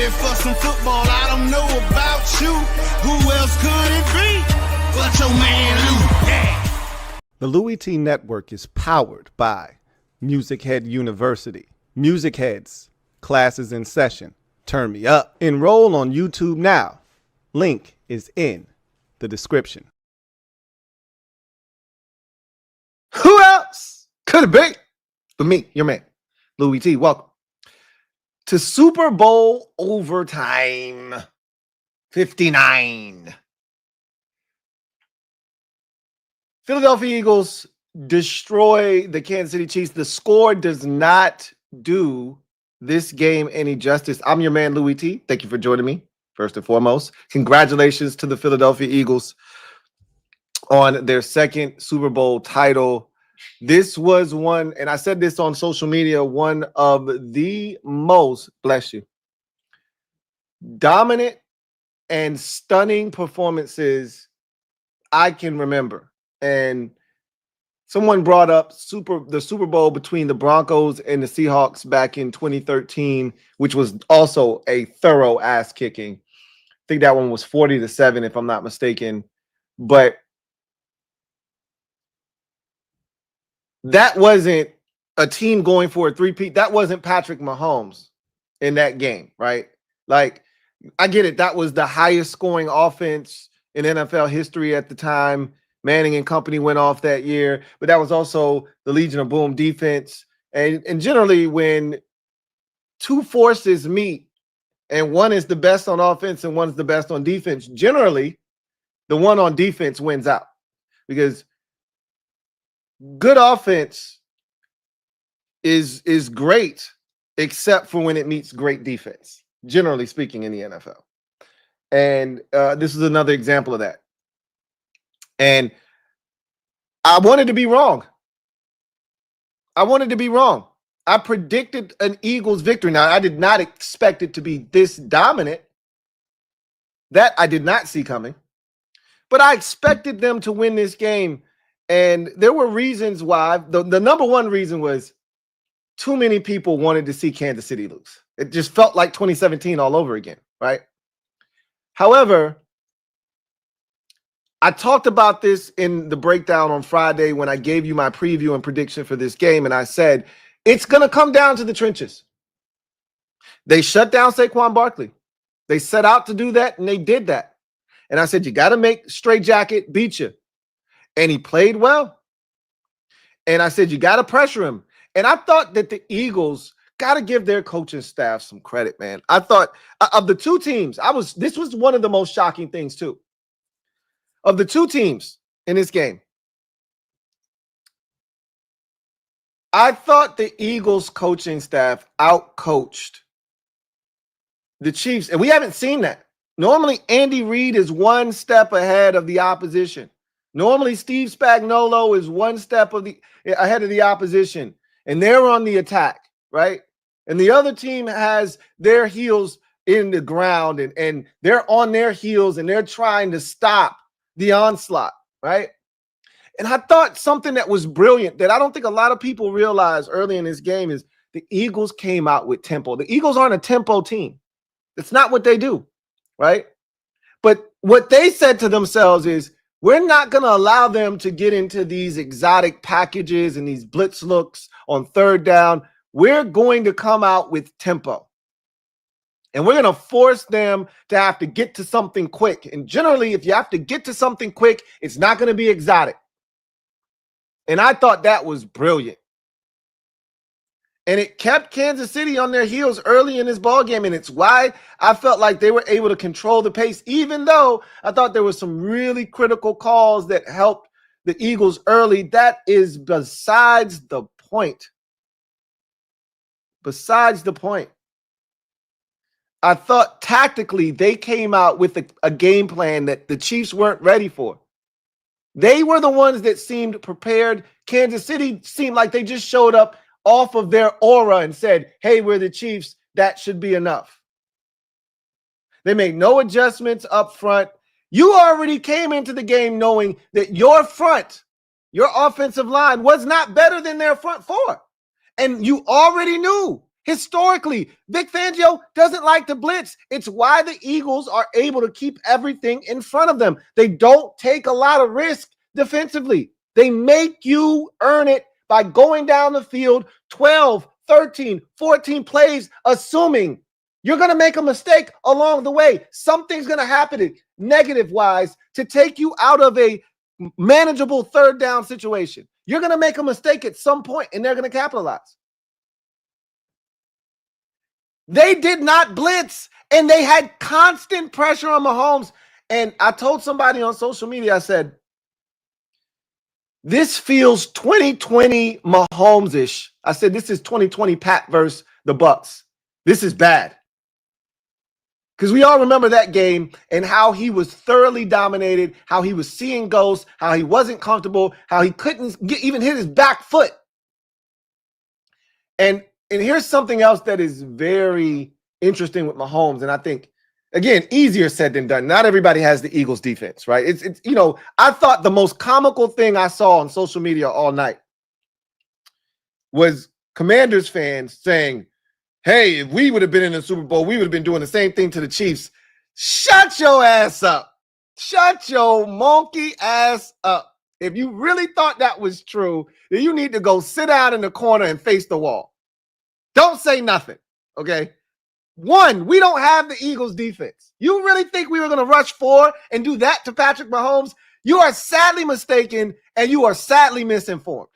ready for some football. I don't know about you. Who else could it be but your man Lou? Yeah. The LouieTeeNetwork is powered by MusicHead University. MusicHeads, classes in session. Turn me up. Enroll on YouTube now. Link is in the description. Who else could it be but me, your man, Louie T? Welcome to Super Bowl overtime 59. Philadelphia Eagles destroy the Kansas City Chiefs. The score does not do this game any justice. I'm your man, Louie T. Thank you for joining me, first and foremost. Congratulations to the Philadelphia Eagles on their second Super Bowl title. This was one, and I said this on social media, one of the most, bless you, dominant and stunning performances I can remember. And someone brought up the Super Bowl between the Broncos and the Seahawks back in 2013, which was also a thorough ass kicking. I think that one was 40-7, if I'm not mistaken. But that wasn't a team going for a three-peat. That wasn't Patrick Mahomes in that game, right? Like, I get it. That was the highest scoring offense in NFL history at the time. Manning and company went off that year, but that was also the Legion of Boom defense. And generally, when two forces meet and one is the best on offense and one's the best on defense, generally, the one on defense wins out, because good offense is great, except for when it meets great defense, generally speaking, in the NFL. And this is another example of that. And I wanted to be wrong. I predicted an Eagles victory. Now, I did not expect it to be this dominant. That I did not see coming. But I expected them to win this game. And there were reasons why. The number one reason was too many people wanted to see Kansas City lose. It just felt like 2017 all over again, right? However, I talked about this in the breakdown on Friday when I gave you my preview and prediction for this game, and I said, it's going to come down to the trenches. They shut down Saquon Barkley. They set out to do that, and they did that. And I said, you got to make Stray Jacket beat you. And he played well. And I said, you got to pressure him. And I thought that the Eagles got to give their coaching staff some credit, man. I thought of the two teams, this was one of the most shocking things too. Of the two teams in this game, I thought the Eagles coaching staff outcoached the Chiefs, and we haven't seen that. Normally, Andy Reid is one step ahead of the opposition. Normally, Steve Spagnuolo is one step ahead of the opposition, and they're on the attack, right? And the other team has their heels in the ground, and they're on their heels, and they're trying to stop the onslaught, right? And I thought something that was brilliant that I don't think a lot of people realize early in this game is the Eagles came out with tempo. The Eagles aren't a tempo team. That's not what they do, right? But what they said to themselves is, we're not going to allow them to get into these exotic packages and these blitz looks on third down. We're going to come out with tempo. And we're going to force them to have to get to something quick. And generally, if you have to get to something quick, it's not going to be exotic. And I thought that was brilliant. And it kept Kansas City on their heels early in this ballgame. And it's why I felt like they were able to control the pace, even though I thought there were some really critical calls that helped the Eagles early. That is besides the point. Besides the point. I thought tactically they came out with a game plan that the Chiefs weren't ready for. They were the ones that seemed prepared. Kansas City seemed like they just showed up off of their aura and said, hey, we're the Chiefs. That should be enough. They made no adjustments up front. You already came into the game knowing that your front, your offensive line was not better than their front four. And you already knew Historically, Vic Fangio doesn't like to blitz. It's why the Eagles are able to keep everything in front of them. They don't take a lot of risk defensively. They make you earn it by going down the field 12, 13, 14 plays, assuming you're going to make a mistake along the way. Something's going to happen negative-wise to take you out of a manageable third down situation. You're going to make a mistake at some point, and they're going to capitalize. They did not blitz, and they had constant pressure on Mahomes. And I told somebody on social media, I said, this feels 2020 Mahomes-ish. I said, this is 2020 Pat versus the Bucs. This is bad. Because we all remember that game and how he was thoroughly dominated, how he was seeing ghosts, how he wasn't comfortable, how he couldn't even hit his back foot. And here's something else that is very interesting with Mahomes, and I think, again, easier said than done. Not everybody has the Eagles defense, right? It's you know, I thought the most comical thing I saw on social media all night was Commanders fans saying, hey, if we would have been in the Super Bowl, we would have been doing the same thing to the Chiefs. Shut your ass up. Shut your monkey ass up. If you really thought that was true, then you need to go sit down in the corner and face the wall. Don't say nothing, okay? One, we don't have the Eagles defense. You really think we were going to rush 4 and do that to Patrick Mahomes? You are sadly mistaken, and you are sadly misinformed.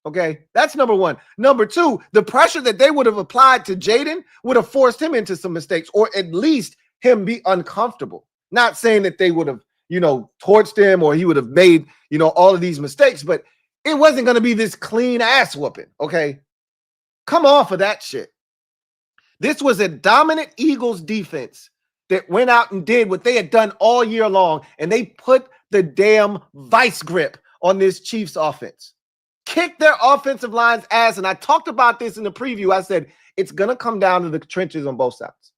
Okay, that's number one. Number two, the pressure that they would have applied to Jaden would have forced him into some mistakes, or at least him be uncomfortable. Not saying that they would have, you know, torched him or he would have made, you know, all of these mistakes, but it wasn't going to be this clean ass whooping. Okay, come off of that shit. This was a dominant Eagles defense that went out and did what they had done all year long, and they put the damn vice grip on this Chiefs offense. Kick their offensive line's ass, and I talked about this in the preview. I said, it's going to come down to the trenches on both sides.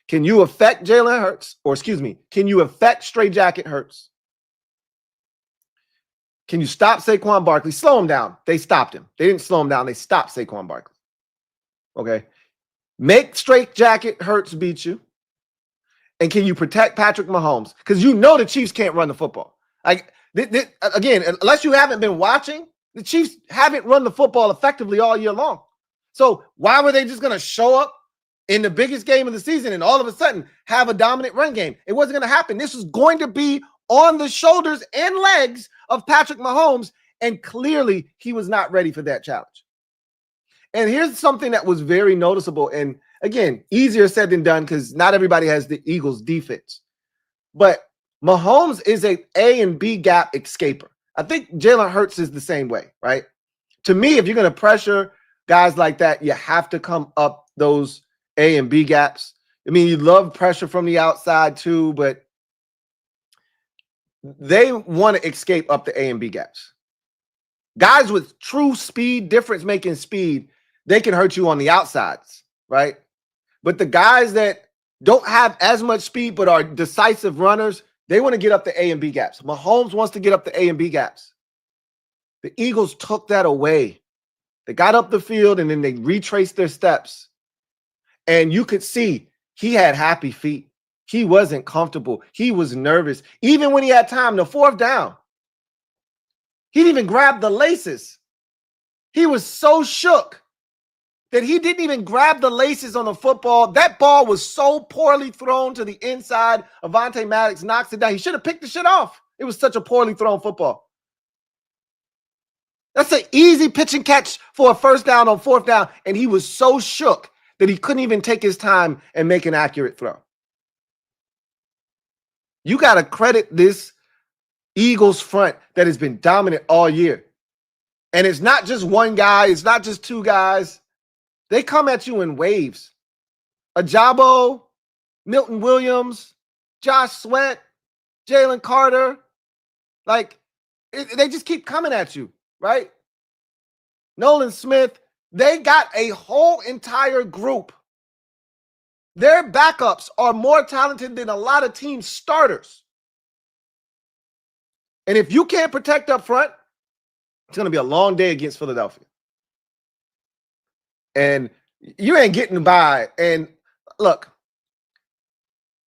Can you affect Jalen Hurts, or excuse me, can you affect Straight Jacket Hurts? Can you stop Saquon Barkley? Slow him down. They stopped him. They didn't slow him down. They stopped Saquon Barkley. Okay. Make Straight Jacket Hurts beat you. And can you protect Patrick Mahomes? Because you know the Chiefs can't run the football. Like, again, unless you haven't been watching, the Chiefs haven't run the football effectively all year long. So why were they just going to show up in the biggest game of the season and all of a sudden have a dominant run game? It wasn't going to happen. This was going to be on the shoulders and legs of Patrick Mahomes, and clearly he was not ready for that challenge. And here's something that was very noticeable, and again, easier said than done because not everybody has the Eagles defense. But Mahomes is a and B gap escaper. I think Jalen Hurts is the same way, right? To me, if you're going to pressure guys like that, you have to come up those A and B gaps. I mean, you love pressure from the outside too, but they want to escape up the A and B gaps. Guys with true speed, difference-making speed, they can hurt you on the outsides, right? But the guys that don't have as much speed but are decisive runners, they want to get up the A and B gaps. Mahomes wants to get up the A and B gaps. The Eagles took that away. They got up the field and then they retraced their steps. And you could see he had happy feet. He wasn't comfortable. He was nervous. Even when he had time, the fourth down, he didn't even grab the laces. He was so shook that he didn't even grab the laces on the football. That ball was so poorly thrown to the inside. Avonte Maddox knocks it down. He should have picked the shit off. It was such a poorly thrown football. That's an easy pitch and catch for a first down on fourth down, and he was so shook that he couldn't even take his time and make an accurate throw. You got to credit this Eagles front that has been dominant all year. And it's not just one guy. It's not just two guys. They come at you in waves. Ajabo, Milton Williams, Josh Sweat, Jalen Carter. Like, they just keep coming at you, right? Nolan Smith. They got a whole entire group. Their backups are more talented than a lot of team starters. And if you can't protect up front, it's going to be a long day against Philadelphia. And you ain't getting by. And look,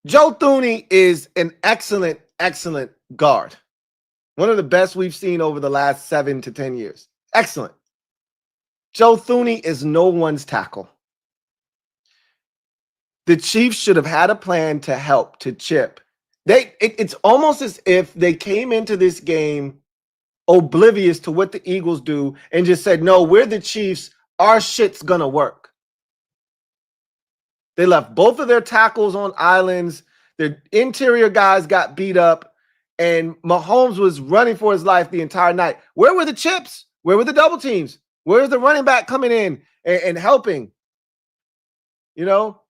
Joe Thuney is an excellent, excellent guard. One of the best we've seen over the last 7 to 10 years. Excellent. Joe Thuney is no one's tackle. The Chiefs should have had a plan to help, to chip. It's almost as if they came into this game oblivious to what the Eagles do and just said, no, we're the Chiefs. Our shit's going to work. They left both of their tackles on islands. Their interior guys got beat up, and Mahomes was running for his life the entire night. Where were the chips? Where were the double teams? Where's the running back coming in and helping? You know,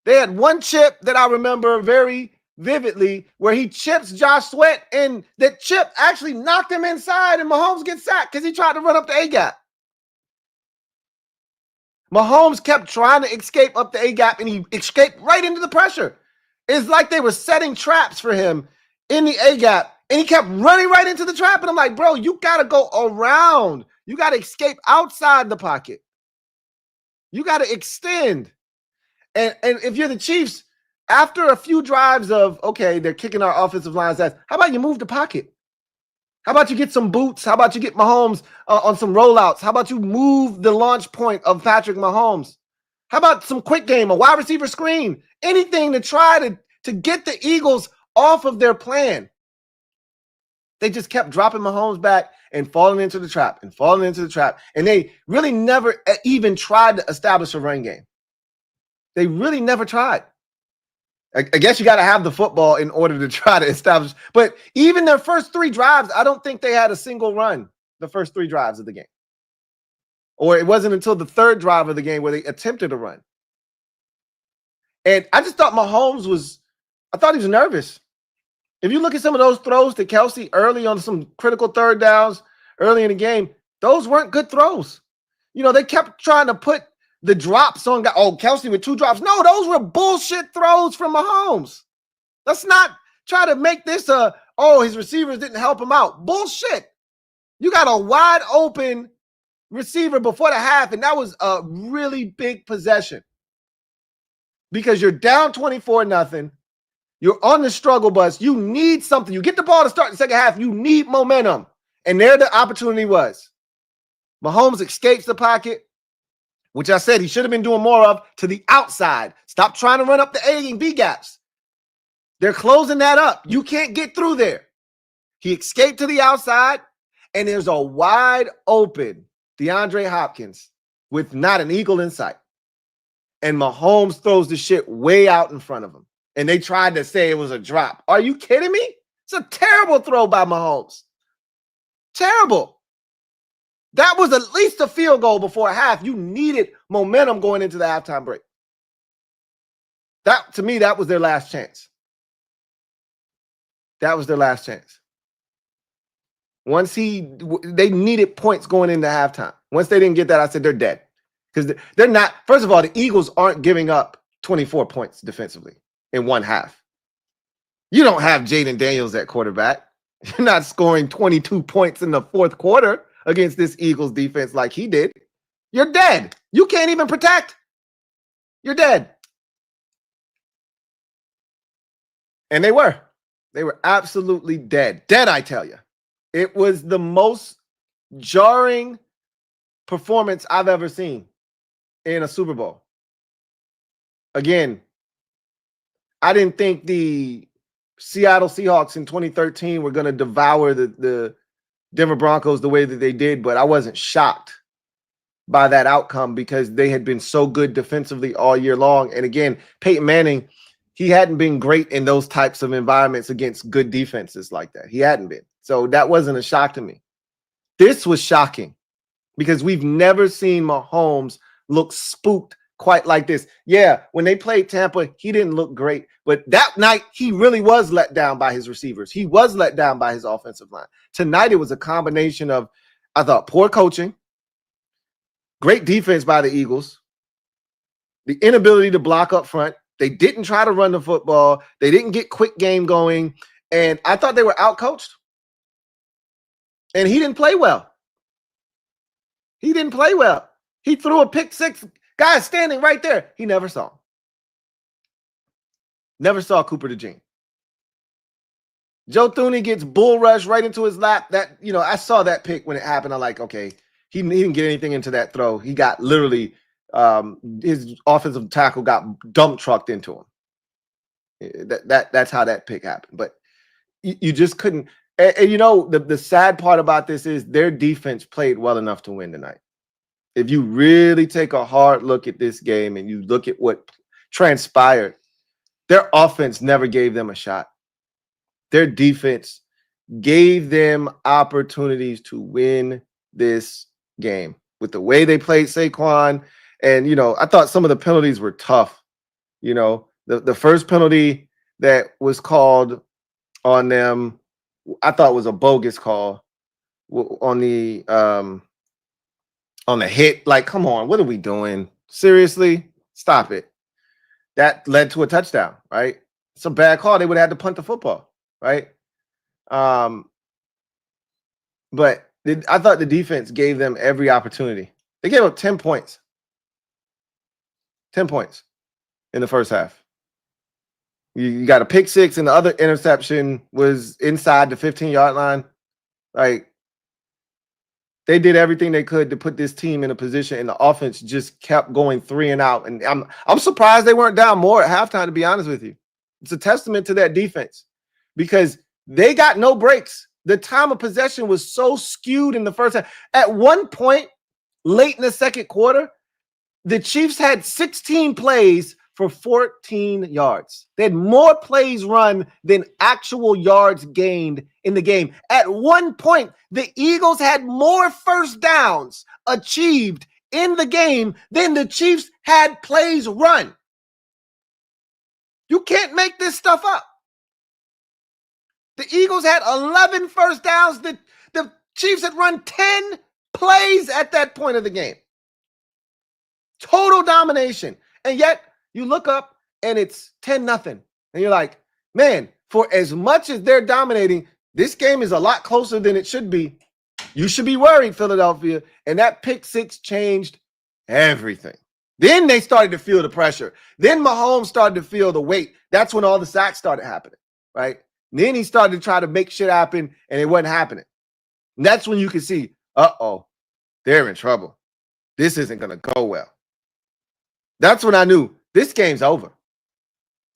they had one chip that I remember very vividly where he chips Josh Sweat, and that chip actually knocked him inside, and Mahomes gets sacked because he tried to run up the A-gap. Mahomes kept trying to escape up the A-gap, and he escaped right into the pressure. It's like they were setting traps for him in the A-gap, and he kept running right into the trap. And I'm like, bro, you got to go around. You got to escape outside the pocket. You got to extend. And if you're the Chiefs, after a few drives of, okay, they're kicking our offensive line's ass, how about you move the pocket? How about you get some boots? How about you get Mahomes on some rollouts? How about you move the launch point of Patrick Mahomes? How about some quick game, a wide receiver screen? Anything to try to get the Eagles off of their plan. They just kept dropping Mahomes back and falling into the trap and falling into the trap. And they really never even tried to establish a run game. They really never tried. I guess you got to have the football in order to try to establish. But even their first 3 drives, I don't think they had a single run the first 3 drives of the game. Or it wasn't until the 3rd drive of the game where they attempted a run. And I just thought Mahomes I thought he was nervous. If you look at some of those throws to Kelsey early on some critical 3rd downs early in the game, those weren't good throws. You know, they kept trying to put the drops on. Oh, Kelsey with 2 drops. No, those were bullshit throws from Mahomes. Let's not try to make this his receivers didn't help him out. Bullshit. You got a wide open receiver before the half, and that was a really big possession. Because you're down 24-0. You're on the struggle bus. You need something. You get the ball to start the second half. You need momentum. And there the opportunity was. Mahomes escapes the pocket, which I said he should have been doing more of, to the outside. Stop trying to run up the A and B gaps. They're closing that up. You can't get through there. He escaped to the outside, and there's a wide open DeAndre Hopkins with not an eagle in sight. And Mahomes throws the shit way out in front of him. And they tried to say it was a drop. Are you kidding me? It's a terrible throw by Mahomes. Terrible. That was at least a field goal before half. You needed momentum going into the halftime break. That, to me, that was their last chance. That was their last chance. Once they needed points going into halftime. Once they didn't get that, I said they're dead. Because they're not, first of all, the Eagles aren't giving up 24 points defensively in one half. You don't have Jaden Daniels at quarterback. You're not scoring 22 points in the 4th quarter against this Eagles defense like he did. You're dead. You can't even protect. You're dead. And they were. They were absolutely dead. Dead, I tell you. It was the most jarring performance I've ever seen in a Super Bowl. Again, I didn't think the Seattle Seahawks in 2013 were going to devour the Denver Broncos the way that they did, but I wasn't shocked by that outcome because they had been so good defensively all year long. And again, Peyton Manning, he hadn't been great in those types of environments against good defenses like that. He hadn't been. So that wasn't a shock to me. This was shocking because we've never seen Mahomes look spooked quite like this. Yeah, when they played Tampa, he didn't look great. But that night, he really was let down by his receivers. He was let down by his offensive line. Tonight, it was a combination of, I thought, poor coaching, great defense by the Eagles, the inability to block up front. They didn't try to run the football. They didn't get quick game going. And I thought they were outcoached. And he didn't play well. He didn't play well. He threw a pick six Guy standing right there. He never saw him. Never saw Cooper DeJean. Joe Thuney gets bull rush right into his lap. That, I saw that pick when it happened. I'm like, okay, he didn't get anything into that throw. He got literally his offensive tackle got dump trucked into him. That's how that pick happened. But you just couldn't. And the sad part about this is their defense played well enough to win tonight. If you really take a hard look at this game and you look at what transpired, their offense never gave them a shot. Their defense gave them opportunities to win this game with the way they played Saquon. And, I thought some of the penalties were tough. The first penalty that was called on them, I thought was a bogus call on the hit. Like, come on, what are we doing? Seriously? Stop it. That led to a touchdown, right? It's a bad call. They would have had to punt the football, right? But I thought the defense gave them every opportunity. They gave up 10 points. 10 points in the first half. You got a pick six, and the other interception was inside the 15-yard line. Like, they did everything they could to put this team in a position, and the offense just kept going 3 and out. And I'm surprised they weren't down more at halftime, to be honest with you. It's a testament to that defense because they got no breaks. The time of possession was so skewed in the first half. At one point, late in the second quarter, the Chiefs had 16 plays for 14 yards. They had more plays run than actual yards gained in the game. At one point, the Eagles had more first downs achieved in the game than the Chiefs had plays run. You can't make this stuff up. The Eagles had 11 first downs. The Chiefs had run 10 plays at that point of the game. Total domination. And yet, you look up and it's 10-0. And you're like, man, for as much as they're dominating, this game is a lot closer than it should be. You should be worried, Philadelphia. And that pick six changed everything. Then they started to feel the pressure. Then Mahomes started to feel the weight. That's when all the sacks started happening, right? And then he started to try to make shit happen, and it wasn't happening. And that's when you can see, they're in trouble. This isn't going to go well. That's when I knew this game's over.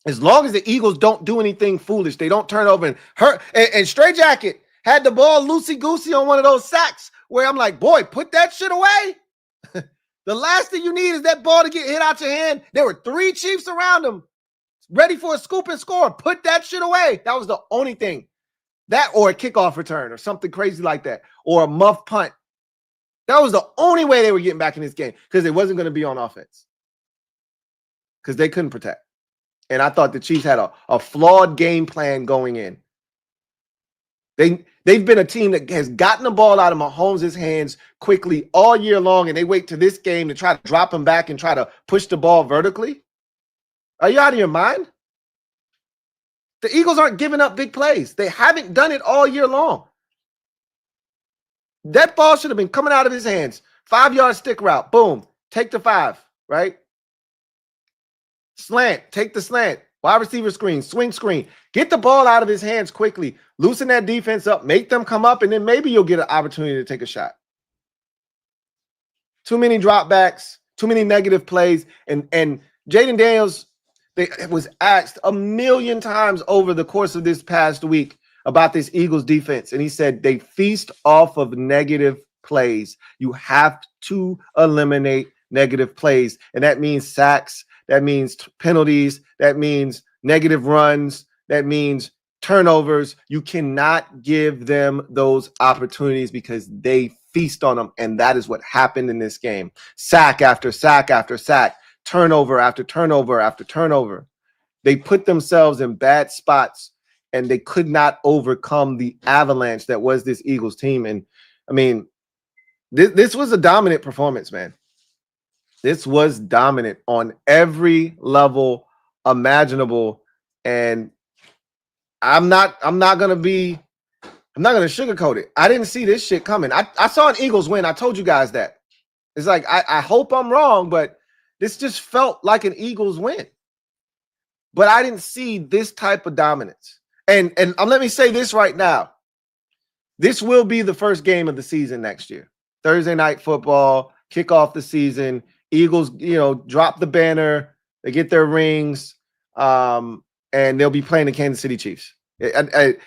As long as the Eagles don't do anything foolish, they don't turn over and hurt. And Stray Jacket had the ball loosey-goosey on one of those sacks where I'm like, boy, put that shit away. The last thing you need is that ball to get hit out your hand. There were 3 Chiefs around him, ready for a scoop and score. Put that shit away. That was the only thing. That or a kickoff return or something crazy like that, or a muff punt. That was the only way they were getting back in this game because it wasn't going to be on offense because they couldn't protect. And I thought the Chiefs had a flawed game plan going in. They've been a team that has gotten the ball out of Mahomes' hands quickly all year long, and they wait to this game to try to drop him back and try to push the ball vertically. Are you out of your mind? The Eagles aren't giving up big plays. They haven't done it all year long. That ball should have been coming out of his hands. 5-yard stick route. Boom. Take the 5, right? Slant. Take the slant. Wide receiver screen. Swing screen. Get the ball out of his hands quickly. Loosen that defense up. Make them come up, and then maybe you'll get an opportunity to take a shot. Too many dropbacks. Too many negative plays. And Jaden Daniels was asked a million times over the course of this past week about this Eagles defense. And he said they feast off of negative plays. You have to eliminate negative plays. And that means sacks. That means penalties. That means negative runs. That means turnovers. You cannot give them those opportunities because they feast on them. And that is what happened in this game. Sack after sack after sack. Turnover after turnover after turnover. They put themselves in bad spots, and they could not overcome the avalanche that was this Eagles team. And, I mean, this was a dominant performance, man. This was dominant on every level imaginable. And I'm not gonna sugarcoat it. I didn't see this shit coming. I saw an Eagles win. I told you guys that. It's like I hope I'm wrong, but This just felt like an Eagles win. But I didn't see this type of dominance. And let me say this right now. This will be the first game of the season next year. Thursday night football, kick off the season. Eagles, drop the banner. They get their rings, and they'll be playing the Kansas City Chiefs. The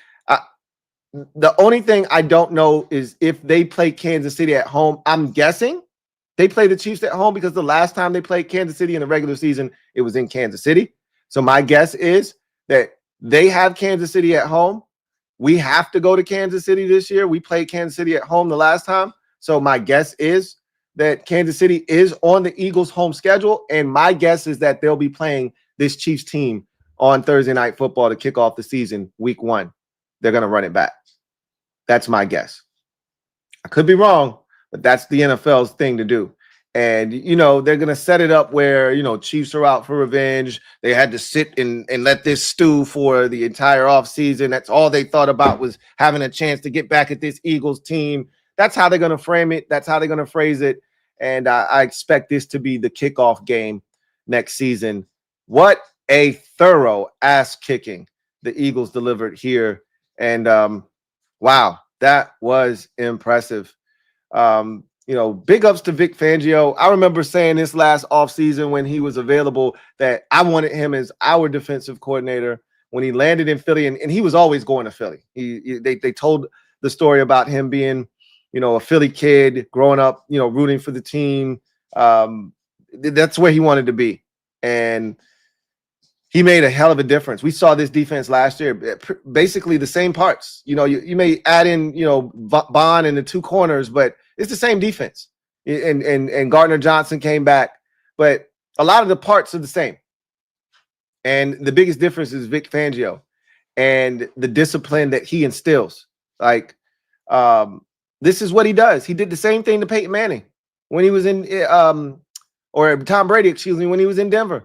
only thing I don't know is if they play Kansas City at home. I'm guessing they play the Chiefs at home because the last time they played Kansas City in the regular season, it was in Kansas City. So my guess is that they have Kansas City at home. We have to go to Kansas City this year. We played Kansas City at home the last time. So my guess is that Kansas City is on the Eagles' home schedule. And my guess is that they'll be playing this Chiefs team on Thursday Night Football to kick off the season, week 1. They're going to run it back. That's my guess. I could be wrong, but that's the NFL's thing to do. And, they're going to set it up where, Chiefs are out for revenge. They had to sit and let this stew for the entire offseason. That's all they thought about was having a chance to get back at this Eagles team. That's how they're going to frame it. That's how they're going to phrase it. And I expect this to be the kickoff game next season. What a thorough ass kicking the Eagles delivered here. And, wow, that was impressive. Big ups to Vic Fangio. I remember saying this last offseason when he was available that I wanted him as our defensive coordinator when he landed in Philly, and he was always going to Philly. They told the story about him being, a Philly kid growing up, rooting for the team. That's where he wanted to be. And he made a hell of a difference. We saw this defense last year, basically the same parts. You may add in, Bond in the two corners, but it's the same defense. And Gardner Johnson came back, but a lot of the parts are the same. And the biggest difference is Vic Fangio and the discipline that he instills. This is what he does. He did the same thing to Peyton Manning when he was in, or Tom Brady, excuse me, when he was in Denver,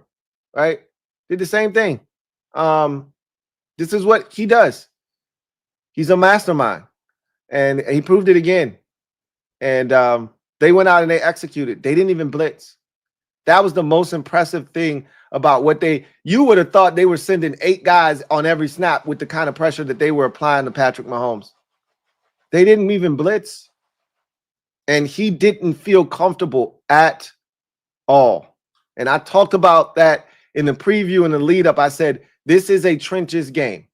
right? Did the same thing. This is what he does. He's a mastermind, and he proved it again. And they went out and they executed. They didn't even blitz. That was the most impressive thing about what you would have thought they were sending 8 guys on every snap with the kind of pressure that they were applying to Patrick Mahomes. They didn't even blitz. And he didn't feel comfortable at all. And I talked about that in the preview and the lead up. I said, this is a trenches game.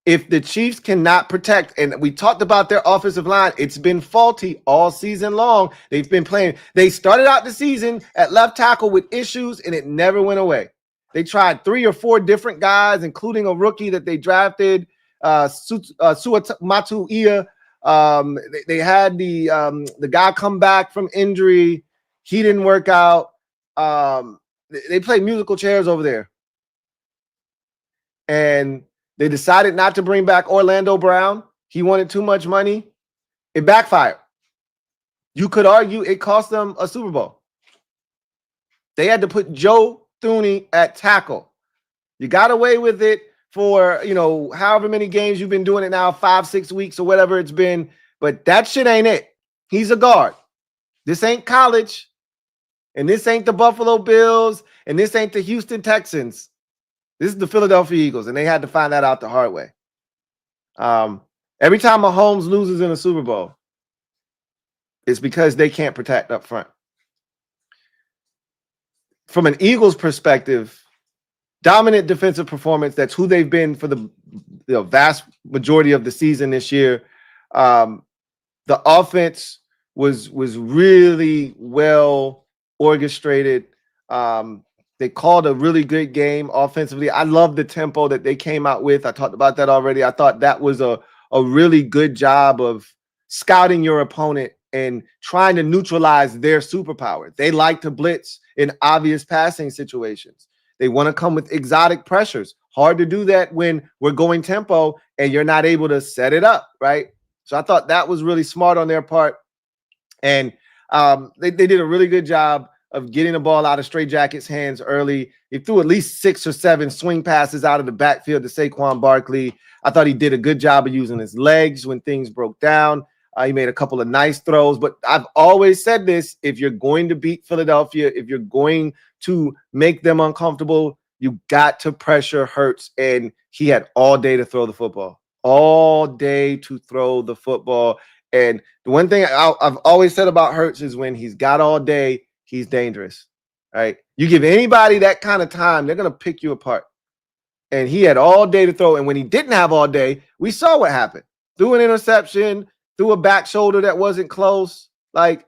If the Chiefs cannot protect, and we talked about their offensive line, it's been faulty all season long. They've been playing. They started out the season at left tackle with issues, and it never went away. They tried 3 or 4 different guys, including a rookie that they drafted, Suamatu-Ia. They had the guy come back from injury. He didn't work out. They played musical chairs over there. And they decided not to bring back Orlando Brown. He wanted too much money. It backfired. You could argue it cost them a Super Bowl. They had to put Joe Thuney at tackle. You got away with it for, however many games you've been doing it now, 5-6 weeks or whatever it's been. But that shit ain't it. He's a guard. This ain't college. And this ain't the Buffalo Bills. And this ain't the Houston Texans. This is the Philadelphia Eagles, and they had to find that out the hard way. Every time Mahomes loses in a Super Bowl, it's because they can't protect up front. From an Eagles perspective, dominant defensive performance. That's who they've been for the vast majority of the season this year. The offense was really well orchestrated. They called a really good game offensively. I love the tempo that they came out with. I talked about that already. I thought that was a really good job of scouting your opponent and trying to neutralize their superpower. They like to blitz in obvious passing situations. They want to come with exotic pressures. Hard to do that when we're going tempo and you're not able to set it up, right? So I thought that was really smart on their part. And they did a really good job of getting the ball out of Stray Jacket's hands early. He threw at least 6 or 7 swing passes out of the backfield to Saquon Barkley. I thought he did a good job of using his legs when things broke down. He made a couple of nice throws, but I've always said this: if you're going to beat Philadelphia, if you're going to make them uncomfortable, you got to pressure Hurts, and he had all day to throw the football. All day to throw the football. And the one thing I've always said about Hurts is when he's got all day, he's dangerous. Right? You give anybody that kind of time, they're going to pick you apart. And he had all day to throw. And when he didn't have all day, we saw what happened. Threw an interception, threw a back shoulder that wasn't close. Like,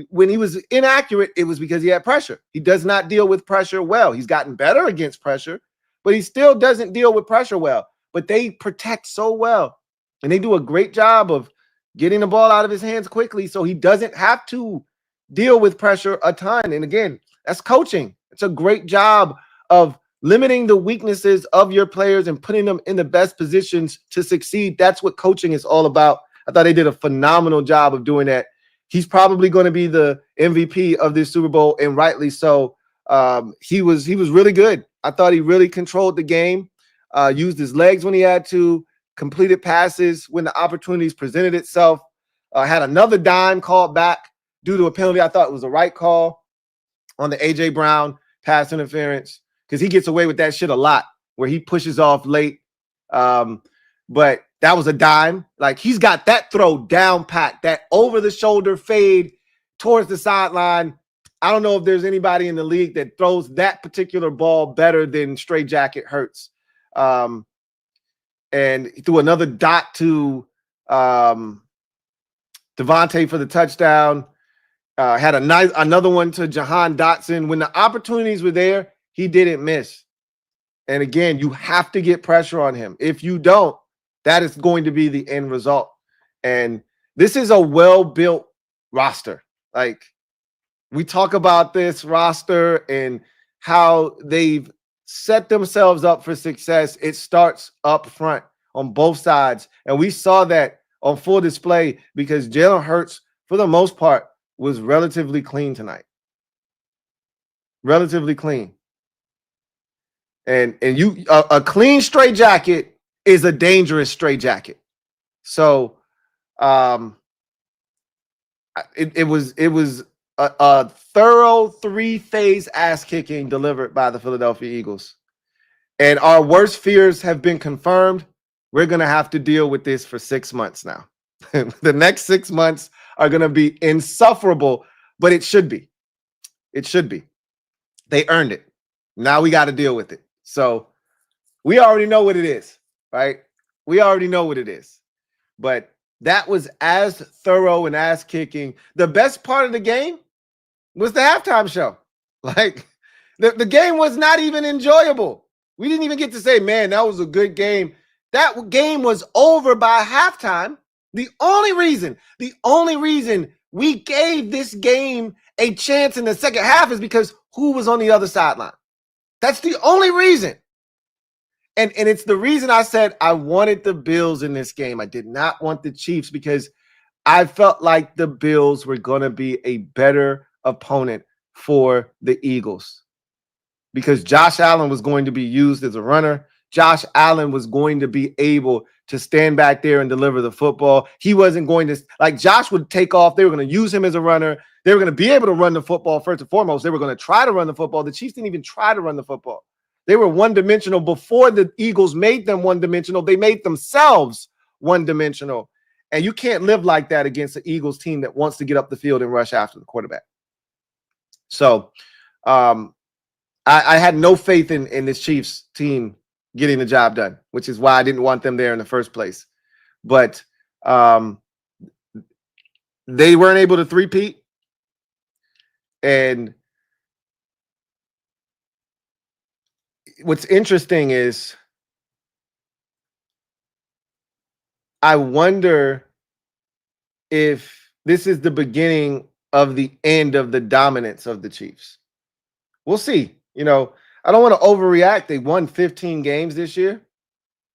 when he was inaccurate, it was because he had pressure. He does not deal with pressure well. He's gotten better against pressure, but he still doesn't deal with pressure well. But they protect so well, and they do a great job of getting the ball out of his hands quickly so he doesn't have to deal with pressure a ton. And again, that's coaching. It's a great job of limiting the weaknesses of your players and putting them in the best positions to succeed. That's what coaching is all about. I thought they did a phenomenal job of doing that. He's probably going to be the MVP of this Super Bowl, and rightly so. He was really good. I thought he really controlled the game, used his legs when he had to, completed passes when the opportunities presented itself, had another dime called back due to a penalty. I thought it was the right call on the A.J. Brown pass interference, because he gets away with that shit a lot where he pushes off late. But that was a dime. Like, he's got that throw down pat, that over-the-shoulder fade towards the sideline. I don't know if there's anybody in the league that throws that particular ball better than Stray Jacket Hurts. And he threw another dot to Devontae for the touchdown. Had another one to Jahan Dotson. When the opportunities were there, he didn't miss. And again, you have to get pressure on him. If you don't, that is going to be the end result. And this is a well-built roster. Like, we talk about this roster and how they've set themselves up for success. It starts up front on both sides. And we saw that on full display because Jalen Hurts, for the most part, was relatively clean tonight. Relatively clean. And you a clean straight jacket is a dangerous straight jacket. So it was a thorough three-phase ass kicking delivered by the Philadelphia Eagles. And our worst fears have been confirmed. We're going to have to deal with this for 6 months now. The next 6 months are going to be insufferable, but it should be. It should be. They earned it. Now we got to deal with it. So we already know what it is, right? We already know what it is. But that was as thorough and ass kicking. The best part of the game was the halftime show. Like, the game was not even enjoyable. We didn't even get to say, man, that was a good game. That game was over by halftime. The only reason we gave this game a chance in the second half is because who was on the other sideline? That's the only reason. And it's the reason I said I wanted the Bills in this game. I did not want the Chiefs because I felt like the Bills were going to be a better opponent for the Eagles because Josh Allen was going to be used as a runner. Josh Allen was going to be able to stand back there and deliver the football. He wasn't going to, like, Josh would take off. They were going to use him as a runner. They were going to be able to run the football first and foremost. They were going to try to run the football. The Chiefs didn't even try to run the football. They were one-dimensional before the Eagles made them one-dimensional. They made themselves one-dimensional. And you can't live like that against the Eagles team that wants to get up the field and rush after the quarterback. So I had no faith in this Chiefs team getting the job done, which is why I didn't want them there in the first place. But they weren't able to three-peat. And what's interesting is I wonder if this is the beginning of the end of the dominance of the Chiefs. We'll see. You know, I don't want to overreact. They won 15 games this year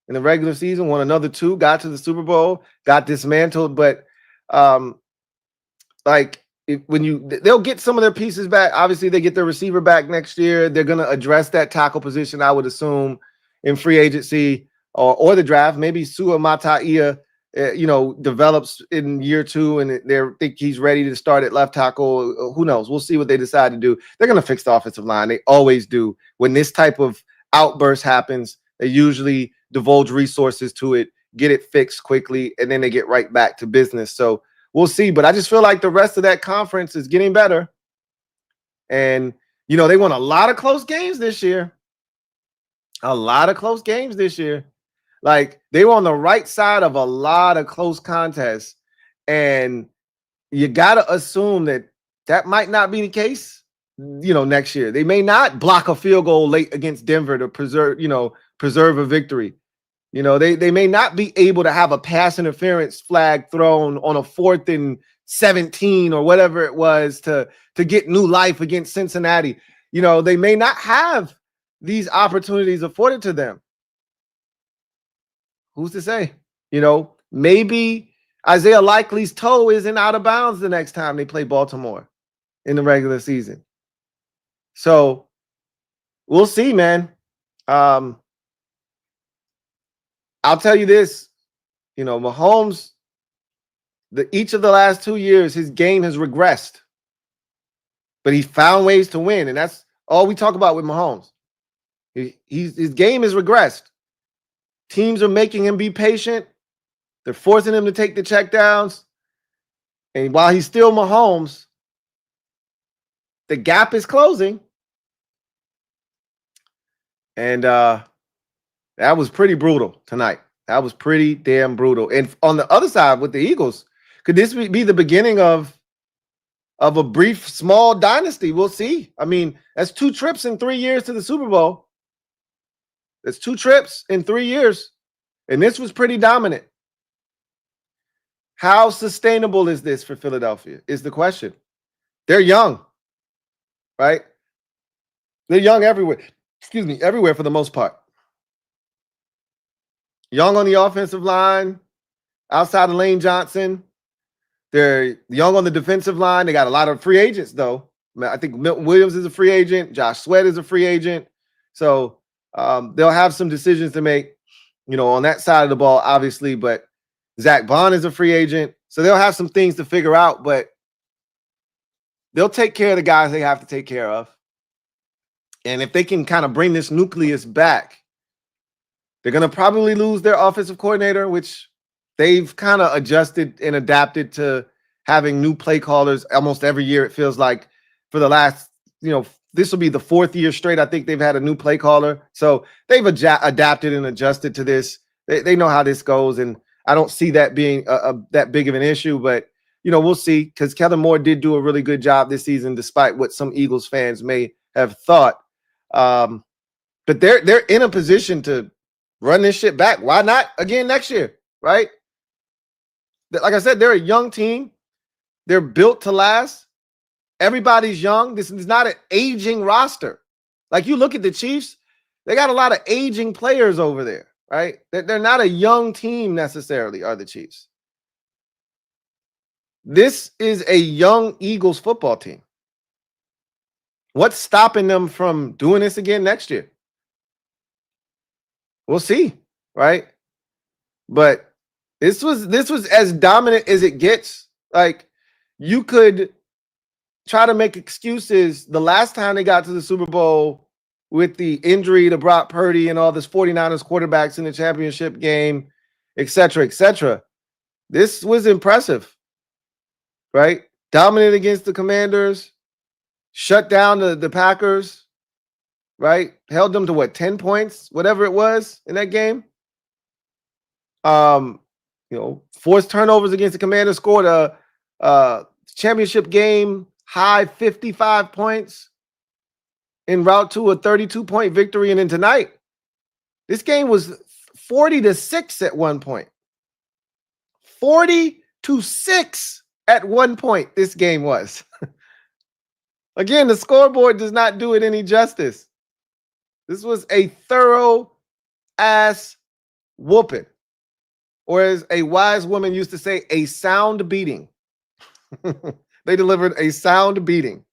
in the regular season, won another 2, got to the Super Bowl, got dismantled. But they'll get some of their pieces back. Obviously, they get their receiver back next year. They're going to address that tackle position, I would assume, in free agency or the draft. Maybe Sua Mataia develops in year 2 and they think he's ready to start at left tackle. Who knows? We'll see what they decide to do. They're going to fix the offensive line. They always do. When this type of outburst happens, they usually divulge resources to it, get it fixed quickly, and then they get right back to business. So we'll see. But I just feel like the rest of that conference is getting better. And, they won a lot of close games this year. Like, they were on the right side of a lot of close contests. And you got to assume that might not be the case, next year. They may not block a field goal late against Denver to preserve a victory. They may not be able to have a pass interference flag thrown on a 4th and 17 or whatever it was to get new life against Cincinnati. They may not have these opportunities afforded to them. Who's to say? Maybe Isaiah Likely's toe isn't out of bounds the next time they play Baltimore in the regular season. So we'll see, man. I'll tell you this, Mahomes, each of the last 2 years, his game has regressed, but he found ways to win. And that's all we talk about with Mahomes. His game has regressed. Teams are making him be patient. They're forcing him to take the checkdowns. And while he's still Mahomes, the gap is closing. And that was pretty brutal tonight. That was pretty damn brutal. And on the other side with the Eagles, could this be the beginning of a brief, small dynasty? We'll see. I mean, that's 2 trips in 3 years to the Super Bowl. That's 2 trips in 3 years. And this was pretty dominant. How sustainable is this for Philadelphia is the question. They're young, right? They're young everywhere. Everywhere for the most part. Young on the offensive line, outside of Lane Johnson. They're young on the defensive line. They got a lot of free agents, though. I think Milton Williams is a free agent. Josh Sweat is a free agent. So they'll have some decisions to make, on that side of the ball, obviously. But Zach Bond is a free agent. So they'll have some things to figure out. But they'll take care of the guys they have to take care of. And if they can kind of bring this nucleus back, they're going to probably lose their offensive coordinator, which they've kind of adjusted and adapted to having new play callers almost every year. It feels like for the last, this will be the 4th year straight. I think they've had a new play caller. So they've adapted and adjusted to this. They know how this goes. And I don't see that being that big of an issue, but we'll see, because Kellen Moore did do a really good job this season, despite what some Eagles fans may have thought. But they're in a position to run this shit back. Why not again next year, right? Like I said, they're a young team. They're built to last. Everybody's young. This is not an aging roster. Like, you look at the Chiefs, they got a lot of aging players over there, right? They're not a young team necessarily, are the Chiefs. This is a young Eagles football team. What's stopping them from doing this again next year? We'll see, right? But this was as dominant as it gets. Like, you could try to make excuses the last time they got to the Super Bowl with the injury to Brock Purdy and all this 49ers quarterbacks in the championship game, et cetera, et cetera. This was impressive, right? Dominant against the Commanders, shut down the Packers, right? Held them to 10 points, whatever it was in that game. Forced turnovers against the Commanders, scored a championship game high 55 points en route to a 32-point victory. And then tonight, this game was 40-6 at one point. 40-6 at one point, this game was. Again, the scoreboard does not do it any justice. This was a thorough ass whooping. Or as a wise woman used to say, a sound beating. They delivered a sound beating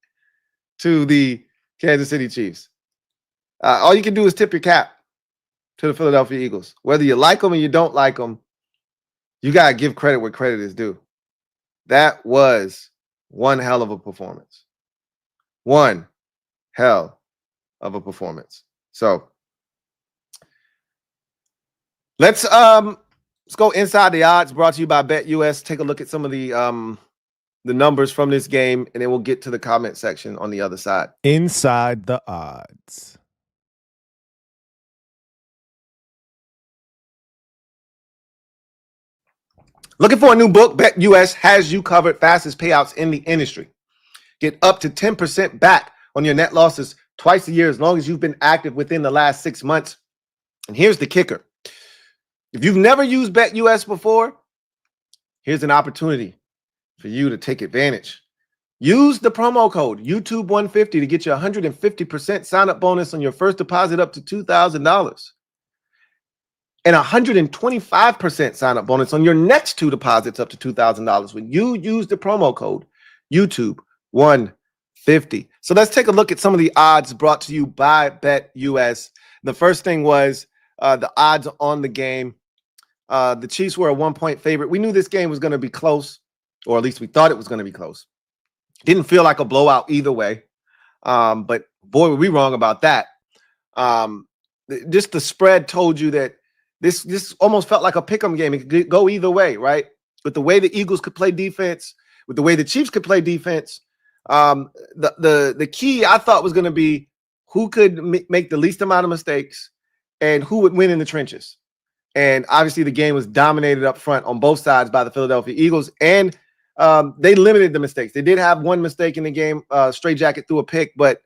to the Kansas City Chiefs. All you can do is tip your cap to the Philadelphia Eagles. Whether you like them or you don't like them, You got to give credit where credit is due. That was one hell of a performance. One hell of a performance. So let's go inside the odds, brought to you by BetUS. Take a look at some of the numbers from this game, and then we'll get to the comment section on the other side. Inside the odds. Looking for a new book? BetUS has you covered. Fastest payouts in the industry. Get up to 10% back on your net losses twice a year as long as you've been active within the last 6 months. And here's the kicker. If you've never used BetUS before, here's an opportunity for you to take advantage. Use the promo code YouTube150 to get you 150% sign-up bonus on your first deposit up to $2,000. And 125% sign-up bonus on your next 2 deposits up to $2,000 when you use the promo code YouTube150. So let's take a look at some of the odds brought to you by BetUS. The first thing was the odds on the game. The Chiefs were a 1-point favorite. We knew this game was going to be close, or at least we thought it was going to be close. Didn't feel like a blowout either way. But boy, were we wrong about that. Just the spread told you that this almost felt like a pick'em game. It could go either way, right? With the way the Eagles could play defense, with the way the Chiefs could play defense, the key I thought was going to be who could make the least amount of mistakes and who would win in the trenches. And obviously the game was dominated up front on both sides by the Philadelphia Eagles, and they limited the mistakes. They did have one mistake in the game. Straight Jacket threw a pick, but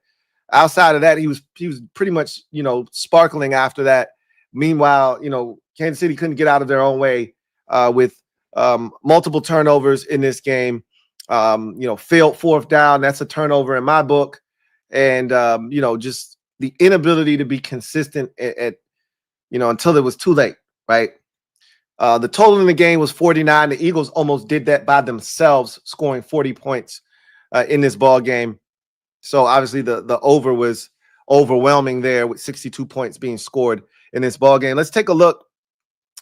outside of that, he was pretty much, sparkling after that. Meanwhile, Kansas City couldn't get out of their own way with multiple turnovers in this game. Failed fourth down. That's a turnover in my book. And, just the inability to be consistent until it was too late, right? The total in the game was 49. The Eagles almost did that by themselves, scoring 40 points in this ball game. So obviously the over was overwhelming there with 62 points being scored in this ball game. Let's take a look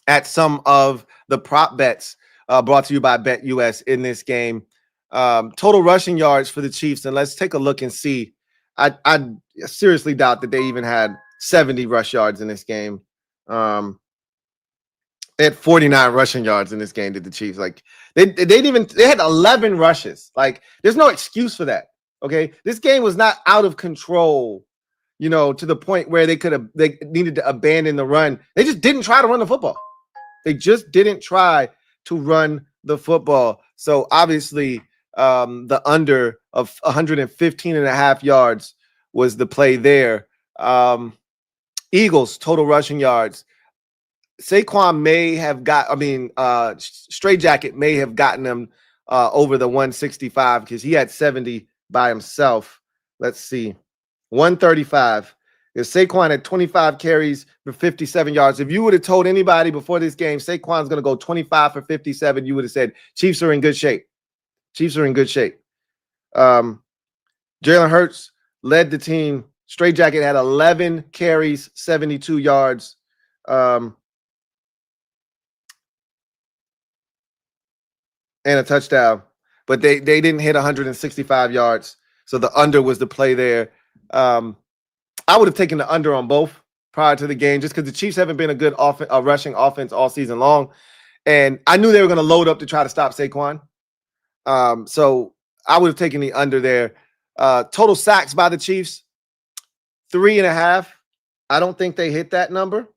at some of the prop bets brought to you by BetUS in this game. Total rushing yards for the Chiefs, and let's take a look and see. I seriously doubt that they even had 70 rush yards in this game. They had 49 rushing yards in this game, did the Chiefs. Like they had 11 rushes. Like there's no excuse for that. Okay. This game was not out of control, to the point where they needed to abandon the run. They just didn't try to run the football. They just didn't try to run the football. So obviously the under of 115.5 yards was the play there. Eagles total rushing yards. Saquon may have Straight Jacket may have gotten them over the 165 because he had 70 by himself. Let's see. 135. If Saquon had 25 carries for 57 yards, if you would have told anybody before this game Saquon's going to go 25 for 57, you would have said Chiefs are in good shape. Chiefs are in good shape. Jalen Hurts led the team. Straight Jacket had 11 carries, 72 yards. And a touchdown, but they didn't hit 165 yards. So the under was the play there. I would have taken the under on both prior to the game just because the Chiefs haven't been a good rushing offense all season long. And I knew they were going to load up to try to stop Saquon. So I would have taken the under there. Total sacks by the Chiefs, 3.5. I don't think they hit that number,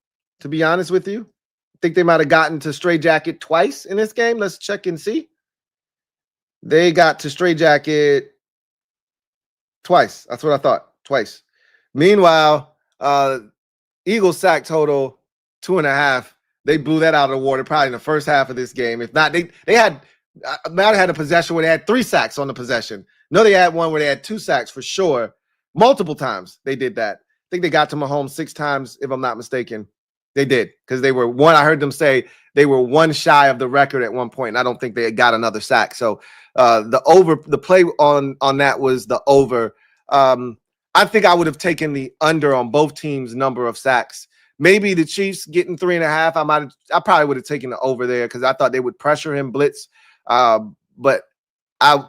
to be honest with you. I think they might have gotten to Straight Jacket twice in this game. Let's check and see. They got to Straight Jacket twice. That's what I thought. Twice. Meanwhile, Eagles sack total 2.5. They blew that out of the water probably in the first half of this game. If not, they had might have had a possession where they had 3 sacks on the possession. No, they had one where they had 2 sacks for sure. Multiple times they did that. I think they got to Mahomes 6 times, if I'm not mistaken. They did, because they were one. I heard them say they were 1 shy of the record at one point, and I don't think they had got another sack. So the play on that was the over. I think I would have taken the under on both teams' number of sacks Maybe the Chiefs getting 3.5. I probably would have taken the over there because I thought they would pressure him, blitz. But I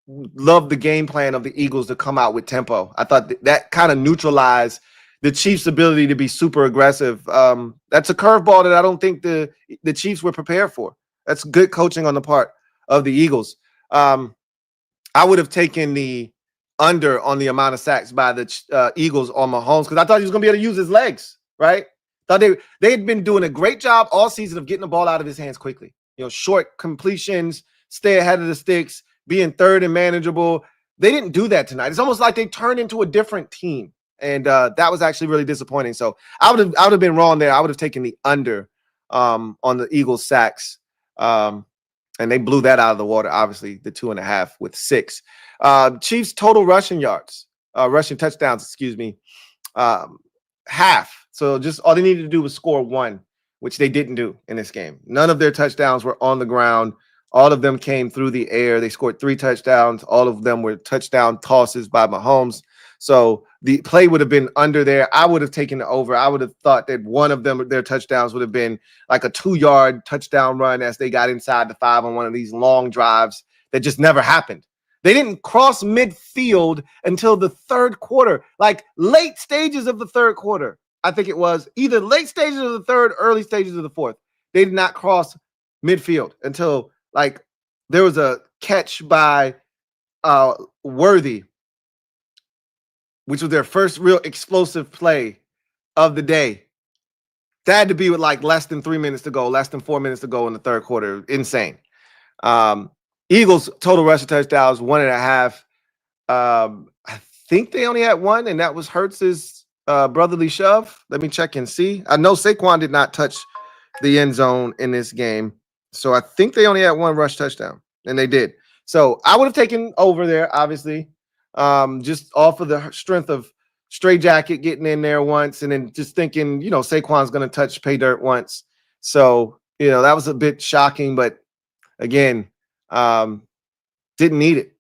love the game plan of the Eagles to come out with tempo. I thought that kind of neutralized the Chiefs' ability to be super aggressive. That's a curveball that I don't think the Chiefs were prepared for. That's good coaching on the part of the Eagles. I would have taken the under on the amount of sacks by the Eagles on Mahomes because I thought he was going to be able to use his legs, right? Thought they had been doing a great job all season of getting the ball out of his hands quickly. Short completions, stay ahead of the sticks, being third and manageable. They didn't do that tonight. It's almost like they turned into a different team. And that was actually really disappointing. So I would have been wrong there. I would have taken the under on the Eagles sacks. And they blew that out of the water, obviously, the 2.5 with 6. Chiefs total rushing yards, rushing touchdowns, excuse me, half. So just all they needed to do was score 1, which they didn't do in this game. None of their touchdowns were on the ground. All of them came through the air. They scored 3 touchdowns. All of them were touchdown tosses by Mahomes. So the play would have been under there. I would have taken the over. I would have thought that one of them, their touchdowns would have been like a 2-yard touchdown run as they got inside the 5 on one of these long drives that just never happened. They didn't cross midfield until the third quarter, like late stages of the third quarter. I think it was either late stages of the third, early stages of the fourth. They did not cross midfield until like there was a catch by Worthy, which was their first real explosive play of the day. That had to be with like less than 3 minutes to go, less than 4 minutes to go in the third quarter. Insane. Eagles total rushing touchdowns, 1.5. I think they only had 1, and that was Hurts's brotherly shove. Let me check and see. I know Saquon did not touch the end zone in this game. So I think they only had 1 rush touchdown, and they did. So I would have taken over there, obviously, just off of the strength of Stray Jacket getting in there once, and then just thinking, Saquon's going to touch pay dirt once. So, that was a bit shocking, but again, didn't need it.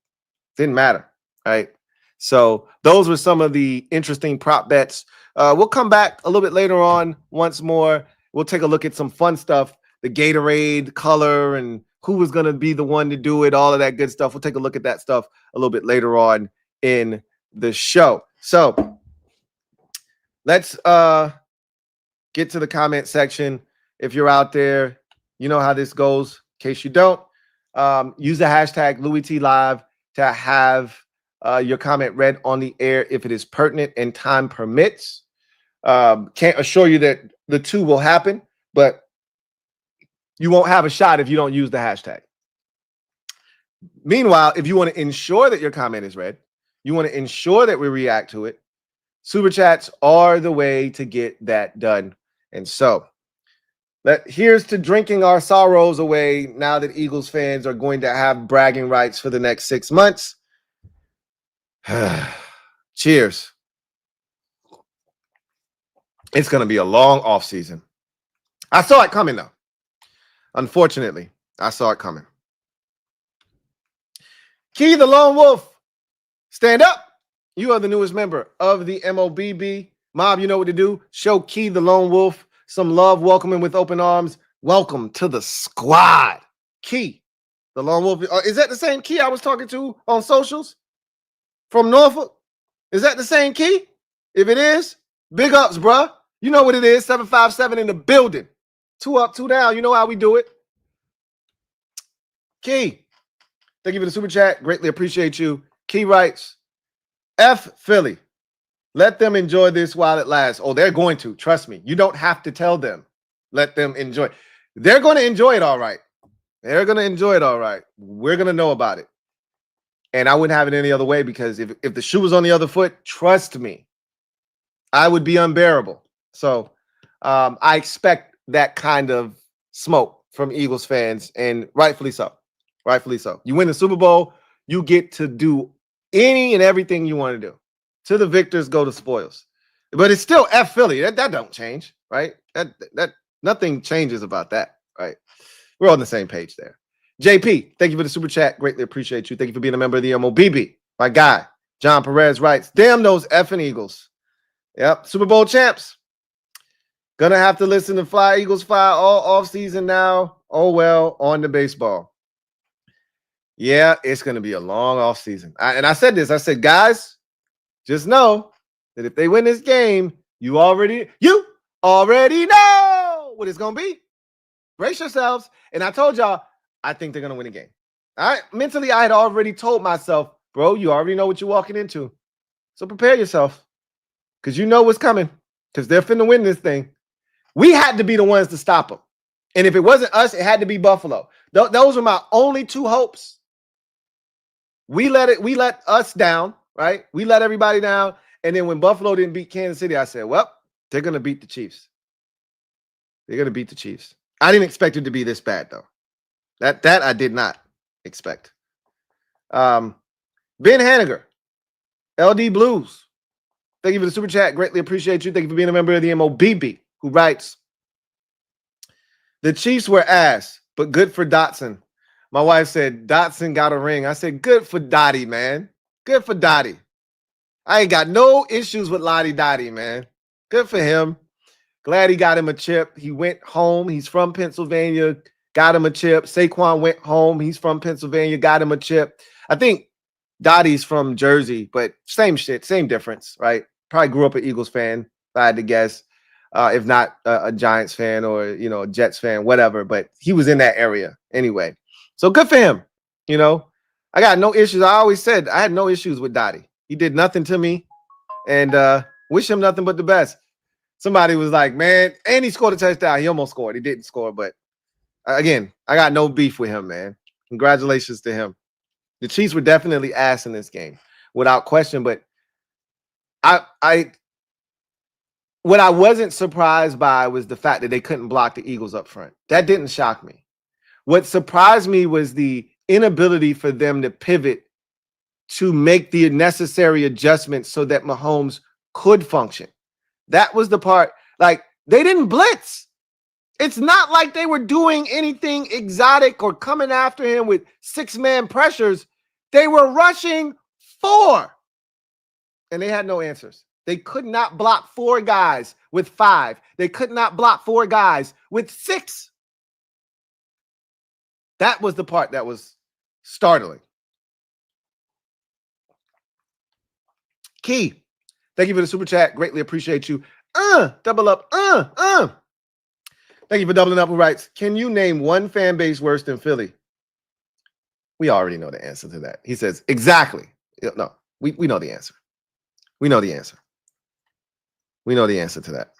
Didn't matter, right? So those were some of the interesting prop bets. We'll come back a little bit later on once more. We'll take a look at some fun stuff, the Gatorade color and who was going to be the one to do it, all of that good stuff. We'll take a look at that stuff a little bit later on in the show. So let's get to the comment section. If you're out there, you know how this goes. In case you don't, use the hashtag LouieTLive to have your comment read on the air if it is pertinent and time permits. Can't assure you that the 2 will happen, but you won't have a shot if you don't use the hashtag. Meanwhile, if you want to ensure that your comment is read, you want to ensure that we react to it, Super Chats are the way to get that done. And so here's to drinking our sorrows away now that Eagles fans are going to have bragging rights for the next 6 months. Cheers. It's going to be a long offseason. I saw it coming, though. Unfortunately, I saw it coming. Key the Lone Wolf, stand up. You are the newest member of the MOBB. Mob, you know what to do. Show Key the Lone Wolf some love, welcome him with open arms. Welcome to the squad. Key the Lone Wolf. Is that the same Key I was talking to on socials from Norfolk? Is that the same Key? If it is, big ups, bruh. You know what it is. 757 in the building. 2 up, 2 down. You know how we do it. Key, thank you for the super chat. Greatly appreciate you. Key writes, F Philly. Let them enjoy this while it lasts. Oh, they're going to. Trust me. You don't have to tell them. Let them enjoy. They're going to enjoy it all right. They're going to enjoy it all right. We're going to know about it. And I wouldn't have it any other way because if the shoe was on the other foot, trust me, I would be unbearable. So I expect that kind of smoke from Eagles fans, and rightfully so. Rightfully so. You win the Super Bowl, you get to do any and everything you want to do. To the victors go the spoils. But it's still F Philly. That don't change, right? That nothing changes about that, right? We're on the same page there. JP, thank you for the super chat. Greatly appreciate you. Thank you for being a member of the MOBB. My guy, John Perez writes, damn those effing Eagles. Yep, Super Bowl champs. Gonna have to listen to Fly Eagles Fly all off season now. Oh well, on to baseball. Yeah, it's gonna be a long off season. And I said this. I said, guys, just know that if they win this game, you already know what it's gonna be. Brace yourselves. And I told y'all, I think they're gonna win a game. All right. Mentally, I had already told myself, bro, you already know what you're walking into. So prepare yourself. Because you know what's coming. Because they're finna win this thing. We had to be the ones to stop them. And if it wasn't us, it had to be Buffalo. Those were my only two hopes. We let us down, right? We let everybody down. And then when Buffalo didn't beat Kansas City, I said, well, they're going to beat the Chiefs. They're going to beat the Chiefs. I didn't expect it to be this bad, though. That I did not expect. Ben Hanniger, LD Blues. Thank you for the super chat. Greatly appreciate you. Thank you for being a member of the MOBB, who writes, the Chiefs were ass, but good for Dotson. My wife said, Dotson got a ring. I said, good for Dottie, man. Good for Dottie. I ain't got no issues with Lottie Dottie, man. Good for him. Glad he got him a chip. He went home. He's from Pennsylvania. Got him a chip. Saquon went home. He's from Pennsylvania. Got him a chip. I think Dottie's from Jersey, but same shit, same difference, right? Probably grew up an Eagles fan, if I had to guess. If not a Giants fan or, a Jets fan, whatever. But he was in that area anyway. So good for him. I got no issues. I always said I had no issues with Dottie. He did nothing to me, and wish him nothing but the best. Somebody was like, man, and he scored a touchdown. He almost scored. He didn't score, but again, I got no beef with him, man. Congratulations to him. The Chiefs were definitely ass in this game, without question. But what I wasn't surprised by was the fact that they couldn't block the Eagles up front. That didn't shock me. What surprised me was the inability for them to pivot to make the necessary adjustments so that Mahomes could function. That was the part. Like, they didn't blitz. It's not like they were doing anything exotic or coming after him with six-man pressures. They were rushing 4, and they had no answers. They could not block 4 guys with 5. They could not block 4 guys with 6. That was the part that was startling. Key, thank you for the super chat. Greatly appreciate you. Double up. Thank you for doubling up. Who writes, can you name one fan base worse than Philly? We already know the answer to that. He says, exactly. No, we know the answer. We know the answer. We know the answer to that.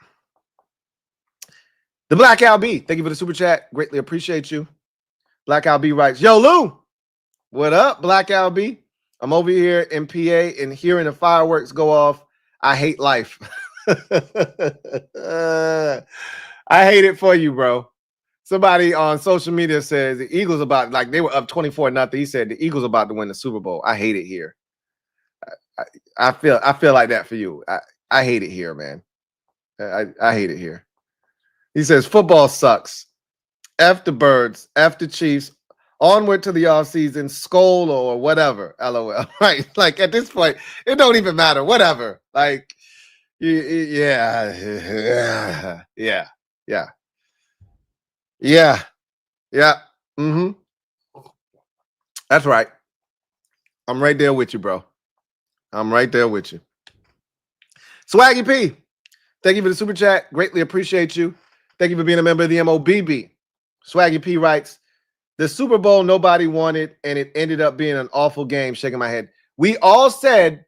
The Black Al B, thank you for the super chat. Greatly appreciate you. Black Al B writes, yo, Lou, what up, Black Al B? I'm over here in PA and hearing the fireworks go off. I hate life. I hate it for you, bro. Somebody on social media says the Eagles they were up 24-0. He said the Eagles about to win the Super Bowl. I hate it here. I feel like that for you. I hate it here, man. I hate it here. He says football sucks. F the Birds, F the Chiefs, onward to the offseason, Skol or whatever. LOL. Right? Like at this point, it don't even matter. Whatever. Like, yeah. Mm-hmm. That's right. I'm right there with you, bro. I'm right there with you. Swaggy P, thank you for the super chat. Greatly appreciate you. Thank you for being a member of the MOBB. Swaggy P writes, the Super Bowl nobody wanted, and it ended up being an awful game. Shaking my head. We all said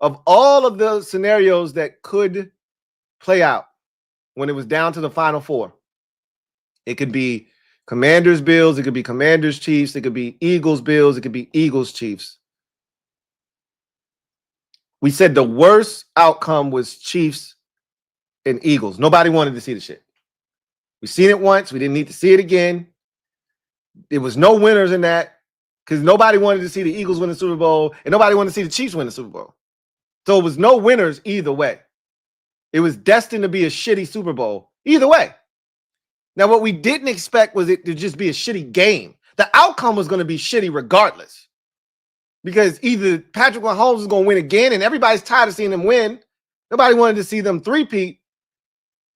of all of the scenarios that could play out when it was down to the Final Four, it could be Commanders Bills, it could be Commanders Chiefs, it could be Eagles Bills, it could be Eagles Chiefs. We said the worst outcome was Chiefs and Eagles. Nobody wanted to see the shit. We've seen it once. We didn't need to see it again. There was no winners in that because nobody wanted to see the Eagles win the Super Bowl and nobody wanted to see the Chiefs win the Super Bowl. So it was no winners either way. It was destined to be a shitty Super Bowl either way. Now, what we didn't expect was it to just be a shitty game. The outcome was going to be shitty regardless. Because either Patrick Mahomes is going to win again and everybody's tired of seeing them win. Nobody wanted to see them three-peat.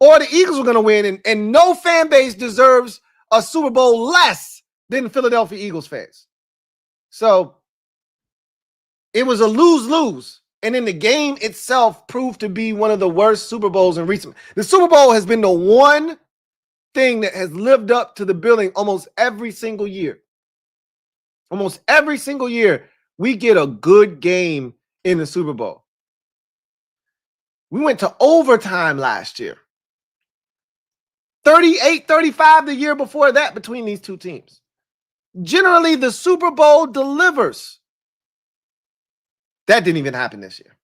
or the Eagles were going to win, and no fan base deserves a Super Bowl less than Philadelphia Eagles fans. So it was a lose-lose. And then the game itself proved to be one of the worst Super Bowls in recent. The Super Bowl has been the one thing that has lived up to the billing almost every single year. Almost every single year, we get a good game in the Super Bowl. We went to overtime last year. 38-35 the year before that between these two teams. Generally, the Super Bowl delivers. That didn't even happen this year.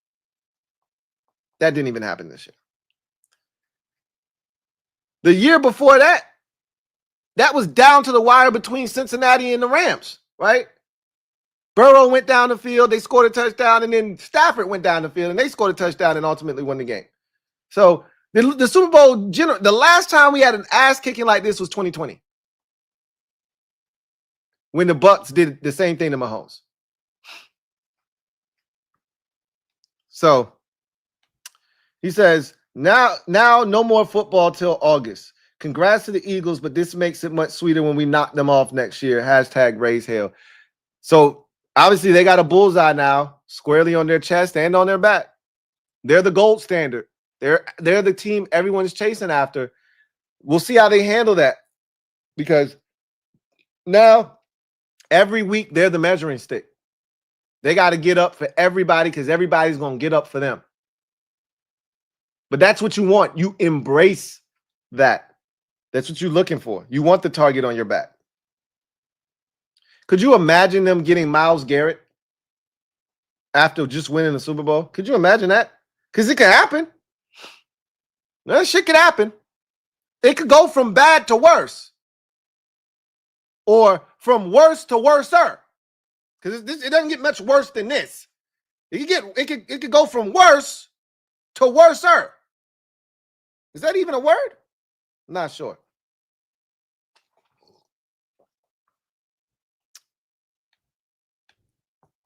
That didn't even happen this year. The year before that, that was down to the wire between Cincinnati and the Rams, right? Burrow went down the field, they scored a touchdown, and then Stafford went down the field, and they scored a touchdown and ultimately won the game. So the Super Bowl, the last time we had an ass kicking like this was 2020, when the Bucs did the same thing to Mahomes. So he says, now no more football till August. Congrats to the Eagles, but this makes it much sweeter when we knock them off next year. # raise hell. So obviously they got a bullseye now squarely on their chest and on their back. They're the gold standard. They're the team everyone's chasing after. We'll see how they handle that, because now every week they're the measuring stick. They got to get up for everybody because everybody's going to get up for them. But that's what you want. You embrace that. That's what you're looking for. You want the target on your back. Could you imagine them getting Myles Garrett after just winning the Super Bowl? Could you imagine that? Because it could happen. That shit could happen. It could go from bad to worse. Or from worse to worser. Because it doesn't get much worse than this. It could go from worse to worser. Is that even a word? I'm not sure.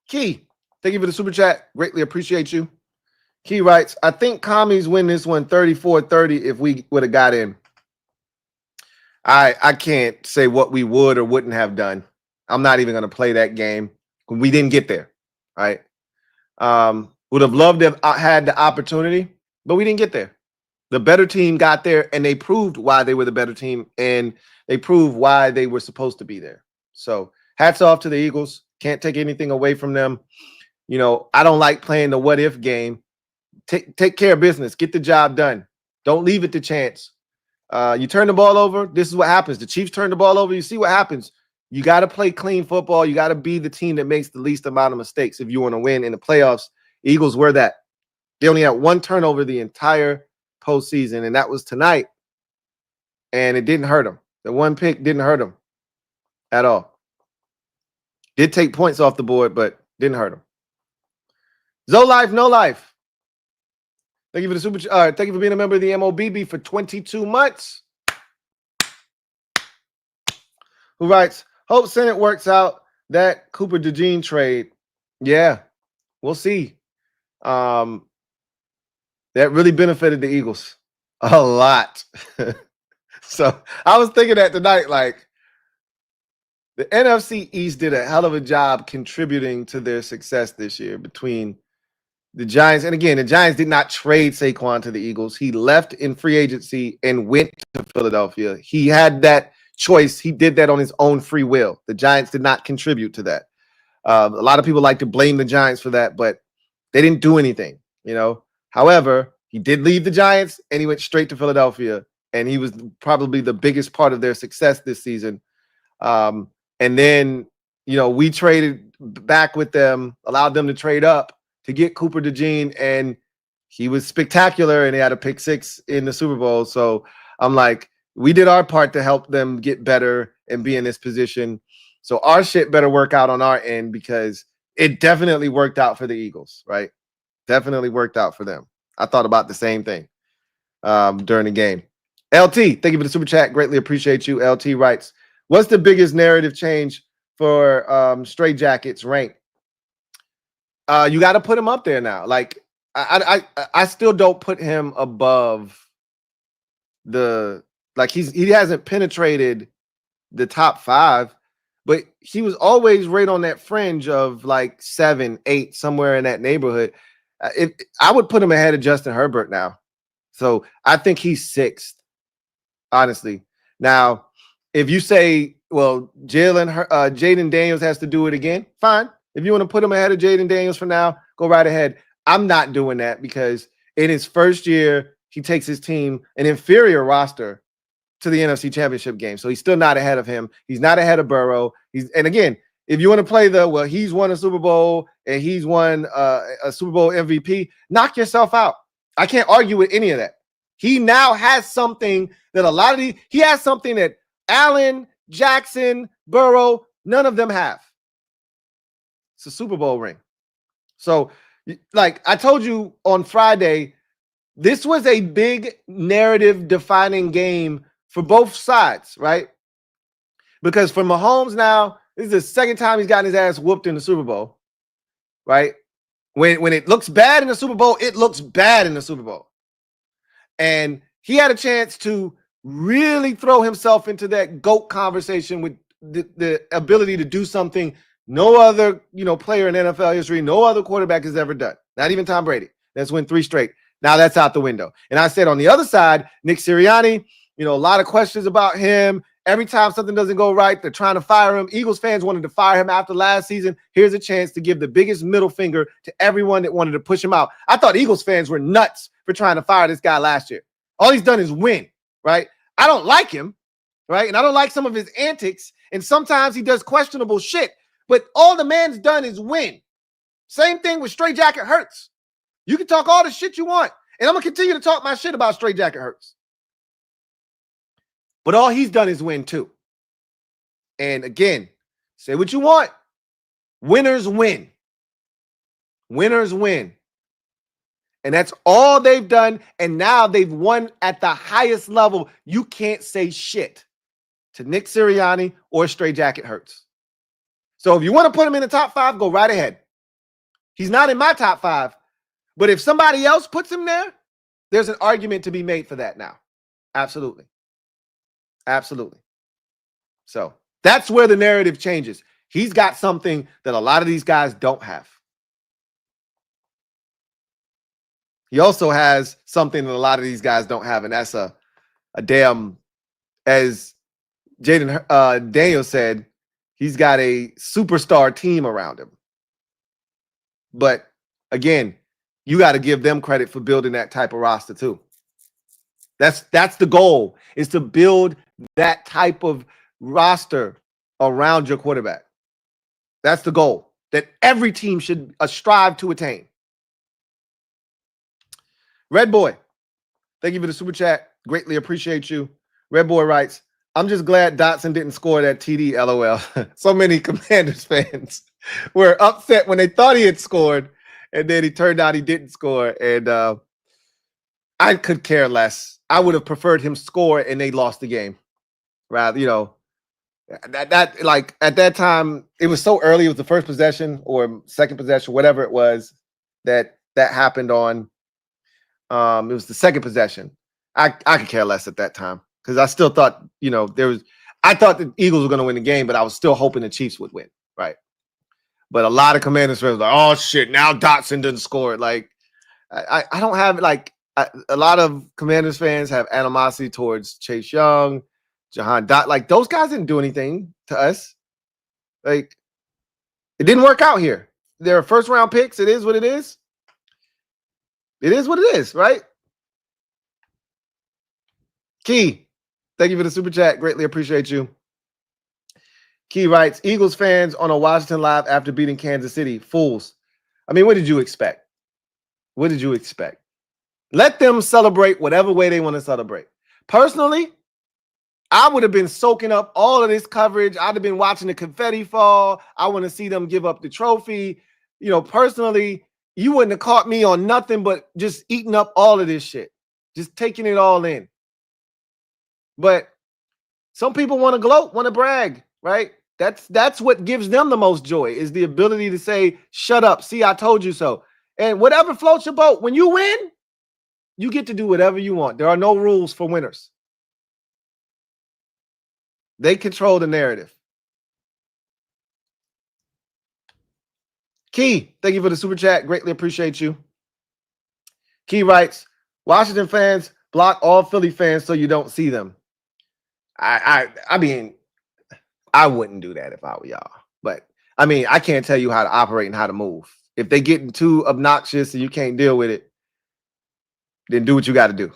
Key, thank you for the super chat. Greatly appreciate you. Key writes, I think Commies win this one 34-30 if we would have got in. I can't say what we would or wouldn't have done. I'm not even going to play that game. We didn't get there, right? Would have loved to have had the opportunity, but we didn't get there. The better team got there, and they proved why they were the better team, and they proved why they were supposed to be there. So hats off to the Eagles. Can't take anything away from them. You know, I don't like playing the what-if game. Take care of business. Get the job done. Don't leave it to chance. You turn the ball over, this is what happens. The Chiefs turn the ball over, you see what happens. You got to play clean football. You got to be the team that makes the least amount of mistakes if you want to win in the playoffs. Eagles were that. They only had one turnover the entire postseason, and that was tonight. And it didn't hurt them. The one pick didn't hurt them at all. Did take points off the board, but didn't hurt them. Zo Life, No Life. Thank you for the super. Thank you for being a member of the MOBB for 22 months. Who writes, hope Senate works out that Cooper DeJean trade. Yeah, we'll see. That really benefited the Eagles a lot. So I was thinking that tonight, like, the NFC East did a hell of a job contributing to their success this year between the Giants. And again, the Giants did not trade Saquon to the Eagles. He left in free agency and went to Philadelphia. He had that choice. He did that on his own free will. The Giants did not contribute to that. A lot of people like to blame the Giants for that, but they didn't do anything, you know. However, he did leave the Giants and he went straight to Philadelphia, and he was probably the biggest part of their success this season. And then, you know, we traded back with them, allowed them to trade up to get Cooper DeJean, and he was spectacular, and they had a pick 6 in the Super Bowl. So I'm like, we did our part to help them get better and be in this position. So our shit better work out on our end, because it definitely worked out for the Eagles, right? Definitely worked out for them. I thought about the same thing during the game. LT, thank you for the super chat. Greatly appreciate you. LT writes, what's the biggest narrative change for Stray Jackets rank? You got to put him up there now. Like, I still don't put him above he hasn't penetrated the top 5, but he was always right on that fringe of like 7, 8, somewhere in that neighborhood. I would put him ahead of Justin Herbert now. So I think he's 6th, honestly. Now, if you say, well, Jaden Daniels has to do it again, fine. If you want to put him ahead of Jaden Daniels for now, go right ahead. I'm not doing that because in his first year, he takes his team, an inferior roster, to the NFC Championship game. So he's still not ahead of him. He's not ahead of Burrow. And again, if you want to play he's won a Super Bowl and he's won a Super Bowl MVP, knock yourself out. I can't argue with any of that. He now has something that he has something that Allen, Jackson, Burrow, none of them have. It's a Super Bowl ring. So, like I told you on Friday, this was a big narrative defining game for both sides, right? Because for Mahomes now, this is the second time he's gotten his ass whooped in the Super Bowl, right? When it looks bad in the Super Bowl, it looks bad in the Super Bowl. And he had a chance to really throw himself into that GOAT conversation with the ability to do something no other, player in NFL history, no other quarterback has ever done. Not even Tom Brady. That's win 3 straight. Now that's out the window. And I said on the other side, Nick Sirianni, a lot of questions about him. Every time something doesn't go right, they're trying to fire him. Eagles fans wanted to fire him after last season. Here's a chance to give the biggest middle finger to everyone that wanted to push him out. I thought Eagles fans were nuts for trying to fire this guy last year. All he's done is win, right? I don't like him, right? And I don't like some of his antics. And sometimes he does questionable shit. But all the man's done is win. Same thing with Straight Jacket Hurts. You can talk all the shit you want. And I'm going to continue to talk my shit about Straight Jacket Hurts. But all he's done is win too. And again, say what you want. Winners win. Winners win. And that's all they've done. And now they've won at the highest level. You can't say shit to Nick Sirianni or Straight Jacket Hurts. So if you want to put him in the top 5, go right ahead. He's not in my top 5. But if somebody else puts him there, there's an argument to be made for that now. Absolutely. Absolutely. So that's where the narrative changes. He's got something that a lot of these guys don't have. He also has something that a lot of these guys don't have, and that's a damn, as Jaden Daniels said, he's got a superstar team around him. But again, you got to give them credit for building that type of roster too. That's the goal, is to build that type of roster around your quarterback. That's the goal that every team should strive to attain. Red Boy, thank you for the super chat. Greatly appreciate you. Red Boy writes, I'm just glad Dotson didn't score that TD, LOL. So many Commanders fans were upset when they thought he had scored, and then it turned out he didn't score. And I could care less. I would have preferred him score and they lost the game. Rather, that like at that time, it was so early. It was the first possession or second possession, whatever it was that happened on. It was the second possession. I could care less at that time because I still thought, I thought the Eagles were going to win the game, but I was still hoping the Chiefs would win, right? But a lot of Commanders fans were like, oh shit, now Dotson didn't score. Like, I don't have a lot of Commanders fans have animosity towards Chase Young, Jahan Dot. Like, those guys didn't do anything to us. Like, it didn't work out here. They're first round picks. It is what it is. It is what it is, right? Key, thank you for the super chat. Greatly appreciate you. Key writes, Eagles fans on a Washington Live after beating Kansas City. Fools. I mean, what did you expect? What did you expect? Let them celebrate whatever way they want to celebrate. Personally, I would have been soaking up all of this coverage. I'd have been watching the confetti fall. I want to see them give up the trophy. Personally, you wouldn't have caught me on nothing but just eating up all of this shit. Just taking it all in. But some people want to gloat, want to brag, right? That's what gives them the most joy, is the ability to say, shut up, see, I told you so. And whatever floats your boat, when you win, you get to do whatever you want. There are no rules for winners. They control the narrative. Key, thank you for the super chat. Greatly appreciate you. Key writes, Washington fans block all Philly fans so you don't see them. I mean, I wouldn't do that if I were y'all. But, I mean, I can't tell you how to operate and how to move. If they getting too obnoxious and you can't deal with it, then do what you got to do.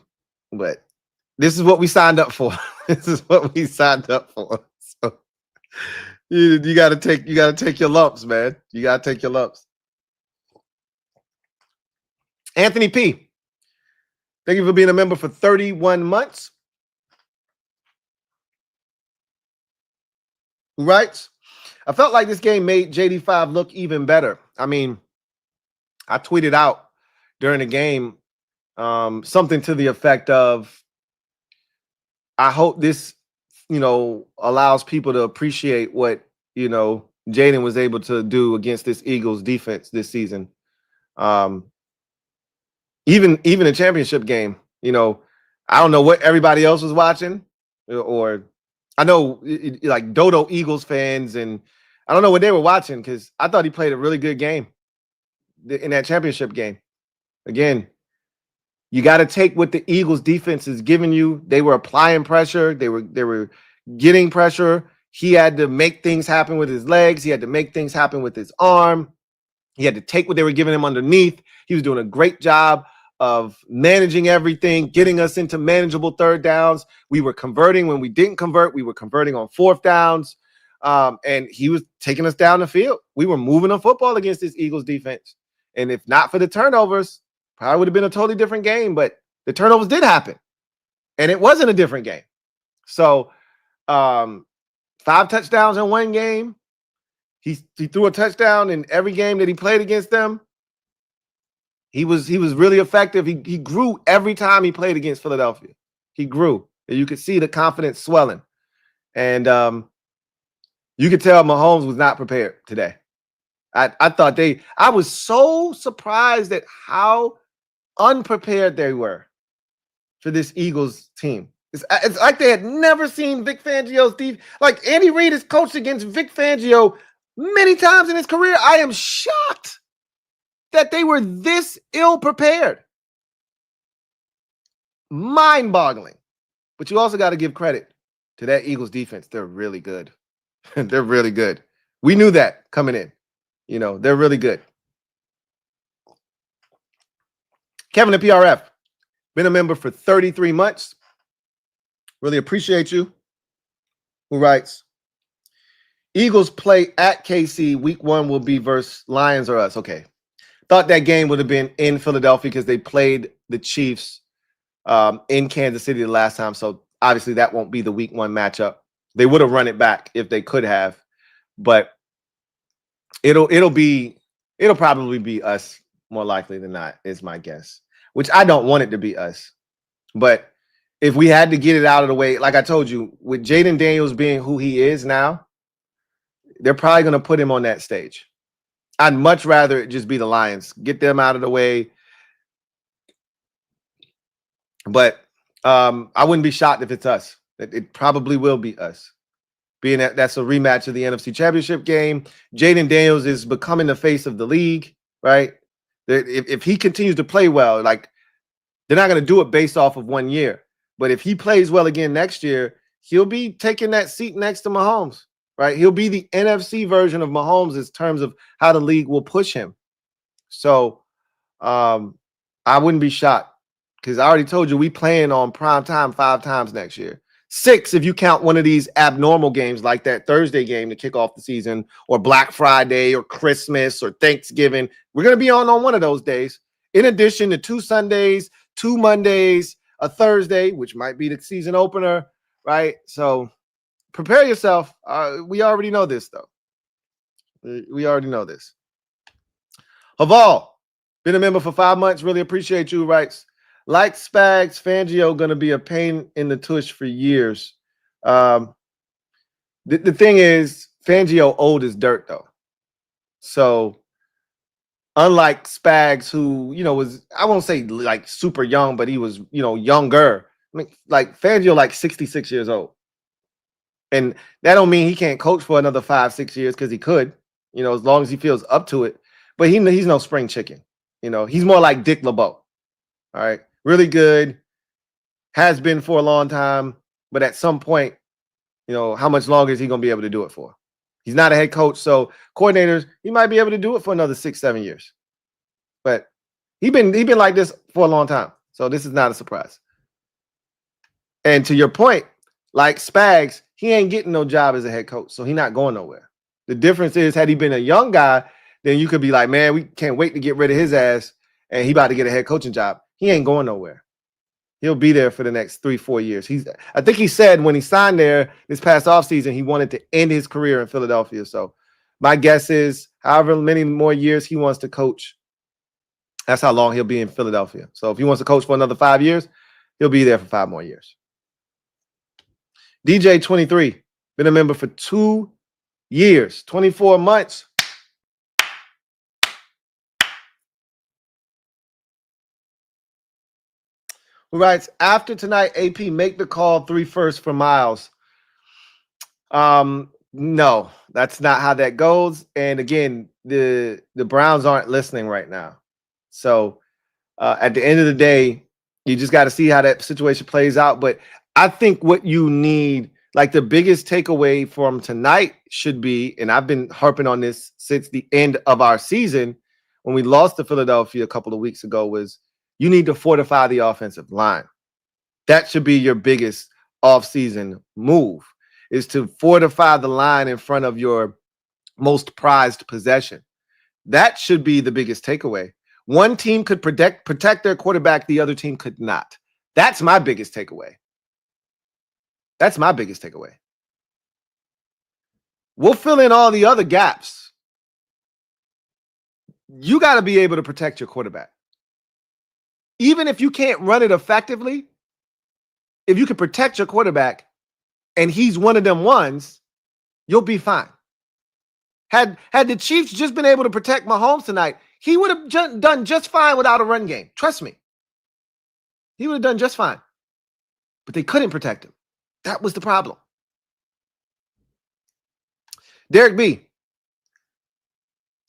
But this is what we signed up for. This is what we signed up for. So you got to take your lumps, man. You got to take your lumps. Anthony P. Thank you for being a member for 31 months. Who writes, I felt like this game made JD5 look even better. I mean, I tweeted out during the game something to the effect of, I hope this, allows people to appreciate what, Jaden was able to do against this Eagles defense this season. Even a championship game, I don't know what everybody else was watching, or I know like Dodo Eagles fans, and I don't know what they were watching because I thought he played a really good game in that championship game. Again, you got to take what the Eagles defense is giving you. They were applying pressure. They were getting pressure. He had to make things happen with his legs. He had to make things happen with his arm. He had to take what they were giving him underneath. He was doing a great job of managing everything, getting us into manageable third downs. We were converting when we didn't convert. We were converting on fourth downs. And he was taking us down the field. We were moving the football against this Eagles defense. And if not for the turnovers, probably would have been a totally different game. But the turnovers did happen. And it wasn't a different game. So 5 touchdowns in one game. He threw a touchdown in every game that he played against them. He was really effective. He grew every time he played against Philadelphia. He grew. And you could see the confidence swelling. And you could tell Mahomes was not prepared today. I thought I was so surprised at how unprepared they were for this Eagles team. It's like they had never seen Vic Fangio's defense. Like Andy Reid has coached against Vic Fangio many times in his career. I am shocked that they were this ill-prepared. Mind-boggling. But you also got to give credit to that Eagles defense. They're really good. They're really good. We knew that coming in. They're really good. Kevin at PRF, been a member for 33 months. Really appreciate you. Who writes, Eagles play at KC. Week 1 will be versus Lions or us. Okay. Thought that game would have been in Philadelphia because they played the Chiefs in Kansas City the last time. So obviously that won't be the week 1 matchup. They would have run it back if they could have, but it'll probably be us more likely than not, is my guess, which I don't want it to be us. But if we had to get it out of the way, like I told you, with Jaden Daniels being who he is now, they're probably going to put him on that stage. I'd much rather it just be the Lions. Get them out of the way. But I wouldn't be shocked if it's us. It probably will be us. Being that's a rematch of the NFC Championship game. Jaden Daniels is becoming the face of the league, right? If he continues to play well, like they're not going to do it based off of 1 year. But if he plays well again next year, he'll be taking that seat next to Mahomes. Right, he'll be the NFC version of Mahomes in terms of how the league will push him. So I wouldn't be shocked because I already told you we playing on prime time 5 times next year. 6 if you count one of these abnormal games like that Thursday game to kick off the season, or Black Friday or Christmas or Thanksgiving. We're going to be on one of those days. In addition to 2 Sundays, 2 Mondays, a Thursday, which might be the season opener, right? So prepare yourself. We already know this, though. We already know this. Haval, been a member for 5 months. Really appreciate you. Writes, like Spags, Fangio going to be a pain in the tush for years. The thing is, Fangio old as dirt, though. So unlike Spags, who, was, I won't say like super young, but he was, younger. I mean, like Fangio, like 66 years old. And that don't mean he can't coach for another 5-6 years, because he could, as long as he feels up to it. But he's no spring chicken. He's more like Dick LeBeau. All right. Really good. Has been for a long time. But at some point, how much longer is he going to be able to do it for? He's not a head coach. So coordinators, he might be able to do it for another 6-7 years. But he's been like this for a long time. So this is not a surprise. And to your point, like Spags, he ain't getting no job as a head coach. So he's not going nowhere. The difference is, had he been a young guy, then you could be like, man, we can't wait to get rid of his ass, and he about to get a head coaching job. He ain't going nowhere. He'll be there for the next 3-4 years. I think he said when he signed there this past offseason, he wanted to end his career in Philadelphia. So my guess is however many more years he wants to coach, that's how long he'll be in Philadelphia. So if he wants to coach for another 5 years, he'll be there for 5 more years. DJ 23, been a member for 2 years, 24 months. Who writes, after tonight, AP, make the call 3 first for Miles. No, that's not how that goes. And again, the Browns aren't listening right now. So at the end of the day, you just got to see how that situation plays out. But I think what you need, like the biggest takeaway from tonight should be, and I've been harping on this since the end of our season when we lost to Philadelphia a couple of weeks ago, was you need to fortify the offensive line. That should be your biggest offseason move, is to fortify the line in front of your most prized possession. That should be the biggest takeaway. One team could protect their quarterback, the other team could not. That's my biggest takeaway. That's my biggest takeaway. We'll fill in all the other gaps. You got to be able to protect your quarterback. Even if you can't run it effectively, if you can protect your quarterback and he's one of them ones, you'll be fine. Had the Chiefs just been able to protect Mahomes tonight, he would have done just fine without a run game. Trust me. He would have done just fine. But they couldn't protect him. That was the problem. Derek B,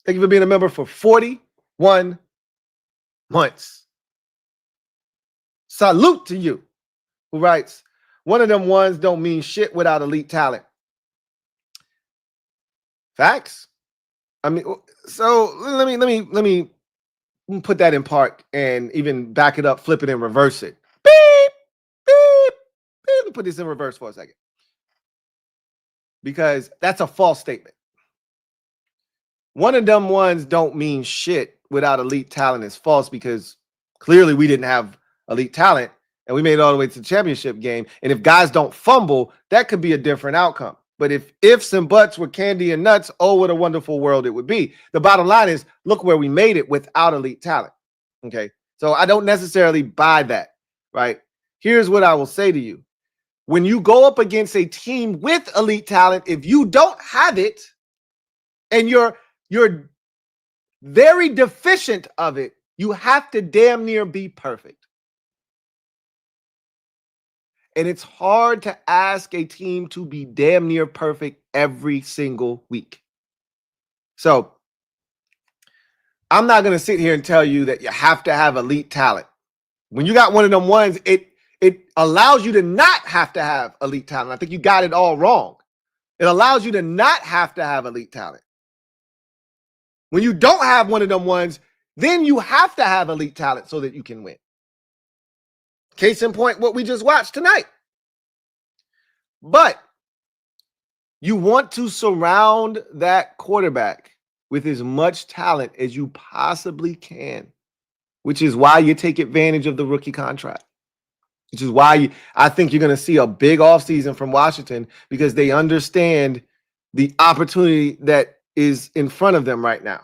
thank you for being a member for 41 months. Salute to you. Who writes, one of them ones don't mean shit without elite talent. Facts. I mean, so let me put that in part and even back it up, flip it and reverse it. Beep, beep, beep. Let me put this in reverse for a second, because that's a false statement. One of them ones don't mean shit without elite talent is false, because clearly we didn't have elite talent and we made it all the way to the championship game. And if guys don't fumble, that could be a different outcome. But if ifs and buts were candy and nuts, oh, what a wonderful world it would be. The bottom line is, look where we made it without elite talent. Okay. So I don't necessarily buy that, right? Here's what I will say to you. When you go up against a team with elite talent, if you don't have it and you're very deficient of it, you have to damn near be perfect. And it's hard to ask a team to be damn near perfect every single week. So I'm not going to sit here and tell you that you have to have elite talent. When you got one of them ones, it allows you to not have to have elite talent. I think you got it all wrong. It allows you to not have to have elite talent. When you don't have one of them ones, then you have to have elite talent so that you can win. Case in point, what we just watched tonight. But you want to surround that quarterback with as much talent as you possibly can, which is why you take advantage of the rookie contract, which is why I think you're going to see a big offseason from Washington, because they understand the opportunity that is in front of them right now.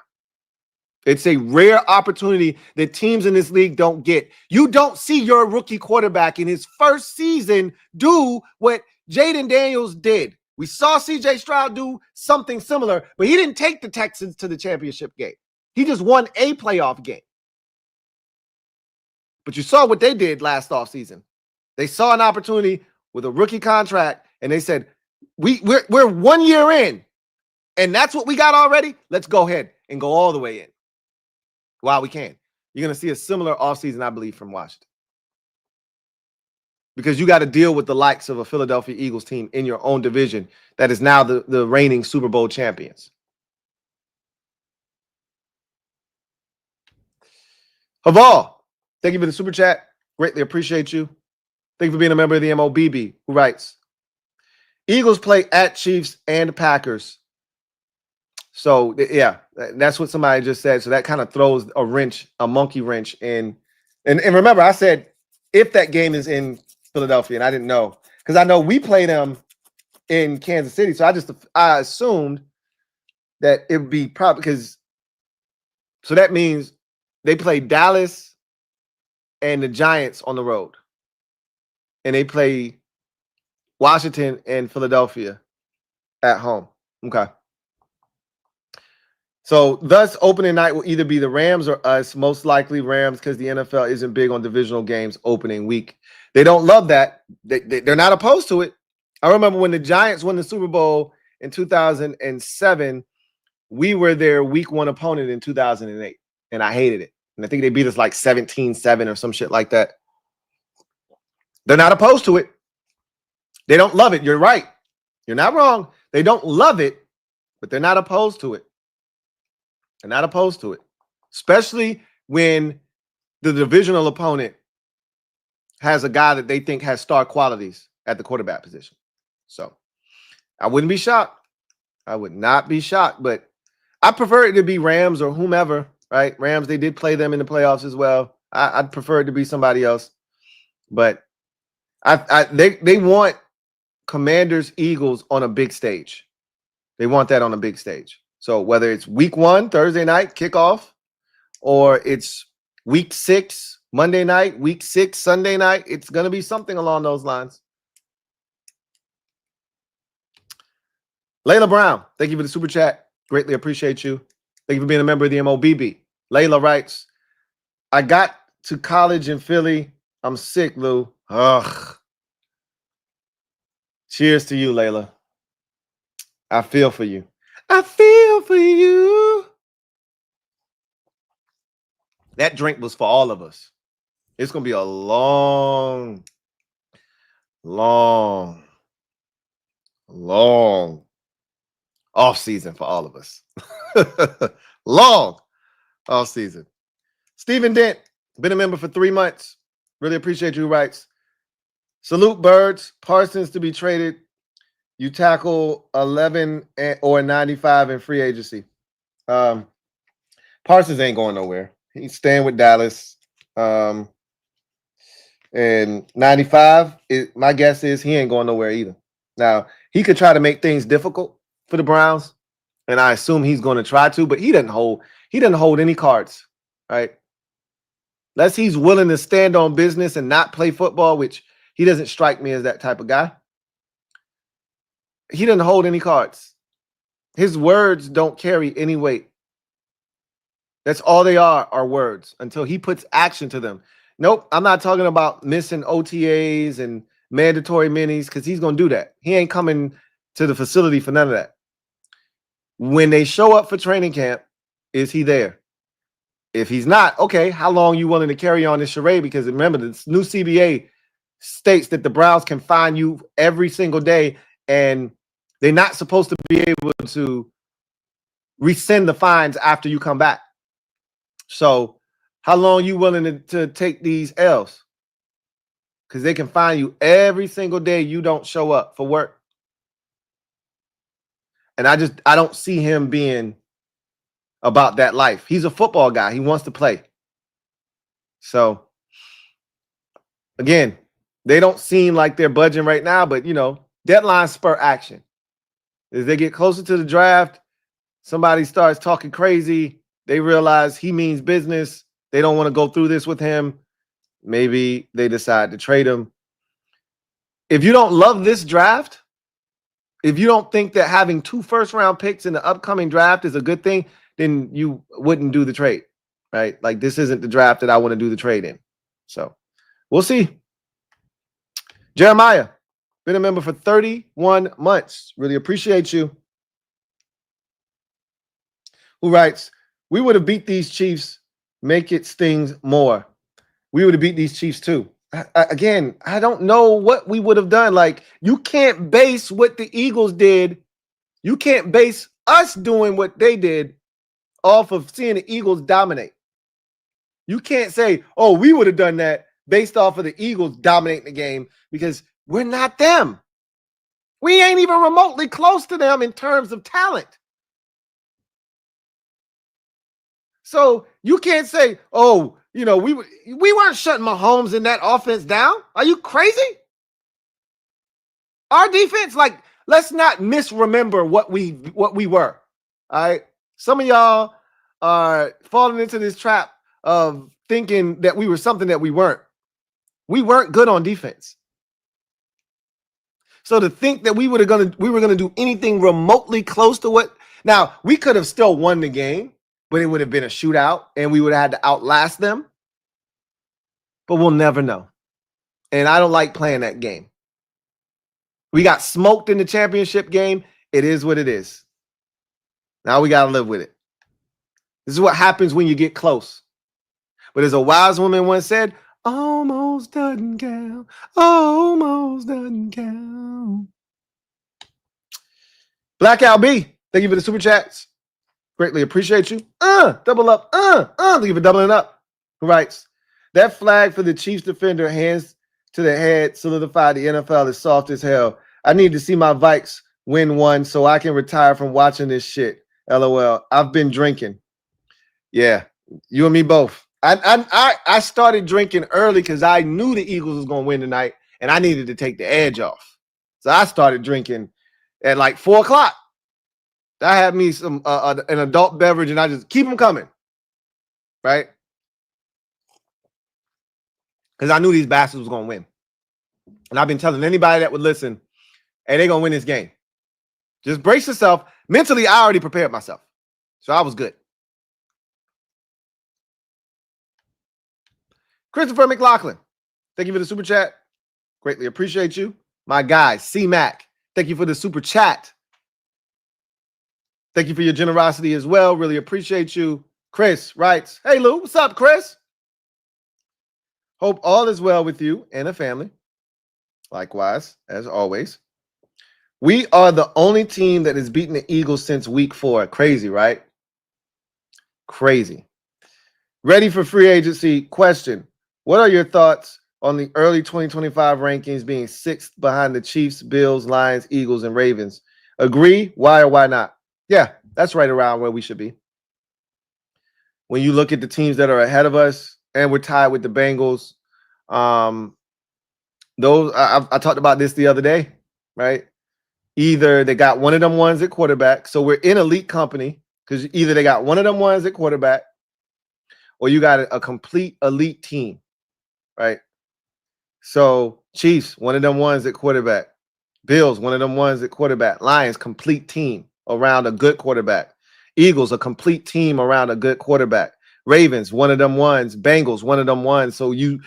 It's a rare opportunity that teams in this league don't get. You don't see your rookie quarterback in his first season do what Jaden Daniels did. We saw CJ Stroud do something similar, but he didn't take the Texans to the championship game. He just won a playoff game. But you saw what they did last offseason. They saw an opportunity with a rookie contract, and they said, We're 1 year in, and that's what we got already. Let's go ahead and go all the way in while we can. You're going to see a similar offseason, I believe, from Washington. Because you got to deal with the likes of a Philadelphia Eagles team in your own division that is now the reigning Super Bowl champions. Haval, thank you for the super chat. Greatly appreciate you. Thank you for being a member of the MOBB, who writes, Eagles play at Chiefs and Packers. So, yeah, that's what somebody just said. So that kind of throws a monkey wrench in. And remember, I said if that game is in Philadelphia, and I didn't know. Because I know we play them in Kansas City. So I assumed that it would be probably because. So that means they play Dallas and the Giants on the road. And they play Washington and Philadelphia at home. Okay. So thus opening night will either be the Rams or us, most likely Rams, because the NFL isn't big on divisional games opening week. They don't love that. They're not opposed to it. I remember when the Giants won the Super Bowl in 2007, we were their week one opponent in 2008, and I hated it. And I think they beat us like 17-7 or some shit like that. They're not opposed to it. They don't love it. You're right. You're not wrong. They don't love it, but they're not opposed to it. They're not opposed to it, especially when the divisional opponent has a guy that they think has star qualities at the quarterback position. So I wouldn't be shocked. I would not be shocked, but I prefer it to be Rams or whomever, right? Rams, they did play them in the playoffs as well. I'd prefer it to be somebody else, but they want Commanders, Eagles on a big stage. They want that on a big stage. So whether it's week 1, Thursday night, kickoff, or it's week 6, Monday night, week 6, Sunday night, it's going to be something along those lines. Layla Brown, thank you for the super chat. Greatly appreciate you. Thank you for being a member of the MOBB. Layla writes, I got to college in Philly. I'm sick, Lou. Ugh. Cheers to you, Layla. I feel for you. I feel for you. That drink was for all of us. It's going to be a long off season for all of us. Long off season. Stephen Dent, been a member for 3 months. Really appreciate you, writes. Salute Birds. Parsons to be traded. You tackle 11 or 95 in free agency. Parsons ain't going nowhere. He's staying with Dallas. And 95, my guess is he ain't going nowhere either. Now, he could try to make things difficult for the Browns, and I assume he's going to try to, but he doesn't hold any cards, right? Unless he's willing to stand on business and not play football, which he doesn't strike me as that type of guy. He doesn't hold any cards. His words don't carry any weight. That's all they are words until he puts action to them. Nope, I'm not talking about missing OTAs and mandatory minis because he's going to do that. He ain't coming to the facility for none of that. When they show up for training camp, is he there? If he's not, okay, how long are you willing to carry on this charade? Because remember, the new CBA states that the Browns can fine you every single day, and they're not supposed to be able to rescind the fines after you come back. So how long are you willing to take these L's? Because they can fine you every single day you don't show up for work. And I don't see him being about that life. He's a football guy. He wants to play. So, again, they don't seem like they're budging right now, but, deadlines spur action. As they get closer to the draft, somebody starts talking crazy. They realize he means business. They don't want to go through this with him. Maybe they decide to trade him. If you don't love this draft, if you don't think that having 2 first-round picks in the upcoming draft is a good thing, then you wouldn't do the trade, right? Like, this isn't the draft that I want to do the trade in. So, we'll see. Jeremiah, Been a member for 31 months. Really appreciate you. Who writes, we would have beat these Chiefs, make it stings more. We would have beat these Chiefs too. Again, I don't know what we would have done. Like, you can't base what the Eagles did. You can't base us doing what they did off of seeing the Eagles dominate. You can't say, oh, we would have done that based off of the Eagles dominating the game, because we're not them. We ain't even remotely close to them in terms of talent. So you can't say, oh, you know, we weren't shutting Mahomes in that offense down. Are you crazy? Our defense, like, let's not misremember what we were. All right. Some of y'all are falling into this trap of thinking that we were something that we weren't. We weren't good on defense. So to think that we were gonna do anything remotely close to what, now we could have still won the game, but it would have been a shootout and we would have had to outlast them. But we'll never know. And I don't like playing that game. We got smoked in the championship game. It is what it is. Now we got to live with it. This is what happens when you get close. But as a wise woman once said, almost doesn't count. Almost doesn't count. Blackout B, thank you for the super chats. Greatly appreciate you. Double up. Thank you for doubling up. Who writes, that flag for the Chiefs defender, hands to the head, solidify the NFL is soft as hell. I need to see my Vikes win one so I can retire from watching this shit. LOL. I've been drinking. Yeah, you and me both. I started drinking early because I knew the Eagles was going to win tonight, and I needed to take the edge off. So I started drinking at like 4 o'clock. I had me some an adult beverage, and I just keep them coming, right? Because I knew these bastards was going to win. And I've been telling anybody that would listen, hey, they're going to win this game. Just brace yourself. Mentally, I already prepared myself. So I was good. Christopher McLaughlin, thank you for the super chat. Greatly appreciate you. My guy, C-Mac, thank you for the super chat. Thank you for your generosity as well. Really appreciate you. Chris writes, hey, Lou, what's up, Chris? Hope all is well with you and the family. Likewise, as always. We are the only team that has beaten the Eagles since week 4. Crazy, right? Crazy. Ready for free agency. Question. What are your thoughts on the early 2025 rankings being 6th behind the Chiefs, Bills, Lions, Eagles, and Ravens? Agree? Why or why not? Yeah, that's right around where we should be. When you look at the teams that are ahead of us, and we're tied with the Bengals, those I talked about this the other day, right? Either they got one of them ones at quarterback, so we're in elite company because either they got one of them ones at quarterback, or you got a complete elite team, right? So Chiefs, one of them ones at quarterback. Bills, one of them ones at quarterback. Lions, complete team around a good quarterback. Eagles, a complete team around a good quarterback. Ravens, one of them ones. Bengals, one of them ones. So you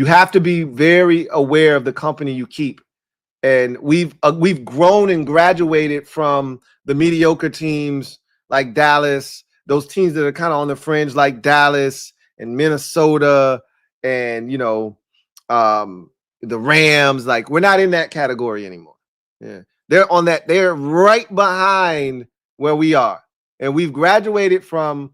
have to be very aware of the company you keep. And we've grown and graduated from the mediocre teams like Dallas, those teams that are kind of on the fringe like Dallas and Minnesota and, you know, the Rams. Like, we're not in that category anymore. Yeah. They're right behind where we are. And we've graduated from,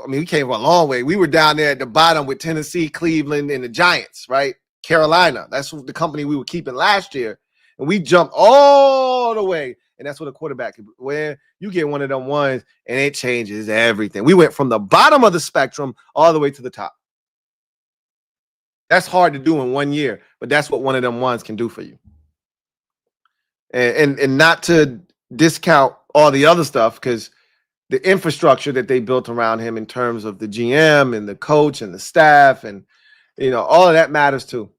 I mean, we came a long way. We were down there at the bottom with Tennessee, Cleveland, and the Giants, right? Carolina. That's the company we were keeping last year. And we jumped all the way. And that's what a quarterback can, where you get one of them ones and it changes everything. We went from the bottom of the spectrum all the way to the top. That's hard to do in 1 year, but that's what one of them ones can do for you. And not to discount all the other stuff, because the infrastructure that they built around him in terms of the GM and the coach and the staff and, you know, all of that matters too.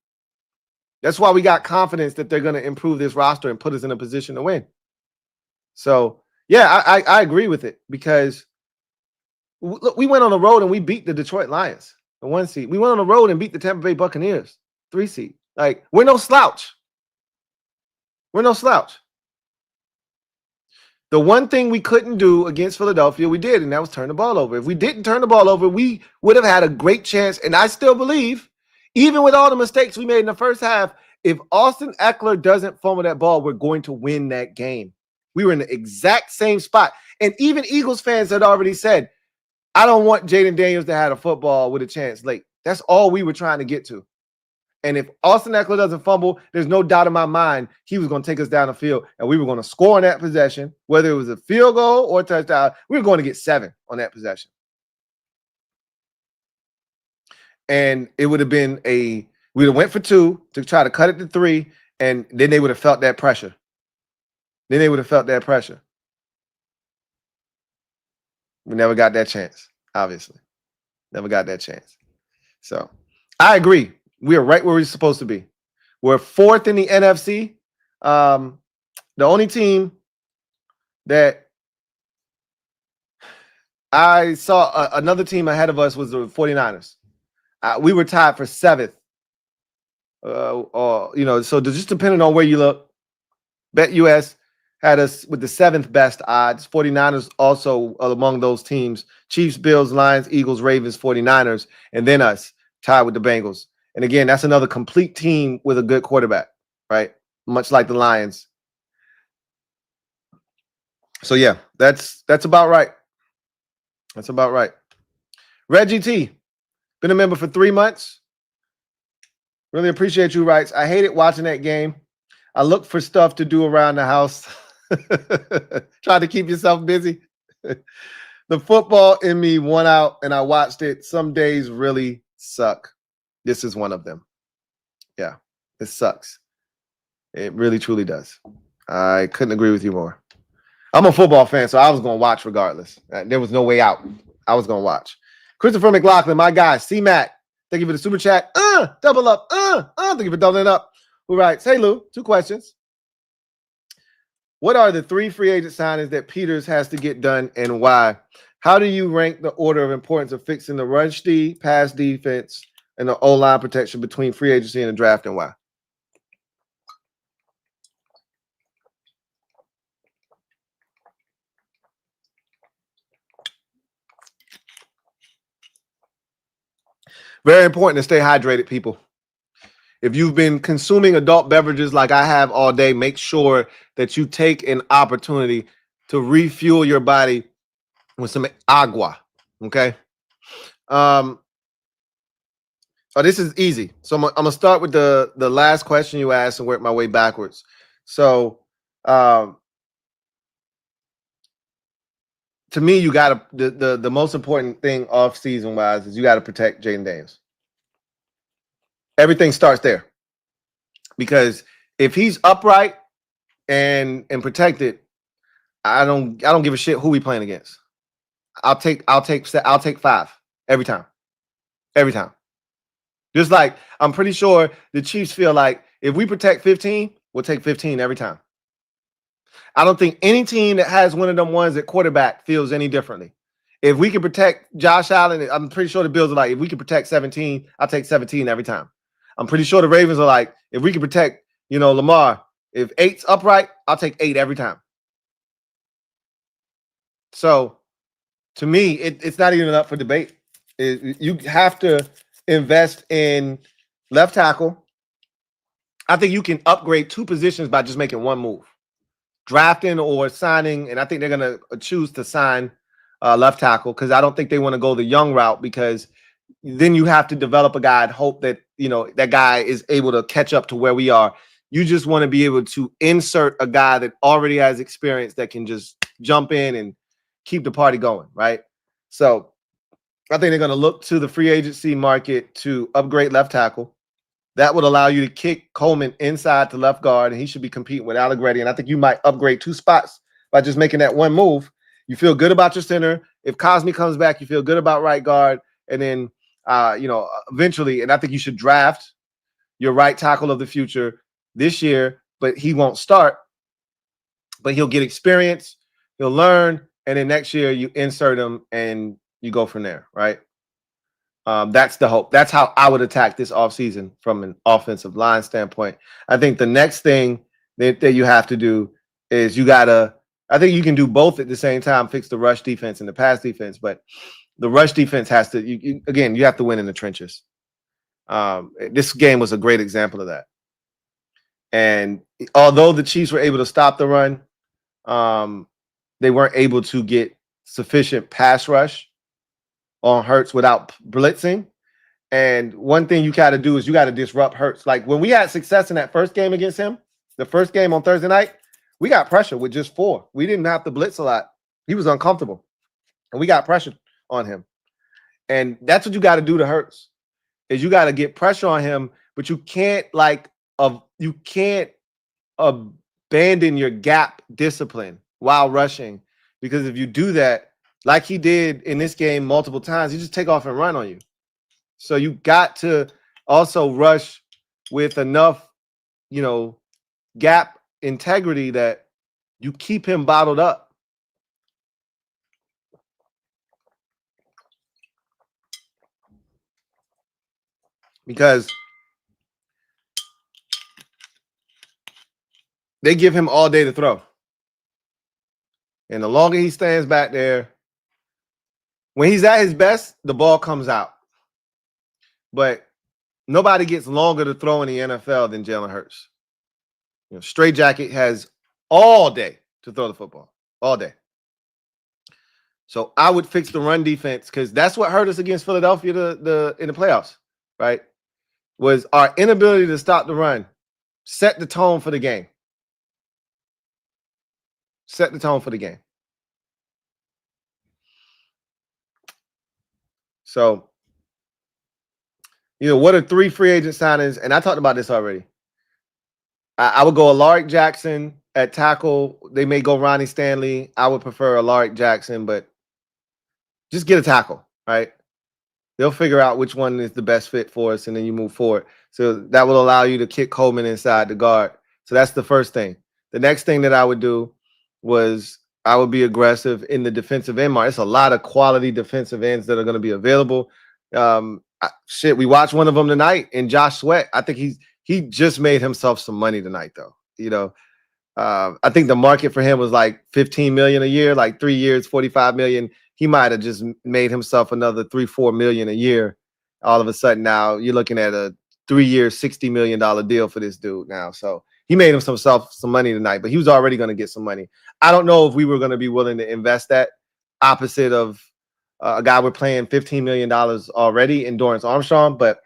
That's why we got confidence that they're going to improve this roster and put us in a position to win. So, yeah, I agree with it, because look, we went on the road and we beat the Detroit Lions, the 1 seed. We went on the road and beat the Tampa Bay Buccaneers, 3 seed. Like, we're no slouch. We're no slouch. The one thing we couldn't do against Philadelphia, we did, and that was turn the ball over. If we didn't turn the ball over, we would have had a great chance. And I still believe, even with all the mistakes we made in the first half, if Austin Eckler doesn't fumble that ball, we're going to win that game. We were in the exact same spot. And even Eagles fans had already said, I don't want Jaden Daniels to have a football with a chance late. That's all we were trying to get to. And if Austin Eckler doesn't fumble, there's no doubt in my mind he was going to take us down the field, and we were going to score on that possession, whether it was a field goal or a touchdown. We were going to get 7 on that possession. And it would have been we'd have went for 2 to try to cut it to 3, and then they would have felt that pressure. We never got that chance, obviously. Never got that chance. So I agree. We are right where we're supposed to be. We're 4th in the NFC. The only team that I saw another team ahead of us was the 49ers. We were tied for 7th. So just depending on where you look, BetUS had us with the 7th best odds. 49ers also among those teams. Chiefs, Bills, Lions, Eagles, Ravens, 49ers, and then us tied with the Bengals. And again, that's another complete team with a good quarterback, right? Much like the Lions. So yeah, that's about right. That's about right. Reggie T, been a member for 3 months. Really appreciate you, writes. I hated watching that game. I look for stuff to do around the house. Try to keep yourself busy. The football in me won out, and I watched it. Some days really suck. This is one of them. Yeah, it sucks. It really, truly does. I couldn't agree with you more. I'm a football fan, so I was going to watch regardless. There was no way out. I was going to watch. Christopher McLaughlin, my guy. C-Mac, thank you for the super chat. Double up. Thank you for doubling up. Who writes, hey, Lou, 2 questions. What are the 3 free agent signings that Peters has to get done and why? How do you rank the order of importance of fixing the rush D, pass defense, and the O-line protection between free agency and the draft, and why? Very important to stay hydrated, people. If you've been consuming adult beverages like I have all day, make sure that you take an opportunity to refuel your body with some agua, okay? This is easy. So I'm going to start with the last question you asked and work my way backwards. So to me, you got to the most important thing off season wise is you got to protect Jaden Daniels. Everything starts there, because if he's upright and protected, I don't give a shit who we playing against. I'll take 5 every time. Just like I'm pretty sure the Chiefs feel like if we protect 15, we'll take 15 every time. I don't think any team that has one of them ones at quarterback feels any differently. If we can protect Josh Allen, I'm pretty sure the Bills are like, if we can protect 17, I'll take 17 every time. I'm pretty sure the Ravens are like, if we can protect, Lamar, if 8's upright, I'll take 8 every time. So to me, it's not even up for debate. You have to invest in left tackle. I think you can upgrade 2 positions by just making one move, drafting or signing. And I think they're going to choose to sign left tackle, because I don't think they want to go the young route, because then you have to develop a guy and hope that, that guy is able to catch up to where we are. You just want to be able to insert a guy that already has experience that can just jump in and keep the party going, right? So I think they're going to look to the free agency market to upgrade left tackle. That would allow you to kick Coleman inside to left guard, and he should be competing with Allegretti. And I think you might upgrade 2 spots by just making that one move. You feel good about your center. If Cosme comes back, you feel good about right guard. And then, eventually, and I think you should draft your right tackle of the future this year, but he won't start. But he'll get experience. He'll learn. And then next year, you insert him and you go from there, right? That's the hope. That's how I would attack this offseason from an offensive line standpoint. I think the next thing that you have to do is you got to, I think you can do both at the same time, fix the rush defense and the pass defense, but the rush defense has to, again, you have to win in the trenches. This game was a great example of that. And although the Chiefs were able to stop the run, they weren't able to get sufficient pass rush on Hurts without blitzing. And one thing you got to do is you got to disrupt Hurts. Like when we had success in that first game against him, the first game on Thursday night, we got pressure with just 4. We didn't have to blitz a lot. He was uncomfortable, and we got pressure on him. And that's what you got to do to Hurts, is you got to get pressure on him, but you can't abandon your gap discipline while rushing, because if you do that, like he did in this game multiple times, he just take off and run on you. So you got to also rush with enough, gap integrity that you keep him bottled up. Because they give him all day to throw. And the longer he stands back there, when he's at his best, the ball comes out. But nobody gets longer to throw in the NFL than Jalen Hurts. Straight Jacket has all day to throw the football, all day. So I would fix the run defense, because that's what hurt us against Philadelphia in the playoffs, right? Was our inability to stop the run, set the tone for the game. Set the tone for the game. So, what are 3 free agent signings? And I talked about this already. I would go Alaric Jackson at tackle. They may go Ronnie Stanley. I would prefer Alaric Jackson, but just get a tackle, right? They'll figure out which one is the best fit for us, and then you move forward. So that will allow you to kick Coleman inside the guard. So that's the first thing. The next thing that I would do was I would be aggressive in the defensive end market. It's a lot of quality defensive ends that are going to be available. We watched one of them tonight in Josh Sweat. I think he just made himself some money tonight, though. I think the market for him was like $15 million a year, like 3 years, $45 million. He might have just made himself another $3-4 million a year. All of a sudden, now you're looking at a 3-year, $60 million deal for this dude now. So he made himself some money tonight, but he was already going to get some money. I don't know if we were going to be willing to invest that opposite of a guy we're paying $15 million already in Dorrance Armstrong, but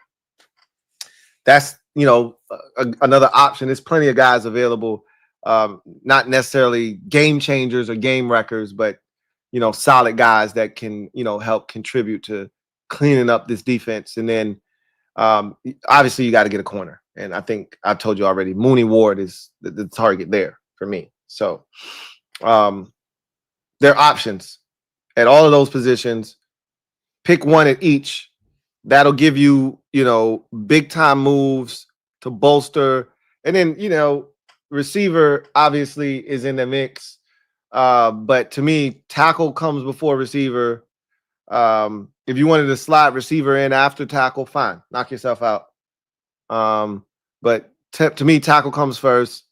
that's, another option. There's plenty of guys available, not necessarily game changers or game wreckers, but, solid guys that can, help contribute to cleaning up this defense. And then obviously you got to get a corner. And I think I told you already, Mooney Ward is the target there for me. So there are options at all of those positions. Pick one at each. That'll give you, big time moves to bolster. And then, receiver obviously is in the mix. But to me, tackle comes before receiver. If you wanted to slide receiver in after tackle, fine. Knock yourself out. But to me, tackle comes first.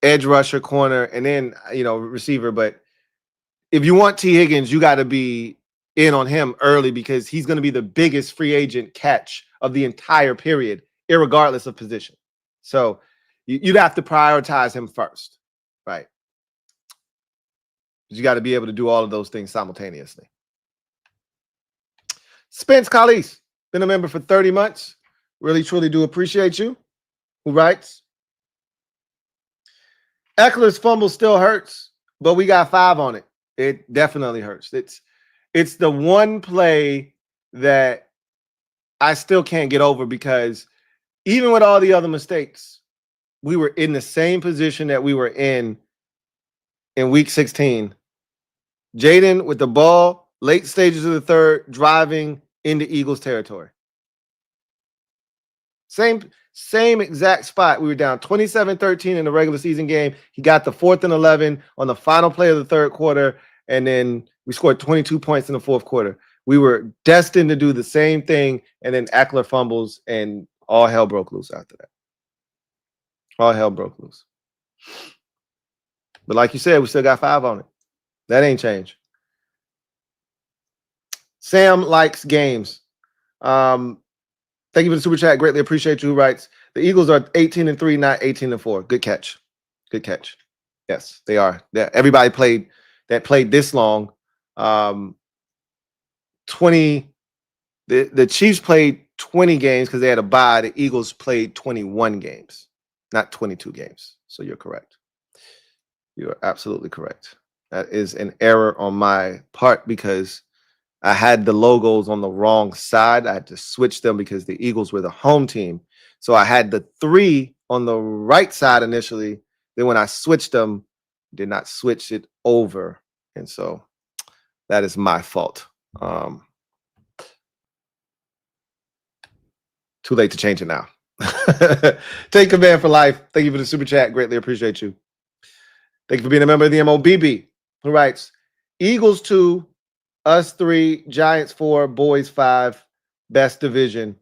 Edge rusher, corner, and then, receiver. But if you want T. Higgins, you got to be in on him early, because he's going to be the biggest free agent catch of the entire period, irregardless of position. So you'd have to prioritize him first, right? You got to be able to do all of those things simultaneously. Spence Collis, been a member for 30 months. Really, truly do appreciate you. Who writes, Eckler's fumble still hurts, but we got 5 on it. It definitely hurts. It's the one play that I still can't get over, because even with all the other mistakes, we were in the same position that we were in week 16. Jaden with the ball, late stages of the third, driving into Eagles territory. Same exact spot. We were down 27-13 in the regular season game. He got the 4th and 11 on the final play of the third quarter, and then we scored 22 points in the fourth quarter. We were destined to do the same thing, and then Eckler fumbles, and all hell broke loose after that. All hell broke loose. But like you said, we still got 5 on it. That ain't changed. Sam likes games. Thank you for the super chat. Greatly appreciate you. Who writes, the Eagles are 18-3, not 18-4. Good catch. Good catch. Yes, they are. Everybody played this long. 20. The Chiefs played 20 games because they had a bye. The Eagles played 21 games, not 22 games. So you're correct. You are absolutely correct. That is an error on my part because I had the logos on the wrong side. I had to switch them because the Eagles were the home team. So I had the 3 on the right side initially. Then when I switched them, did not switch it over. And so that is my fault. Too late to change it now. Take command for life. Thank you for the super chat. Greatly appreciate you. Thank you for being a member of the MOBB. Who writes, Eagles 2, us 3, Giants 4, Boys 5, best division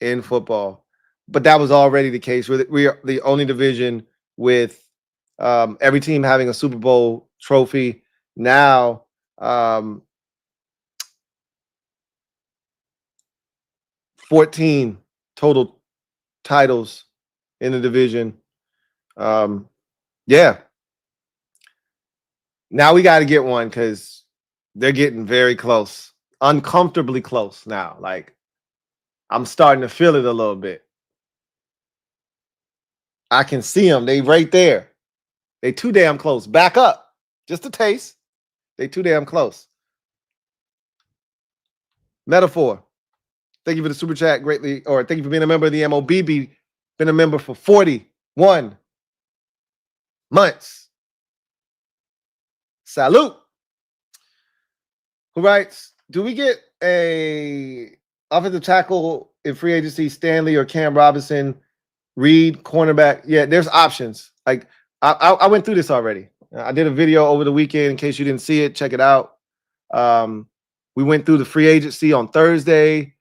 in football. But that was already the case. We are the only division with every team having a Super Bowl trophy. Now, 14 total titles in the division. Yeah. Now we got to get one because they're getting very close, uncomfortably close now. Like, I'm starting to feel it a little bit. I can see them. They right there. They too damn close. Back up. Just a taste. They too damn close. Metaphor. Thank you for the super chat greatly. Or thank you for being a member of the MOBB. Been a member for 41 months. Salute. Who writes, do we get a offensive tackle in free agency, Stanley or Cam Robinson, Reed, cornerback? Yeah, there's options. Like, I went through this already. I did a video over the weekend. In case you didn't see it, check it out. We went through the free agency on Thursday.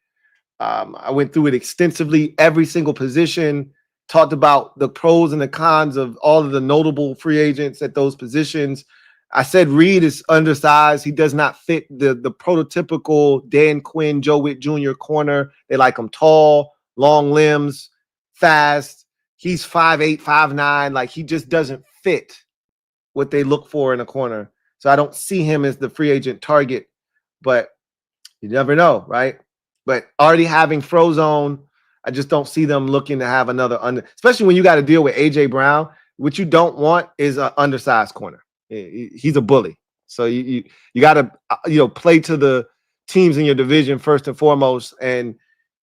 I went through it extensively, every single position, talked about the pros and the cons of all of the notable free agents at those positions. I said Reed is undersized. He does not fit the prototypical Dan Quinn, Joe Witt Jr. corner. They like him tall, long limbs, fast. He's 5'8", 5'9". Like, he just doesn't fit what they look for in a corner. So I don't see him as the free agent target, but you never know, right? But already having Frozone, I just don't see them looking to have another especially when you got to deal with AJ Brown. What you don't want is an undersized corner. He's a bully. So you got to play to the teams in your division first and foremost. And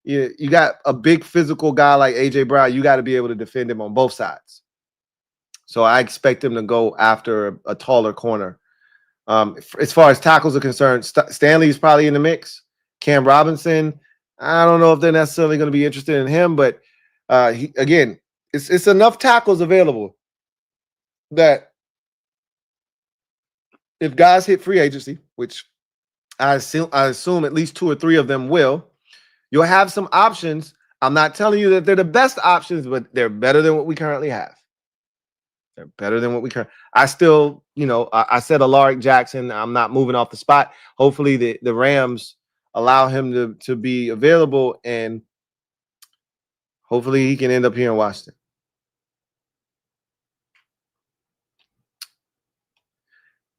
you got a big physical guy like AJ Brown. You got to be able to defend him on both sides. So I expect him to go after a taller corner. As far as tackles are concerned, Stanley's probably in the mix. Cam Robinson, I don't know if they're necessarily going to be interested in him, but it's enough tackles available that if guys hit free agency, which I assume at least 2 or 3 of them will, you'll have some options. I'm not telling you that they're the best options, but they're better than what we currently have. They're better than what we currently. I still, I said Alaric Jackson. I'm not moving off the spot. Hopefully the Rams allow him to be available, and hopefully he can end up here in Washington.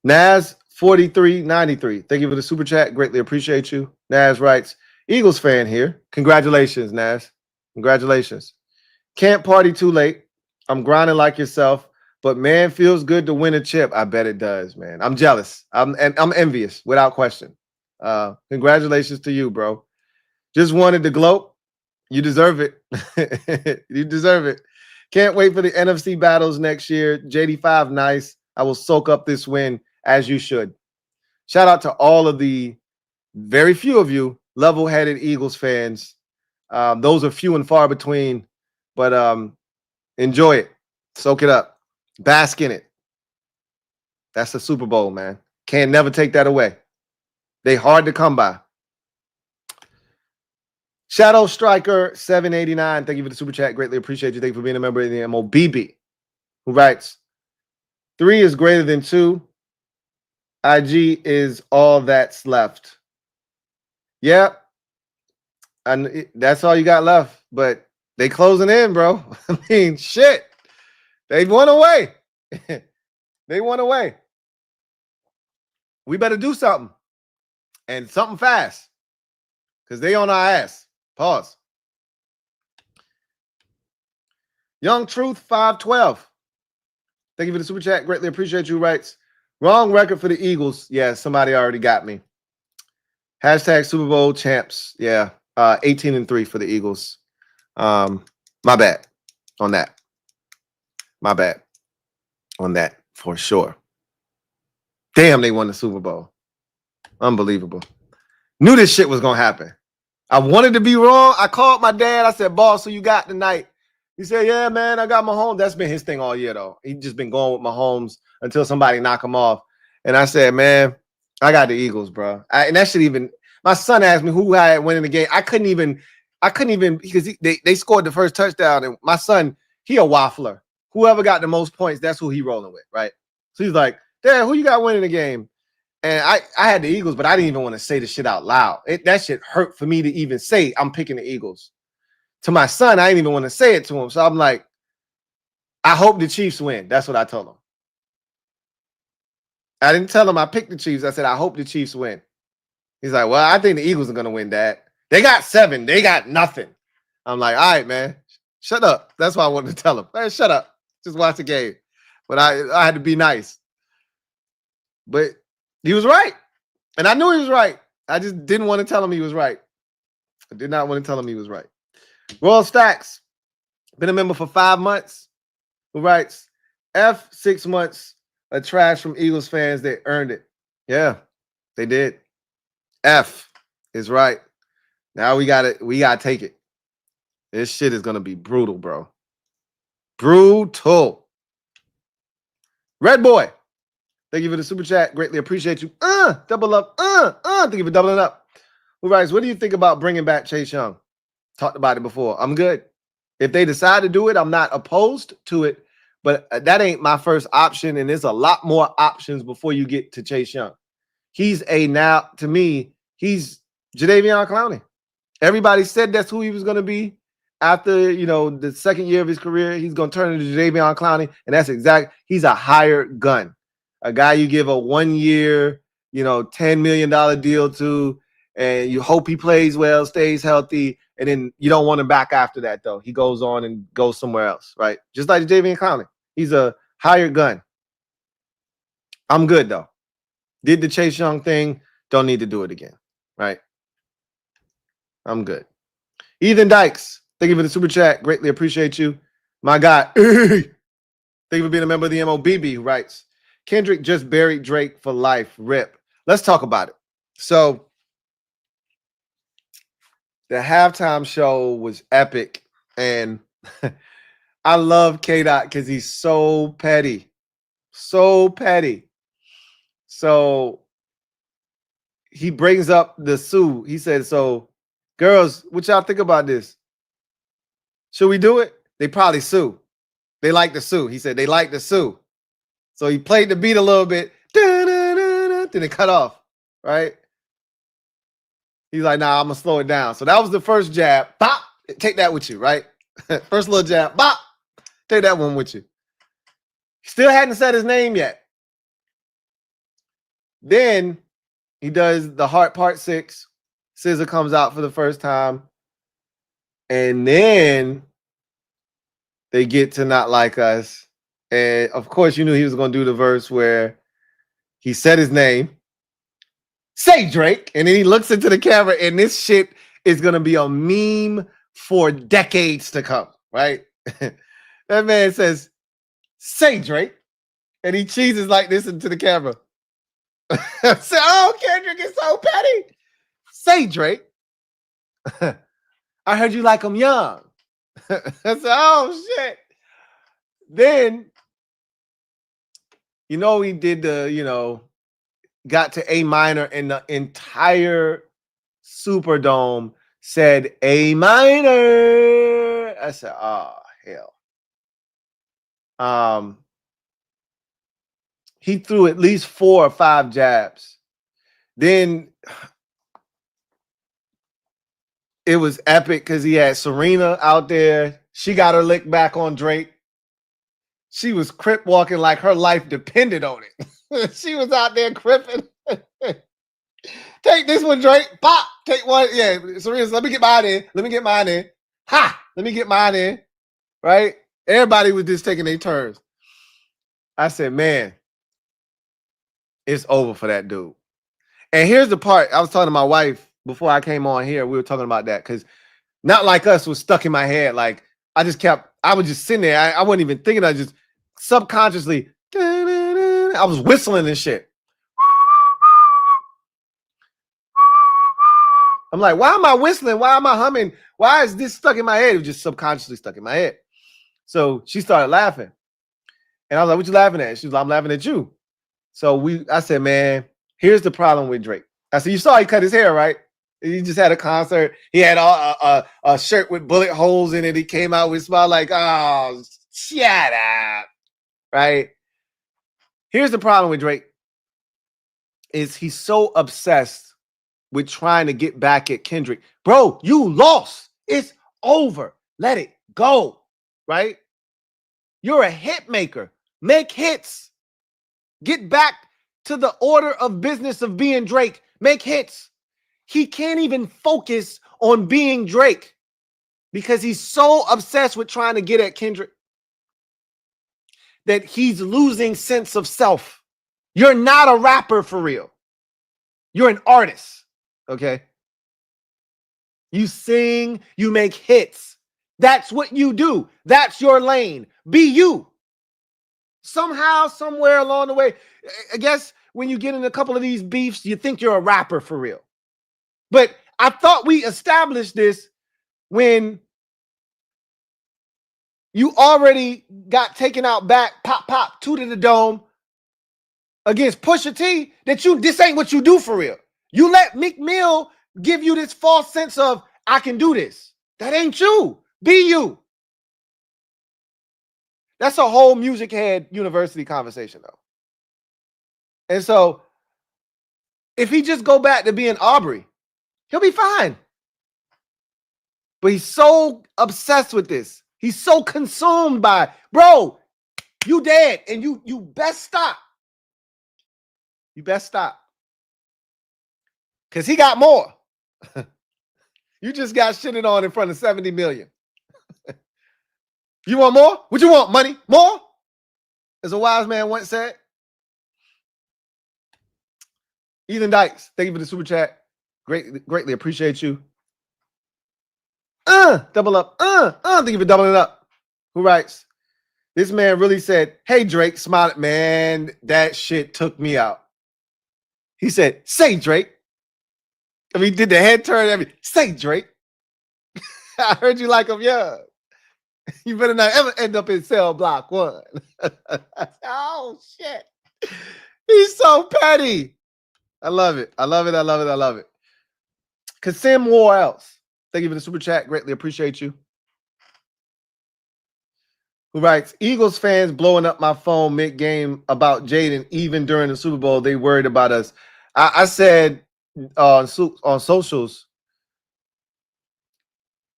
Naz 4393. Thank you for the super chat. Greatly appreciate you. Naz writes, Eagles fan here. Congratulations, Naz. Congratulations. Can't party too late. I'm grinding like yourself, but man, feels good to win a chip. I bet it does, man. I'm jealous. I'm envious without question. Congratulations to you, bro. Just wanted to gloat. You deserve it. You deserve it. Can't wait for the NFC battles next year. JD5, nice. I will soak up this win as you should. Shout out to all of the very few of you level-headed Eagles fans. Those are few and far between, but enjoy it. Soak it up. Bask in it. That's the Super Bowl, man. Can't never take that away. They hard to come by. Shadow Striker 789. Thank you for the super chat. Greatly appreciate you. Thank you for being a member of the MOBB. Who writes, 3 is greater than 2. IG is all that's left. Yep. And that's all you got left. But they closing in, bro. I mean, shit. They went away. They went away. We better do something. And something fast. Because they on our ass. Pause. Young Truth 512. Thank you for the super chat. Greatly appreciate you. Writes, wrong record for the Eagles. Yeah, somebody already got me. Hashtag Super Bowl champs. Yeah. 18-3 for the Eagles. My bad on that. My bad on that for sure. Damn, they won the Super Bowl. Unbelievable. Knew this shit was going to happen. I wanted to be wrong. I called my dad. I said, boss, who you got tonight? He said, yeah, man, I got Mahomes. That's been his thing all year, though. He just been going with Mahomes until somebody knock him off. And I said, man, I got the Eagles, bro. And that shit even, my son asked me who I had winning the game. I couldn't even, because they scored the first touchdown. And my son, he a waffler. Whoever got the most points, that's who he rolling with, right? So he's like, Dad, who you got winning the game? And I had the Eagles, but I didn't even want to say the shit out loud. That shit hurt for me to even say I'm picking the Eagles. To my son, I didn't even want to say it to him. So I'm like, I hope the Chiefs win. That's what I told him. I didn't tell him I picked the Chiefs. I said, I hope the Chiefs win. He's like, well, I think the Eagles are going to win, Dad. They got 7. They got nothing. I'm like, all right, man. Shut up. That's why I wanted to tell him. Man, shut up. Just watch the game. But I had to be nice. But he was right. And I knew he was right. I just didn't want to tell him he was right. I did not want to tell him he was right. Royal Stacks, been a member for 5 months, who writes, F 6 months of trash from Eagles fans. They earned it. Yeah, they did. F is right. Now we got to take it. This shit is going to be brutal, bro. Brutal. Red Boy, thank you for the super chat. Greatly appreciate you. Double up. Thank you for doubling up. Who writes, what do you think about bringing back Chase Young? Talked about it before. I'm good. If they decide to do it, I'm not opposed to it, but that ain't my first option, and there's a lot more options before you get to Chase Young. He's to me, he's Jadeveon Clowney. Everybody said that's who he was going to be after, the second year of his career. He's going to turn into Jadeveon Clowney, and that's he's a hired gun. A guy you give a 1 year, $10 million deal to, and you hope he plays well, stays healthy, and then you don't want him back after that, though. He goes on and goes somewhere else, right? Just like Jadeveon Clowney. He's a hired gun. I'm good, though. Did the Chase Young thing. Don't need to do it again, right? I'm good. Ethan Dykes, thank you for the super chat. Greatly appreciate you. My guy, thank you for being a member of the MOBB, who writes, Kendrick just buried Drake for life. RIP. Let's talk about it. So, the halftime show was epic, and I love K-Dot because he's so petty. So petty. So he brings up the sue. He said, so, girls, what y'all think about this? Should we do it? They probably sue. They like to sue. He said they like to sue. So he played the beat a little bit. Then it cut off, right? He's like, nah, I'm going to slow it down. So that was the first jab. Bop. Take that with you, right? First little jab. Bop. Take that one with you. Still hadn't said his name yet. Then he does the Heart Part 6. SZA comes out for the first time. And then they get to Not Like Us. And, of course, you knew he was going to do the verse where he said his name. Say Drake. And then he looks into the camera, and this shit is going to be a meme for decades to come, right? That man says, say Drake. And he cheeses like this into the camera. Say, oh, Kendrick is so petty. Say Drake. I heard you like him young. I said, oh, shit. Then, he did the, got to A minor, and the entire Superdome said A minor. I said, oh, hell. he threw at least 4 or 5 jabs. Then it was epic because he had Serena out there. She got her lick back on Drake. She was crip walking like her life depended on it. She was out there cripping. Take this one, Drake. Pop. Take one. Yeah, Serena, let me get mine in. Let me get mine in. Ha! Let me get mine in. Right? Everybody was just taking their turns. I said, man, it's over for that dude. And here's the part. I was talking to my wife before I came on here. We were talking about that because Not Like Us was stuck in my head. Like, I was just sitting there. I wasn't even thinking. I just subconsciously, I was whistling and shit. I'm like, why am I whistling? Why am I humming? Why is this stuck in my head? It was just subconsciously stuck in my head. So she started laughing. And I was like, what you laughing at? She was like, I'm laughing at you. So I said, man, here's the problem with Drake. I said, you saw he cut his hair, right? He just had a concert. He had a shirt with bullet holes in it. He came out with smile like, oh, shut up. Right? Here's the problem with Drake is he's so obsessed with trying to get back at Kendrick. Bro, you lost. It's over. Let it go. Right? You're a hit maker. Make hits. Get back to the order of business of being Drake. Make hits. He can't even focus on being Drake because he's so obsessed with trying to get at Kendrick that he's losing sense of self. You're not a rapper for real. You're an artist, okay? You sing, you make hits. That's what you do. That's your lane. Be you. Somehow, somewhere along the way, I guess when you get in a couple of these beefs, you think you're a rapper for real. But I thought we established this when you already got taken out back, pop, 2 to the dome against Pusha T, that this ain't what you do for real. You let Meek Mill give you this false sense of, I can do this. That ain't you. Be you. That's a whole MusicHead University conversation, though. And so, if he just go back to being Aubrey, he'll be fine. But he's so obsessed with this. He's so consumed by, bro, you dead, and you best stop. You best stop. Because he got more. You just got shitted on in front of 70 million. You want more? What you want, money? More? As a wise man once said. Ethan Dykes, thank you for the super chat. Greatly appreciate you. Double up. Thank you for doubling it up. Who writes? This man really said, hey, Drake, smile. Man, that shit took me out. He said, say, Drake. I mean, he did the head turn and everything. Say, Drake. I heard you like him, yeah. You better not ever end up in cell block 1. Oh, shit. He's so petty. I love it. I love it. I love it. I love it. Kasim War else. Thank you for the super chat. Greatly appreciate you. Who writes, Eagles fans blowing up my phone mid-game about Jaden. Even during the Super Bowl, they worried about us. I said on socials,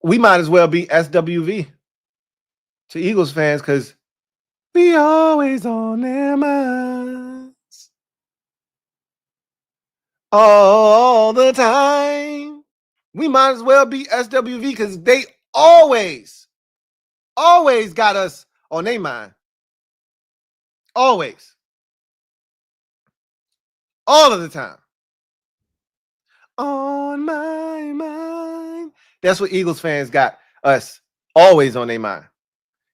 we might as well be SWV to Eagles fans because we always on their minds all the time. We might as well be SWV because they always got us on their mind. Always. All of the time. On my mind. That's what Eagles fans got us always on their mind.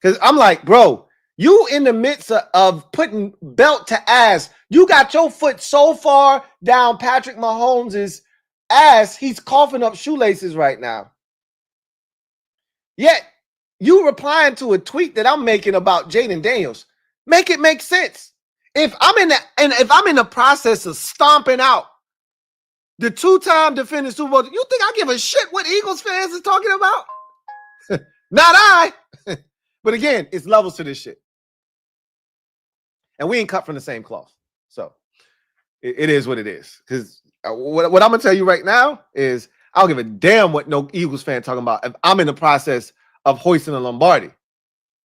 Because I'm like, bro, you in the midst of putting belt to ass. You got your foot so far down Patrick Mahomes' ass, he's coughing up shoelaces right now. Yet, you replying to a tweet that I'm making about Jaden Daniels. Make it make sense. If I'm in the process of stomping out the 2-time defending Super Bowl, you think I give a shit what Eagles fans is talking about? Not I. But again, it's levels to this shit. And we ain't cut from the same cloth. So it is what it is. Because what I'm going to tell you right now is I don't give a damn what no Eagles fan talking about. If I'm in the process of hoisting a Lombardi,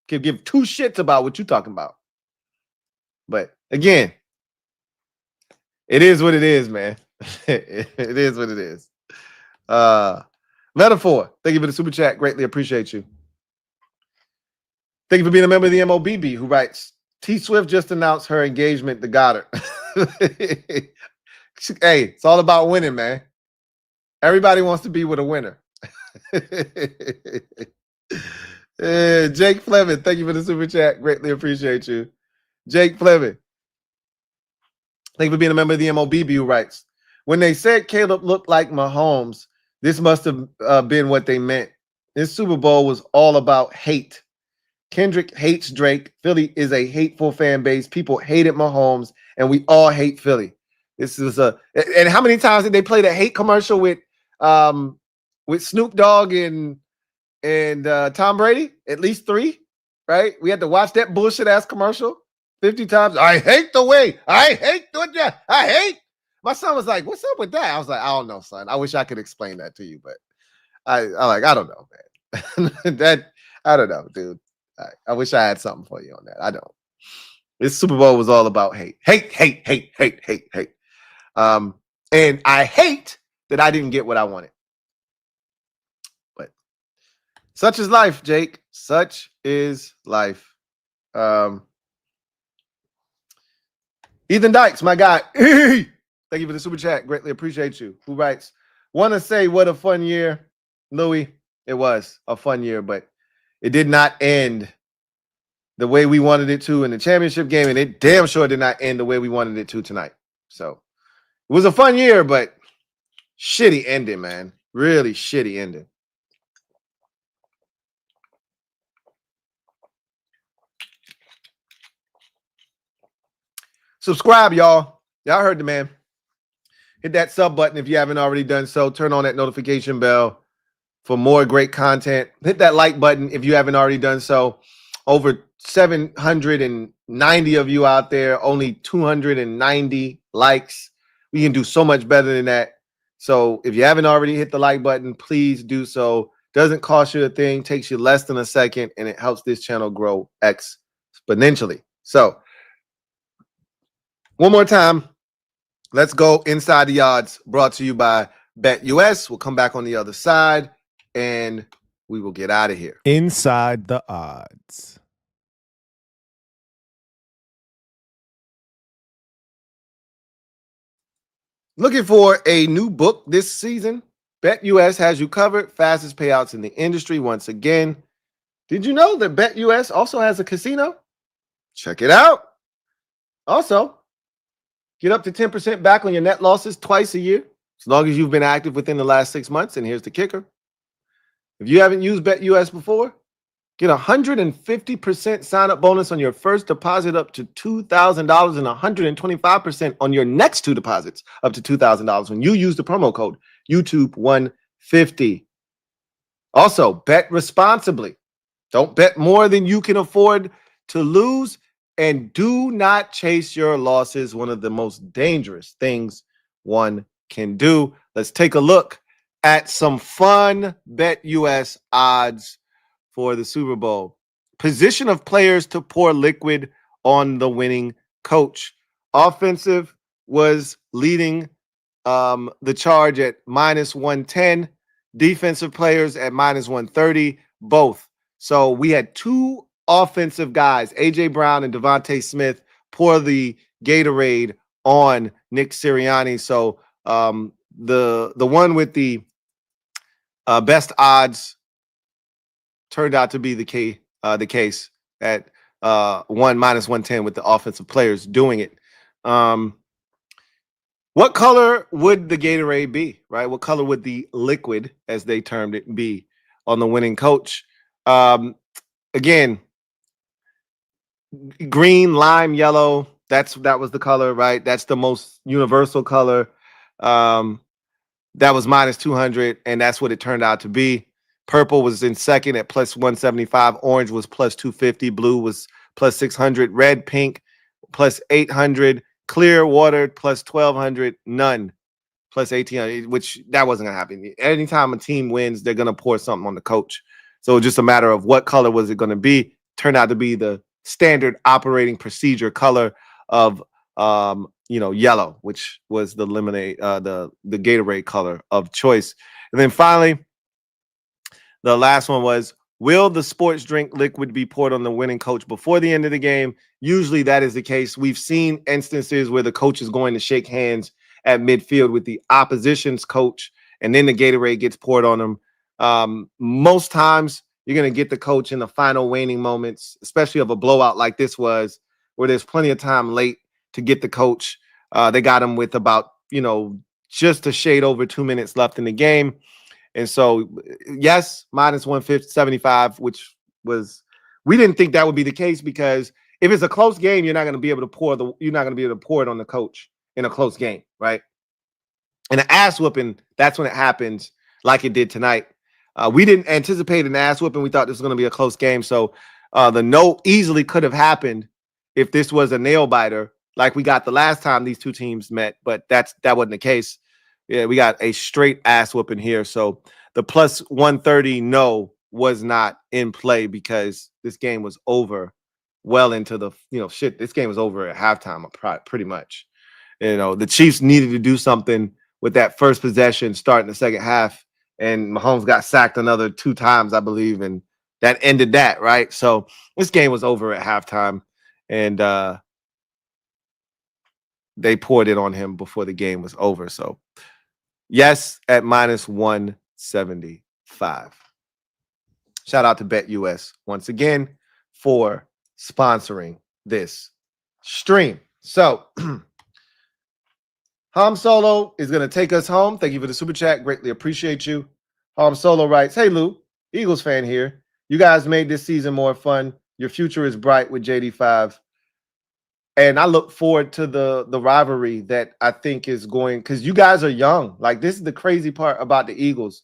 can give two shits about what you're talking about. But again, it is what it is, man. It is what it is. Metaphor, thank you for the super chat. Greatly appreciate you. Thank you for being a member of the MOBB who writes, T Swift just announced her engagement to Goddard. Hey, it's all about winning, man. Everybody wants to be with a winner. Jake Fleming, thank you for the super chat. Greatly appreciate you. Jake Fleming, thank you for being a member of the MOBB who writes, when they said Caleb looked like Mahomes, this must have been what they meant. This Super Bowl was all about hate. Kendrick hates Drake. Philly is a hateful fan base. People hated Mahomes, and we all hate Philly. This is and how many times did they play the hate commercial with Snoop Dogg and Tom Brady? At least 3, right? We had to watch that bullshit ass commercial 50 times. I hate the way. I hate the. I hate. My son was like, "What's up with that?" I was like, "I don't know, son. I wish I could explain that to you, but I don't know, man. I don't know, dude. I wish I had something for you on that. I don't. This Super Bowl was all about hate. And I hate that I didn't get what I wanted. But such is life, Jake. Such is life. Ethan Dykes, my guy. Thank you for the super chat. Greatly appreciate you. Who writes, want to say what a fun year, Louie. It was a fun year, but it did not end the way we wanted it to in the championship game, and it damn sure did not end the way we wanted it to tonight. So it was a fun year, but shitty ending, man. Really shitty ending. Subscribe, y'all. Y'all heard the man. Hit that sub button if you haven't already done so. Turn on that notification bell for more great content. Hit that like button if you haven't already done so. Over 790 of you out there, only 290 likes. We can do so much better than that. So if you haven't already hit the like button, please do so. Doesn't cost you a thing, takes you less than a second, and it helps this channel grow exponentially. So one more time, let's go inside the odds, brought to you by BetUS. We'll come back on the other side, and we will get out of here. Inside the odds. Looking for a new book this season? BetUS has you covered. Fastest payouts in the industry once again. Did you know that BetUS also has a casino? Check it out. Also, get up to 10% back on your net losses twice a year, as long as you've been active within the last 6 months. And here's the kicker. If you haven't used BetUS before, get a 150% sign-up bonus on your first deposit up to $2,000 and 125% on your next 2 deposits up to $2,000 when you use the promo code YouTube150. Also, bet responsibly. Don't bet more than you can afford to lose, and do not chase your losses. One of the most dangerous things one can do. Let's take a look at some fun BetUS odds for the Super Bowl. Position of players to pour liquid on the winning coach. Offensive was leading the charge at -110. Defensive players at -130, both. So we had 2 offensive guys, A.J. Brown and Devontae Smith, pour the Gatorade on Nick Sirianni. So the one with the best odds turned out to be the case at -110 with the offensive players doing it. What color would the Gatorade be, right? What color would the liquid, as they termed it, be on the winning coach? Again, green, lime, yellow. That was the color, right? That's the most universal color. That was -200, and that's what it turned out to be. Purple was in second at +175. Orange was +250. Blue was +600. Red, pink, +800. clear water plus 1,200, none plus 1,800, which that wasn't going to happen. Anytime a team wins, they're going to pour something on the coach. So just a matter of what color was it going to be. Turned out to be the standard operating procedure color of yellow, which was the lemonade, the Gatorade color of choice. And then finally, the last one was, will the sports drink liquid be poured on the winning coach before the end of the game? Usually that is the case. We've seen instances where the coach is going to shake hands at midfield with the opposition's coach, and then the Gatorade gets poured on them. Most times you're going to get the coach in the final waning moments, especially of a blowout like this was, where there's plenty of time late to get the coach. They got him with about, just a shade over 2 minutes left in the game. And so, yes, minus 175, which was, we didn't think that would be the case, because if it's a close game, you're not going to be able to pour it on the coach in a close game, right? And an ass whooping, that's when it happens, like it did tonight. We didn't anticipate an ass whooping. We thought this was going to be a close game. So the no easily could have happened if this was a nail biter, like we got the last time these two teams met, but that wasn't the case. Yeah, we got a straight ass whooping here. So the plus 130 no was not in play, because this game was over well into the, this game was over at halftime pretty much. The Chiefs needed to do something with that first possession starting the second half, and Mahomes got sacked another 2 times, I believe, and that ended that, right? So this game was over at halftime, and they poured it on him before the game was over. So yes, at minus 175. Shout out to BetUS once again for sponsoring this stream. So Ham Solo is going to take us home. Thank you for the super chat. Greatly appreciate you. Ham Solo writes, hey, Lou, Eagles fan here. You guys made this season more fun. Your future is bright with JD5. And I look forward to the rivalry that I think is going, because you guys are young. Like, this is the crazy part about the Eagles.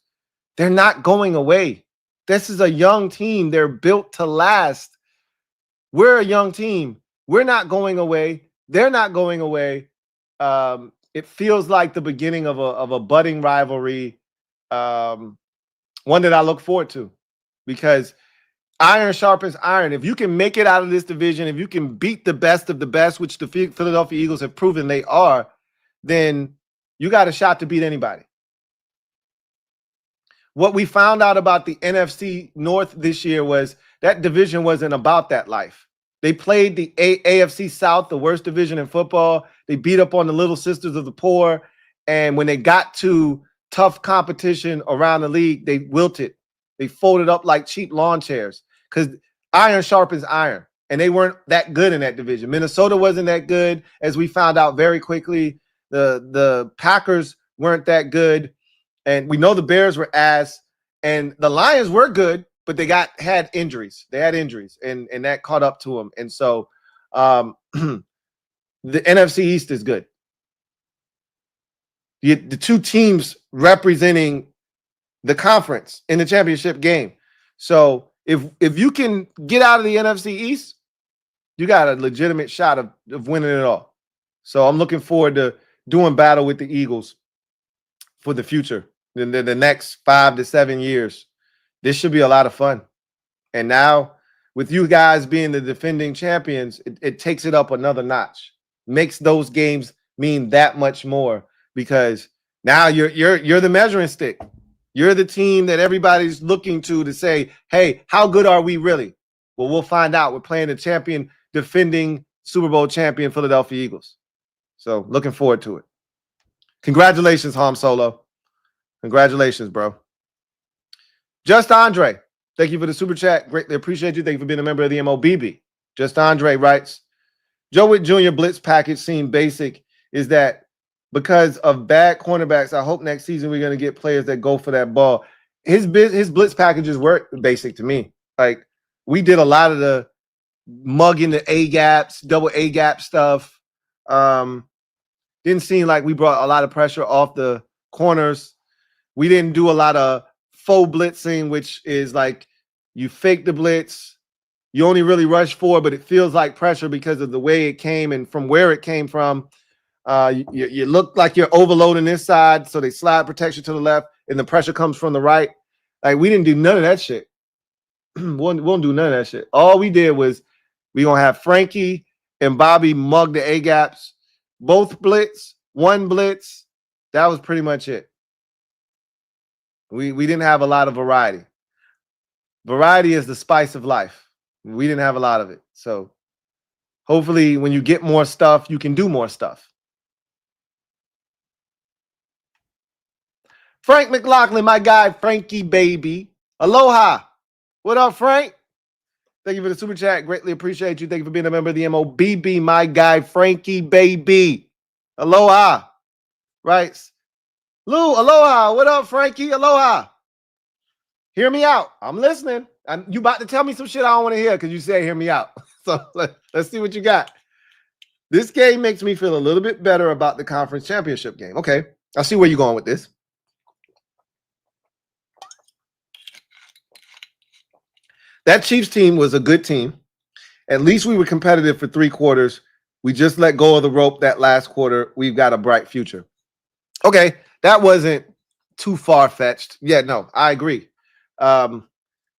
They're not going away. This is a young team. They're built to last. We're a young team. We're not going away. They're not going away. It feels like the beginning of a budding rivalry, one that I look forward to, because iron sharpens iron. If you can make it out of this division, if you can beat the best of the best, which the Philadelphia Eagles have proven they are, then you got a shot to beat anybody. What we found out about the NFC North this year was that division wasn't about that life. They played the AFC South, the worst division in football. They beat up on the little sisters of the poor. And when they got to tough competition around the league, they wilted. They folded up like cheap lawn chairs, because iron sharpens iron. And they weren't that good in that division. Minnesota wasn't that good, as we found out very quickly. The Packers weren't that good. And we know the Bears were ass. And the Lions were good, but they had injuries. They had injuries, and that caught up to them. And so the NFC East is good. The two teams representing the conference in the championship game. So if you can get out of the NFC East, you got a legitimate shot of winning it all. So I'm looking forward to doing battle with the Eagles for the future. In the next 5 to 7 years, this should be a lot of fun. And now, with you guys being the defending champions, it takes it up another notch. Makes those games mean that much more, because now you're the measuring stick. You're the team that everybody's looking to say, hey, how good are we really? Well, we'll find out. We're playing the defending Super Bowl champion Philadelphia Eagles. So looking forward to it. Congratulations, Ham Solo. Congratulations, bro. Just Andre, thank you for the super chat. Greatly appreciate you. Thank you for being a member of the MOBB. Just Andre writes, Joe Witt Jr. blitz package seemed basic. Is that because of bad cornerbacks? I hope next season we're going to get players that go for that ball. His blitz packages were basic to me. Like, we did a lot of the mugging the A-gaps, double A-gap stuff. Didn't seem like we brought a lot of pressure off the corners. We didn't do a lot of faux blitzing, which is like you fake the blitz. You only really rush forward, but it feels like pressure because of the way it came and from where it came from. You look like you're overloading this side, so they slide protection to the left, and the pressure comes from the right. Like, we didn't do none of that shit. we won't do none of that shit. All we did was we're going to have Frankie and Bobby mug the A-gaps, both blitz, one blitz. That was pretty much it. We didn't have a lot of variety. Variety is the spice of life. We didn't have a lot of it. So hopefully when you get more stuff, you can do more stuff. Frank McLaughlin, my guy, Frankie baby. Aloha. What up, Frank? Thank you for the super chat. Greatly appreciate you. Thank you for being a member of the MOBB, my guy, Frankie baby. Aloha. Right. Lou, aloha. What up, Frankie? Aloha. Hear me out. I'm listening. You about to tell me some shit I don't want to hear because you said hear me out. So let's see what you got. This game makes me feel a little bit better about the conference championship game. Okay. I see where you're going with this. That Chiefs team was a good team. At least we were competitive for 3 quarters. We just let go of the rope that last quarter. We've got a bright future. Okay, that wasn't too far-fetched. Yeah, no, I agree.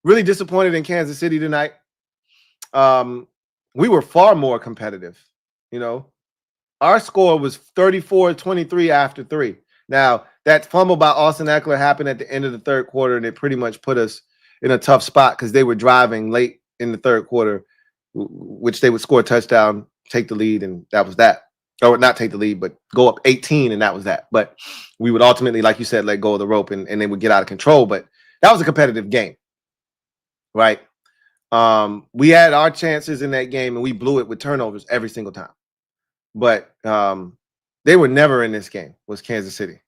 Really disappointed in Kansas City tonight. We were far more competitive. You know, our score was 34-23 after 3. Now, that fumble by Austin Eckler happened at the end of the 3rd quarter, and it pretty much put us in a tough spot because they were driving late in the 3rd quarter, which they would score a touchdown, take the lead, and that was that. Or not take the lead, but go up 18, and that was that. But we would ultimately, like you said, let go of the rope, and they would get out of control. But that was a competitive game, right? We had our chances in that game, and we blew it with turnovers every single time. But they were never in this game, was Kansas City.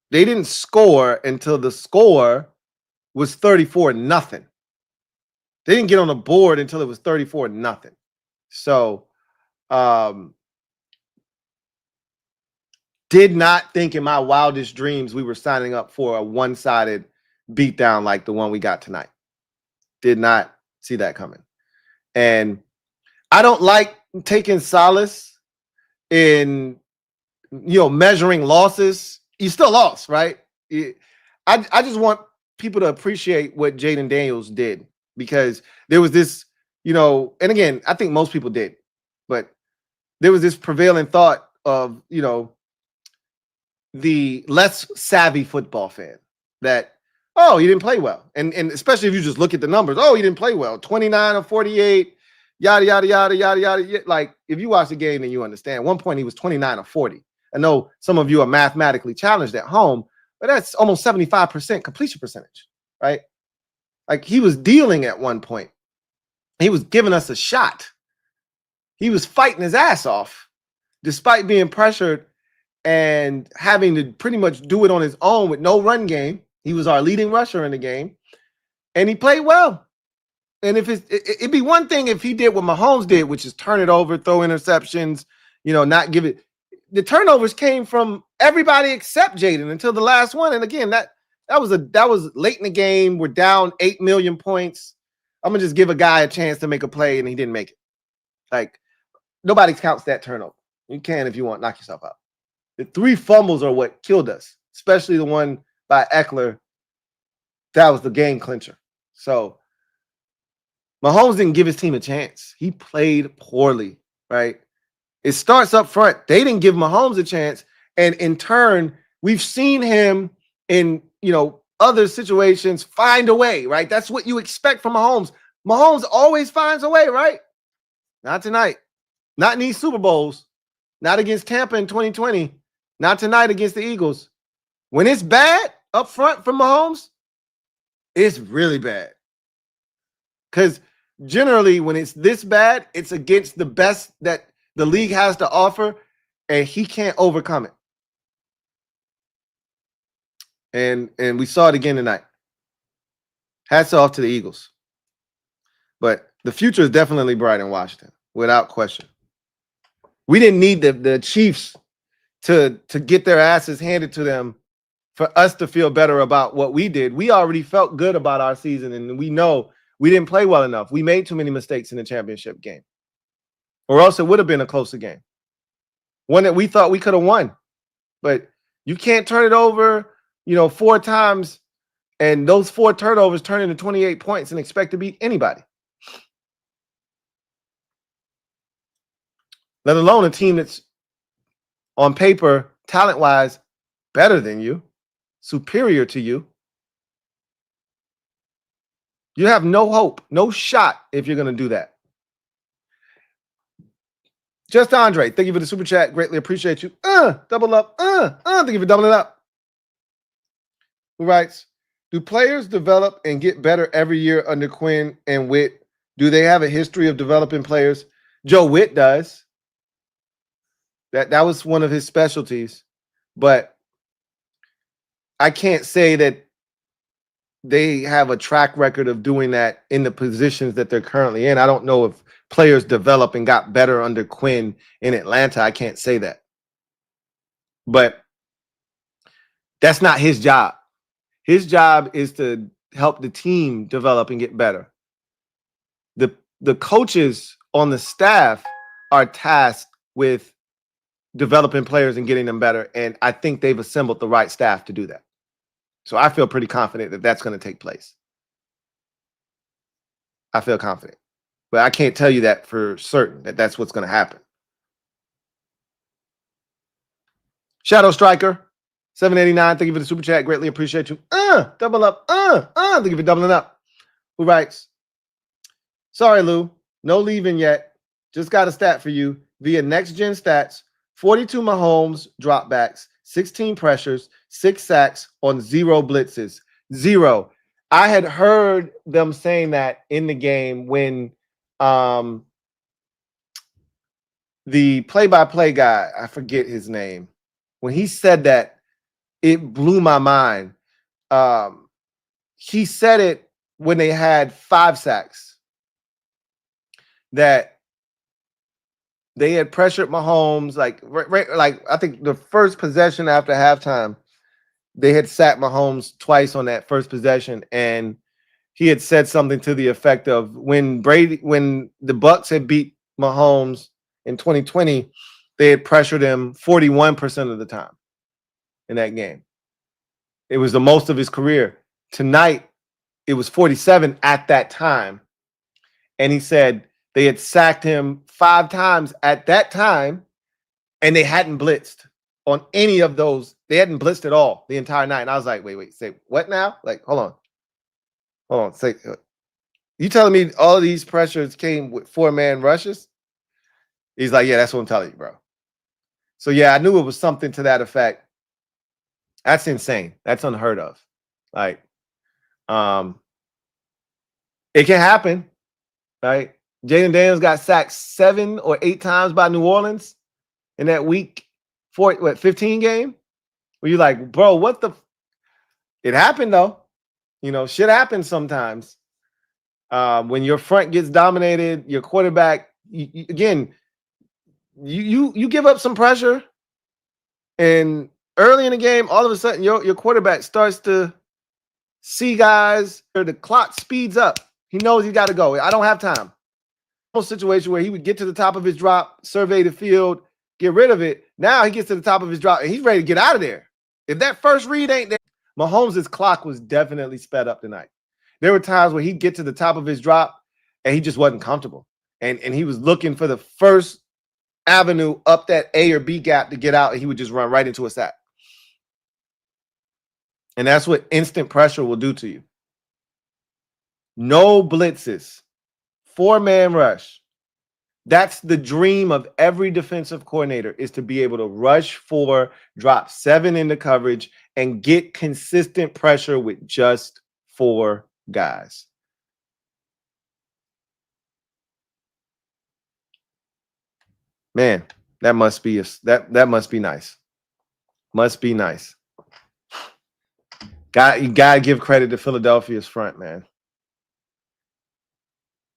They didn't score until the score was 34-0. They didn't get on the board until it was 34-0. So did not think in my wildest dreams we were signing up for a one-sided beatdown like the one we got tonight. Did not see that coming. And I don't like taking solace in, measuring losses. You still lost, right? I just want people to appreciate what Jaden Daniels did, because there was this, and again, I think most people did, but there was this prevailing thought of, the less savvy football fan that, oh, he didn't play well. And especially if you just look at the numbers, oh, he didn't play well. 29 of 48, yada, yada, yada, yada, yada. Like, if you watch the game, then you understand. At one point, he was 29 of 40. I know some of you are mathematically challenged at home, but that's almost 75% completion percentage, right? Like, he was dealing at one point. He was giving us a shot. He was fighting his ass off despite being pressured and having to pretty much do it on his own with no run game. He was our leading rusher in the game, and he played well. And if it'd be one thing if he did what Mahomes did, which is turn it over, throw interceptions, not give it. The turnovers came from everybody except Jaden until the last one. And again, that was late in the game. We're down 8 million points. I'm gonna just give a guy a chance to make a play, and he didn't make it. Like, nobody counts that turnover. You can if you want, knock yourself out. The 3 fumbles are what killed us, especially the one by Eckler. That was the game clincher. So Mahomes didn't give his team a chance. He played poorly, right? It starts up front. They didn't give Mahomes a chance. And in turn, we've seen him in, other situations find a way, right? That's what you expect from Mahomes. Mahomes always finds a way, right? Not tonight. Not in these Super Bowls. Not against Tampa in 2020. Not tonight against the Eagles. When it's bad up front from Mahomes, it's really bad. Because generally, when it's this bad, it's against the best that the league has to offer, and he can't overcome it. And we saw it again tonight. Hats off to the Eagles. But the future is definitely bright in Washington, without question. We didn't need the Chiefs to get their asses handed to them for us to feel better about what we did. We already felt good about our season, and we know we didn't play well enough. We made too many mistakes in the championship game. or else it would have been a closer game. One that we thought we could have won. But you can't turn it over, 4 times, and those 4 turnovers turn into 28 points and expect to beat anybody. Let alone a team that's on paper, talent-wise, better than you, superior to you. You have no hope, no shot if you're going to do that. Just Andre, thank you for the super chat. Greatly appreciate you. Double up. Thank you for doubling up. Who writes, do players develop and get better every year under Quinn and Witt? Do they have a history of developing players? Joe Witt does. That was one of his specialties. But I can't say that they have a track record of doing that in the positions that they're currently in. I don't know if players develop and got better under Quinn in Atlanta. I can't say that. But that's not his job. His job is to help the team develop and get better. The coaches on the staff are tasked with developing players and getting them better. And I think they've assembled the right staff to do that. So I feel pretty confident that that's going to take place. I feel confident. But I can't tell you that for certain, that that's what's going to happen. Shadow Striker, 789. Thank you for the super chat. Greatly appreciate you. Double up. Thank you for doubling up. Who writes, sorry, Lou. No leaving yet. Just got a stat for you via Next Gen Stats. 42 Mahomes dropbacks, 16 pressures, 6 sacks on 0 blitzes. 0. I had heard them saying that in the game when the play-by-play guy, I forget his name, when he said that, it blew my mind. He said it when they had 5 sacks, that they had pressured Mahomes, like I think the first possession after halftime, they had sacked Mahomes twice on that first possession, and he had said something to the effect of when the Bucs had beat Mahomes in 2020, they had pressured him 41% of the time in that game. It was the most of his career. Tonight, it was 47 at that time, and he said they had sacked him 5 times at that time, and they hadn't blitzed on any of those. They hadn't blitzed at all the entire night. And I was like, wait, say what now? Like, hold on. Say, you telling me all of these pressures came with 4-man rushes? He's like, yeah, that's what I'm telling you, bro. So yeah, I knew it was something to that effect. That's insane. That's unheard of. Like, it can happen, right? Jaden Daniels got sacked 7 or 8 times by New Orleans in that week 15 game. Where you're like, bro, what the? It happened though. Shit happens sometimes. When your front gets dominated, your quarterback, you give up some pressure, and early in the game, all of a sudden your quarterback starts to see guys, or the clock speeds up. He knows he got to go. I don't have time. Situation where he would get to the top of his drop, survey the field, get rid of it. Now he gets to the top of his drop and he's ready to get out of there. If that first read ain't there, Mahomes' clock was definitely sped up tonight. There were times where he'd get to the top of his drop and he just wasn't comfortable. And he was looking for the first avenue up that A or B gap to get out, and he would just run right into a sack. And that's what instant pressure will do to you. No blitzes. 4-man rush. That's the dream of every defensive coordinator, is to be able to rush 4, drop 7 into coverage, and get consistent pressure with just 4 guys. Man, that must be that must be nice. Must be nice. You gotta give credit to Philadelphia's front, man.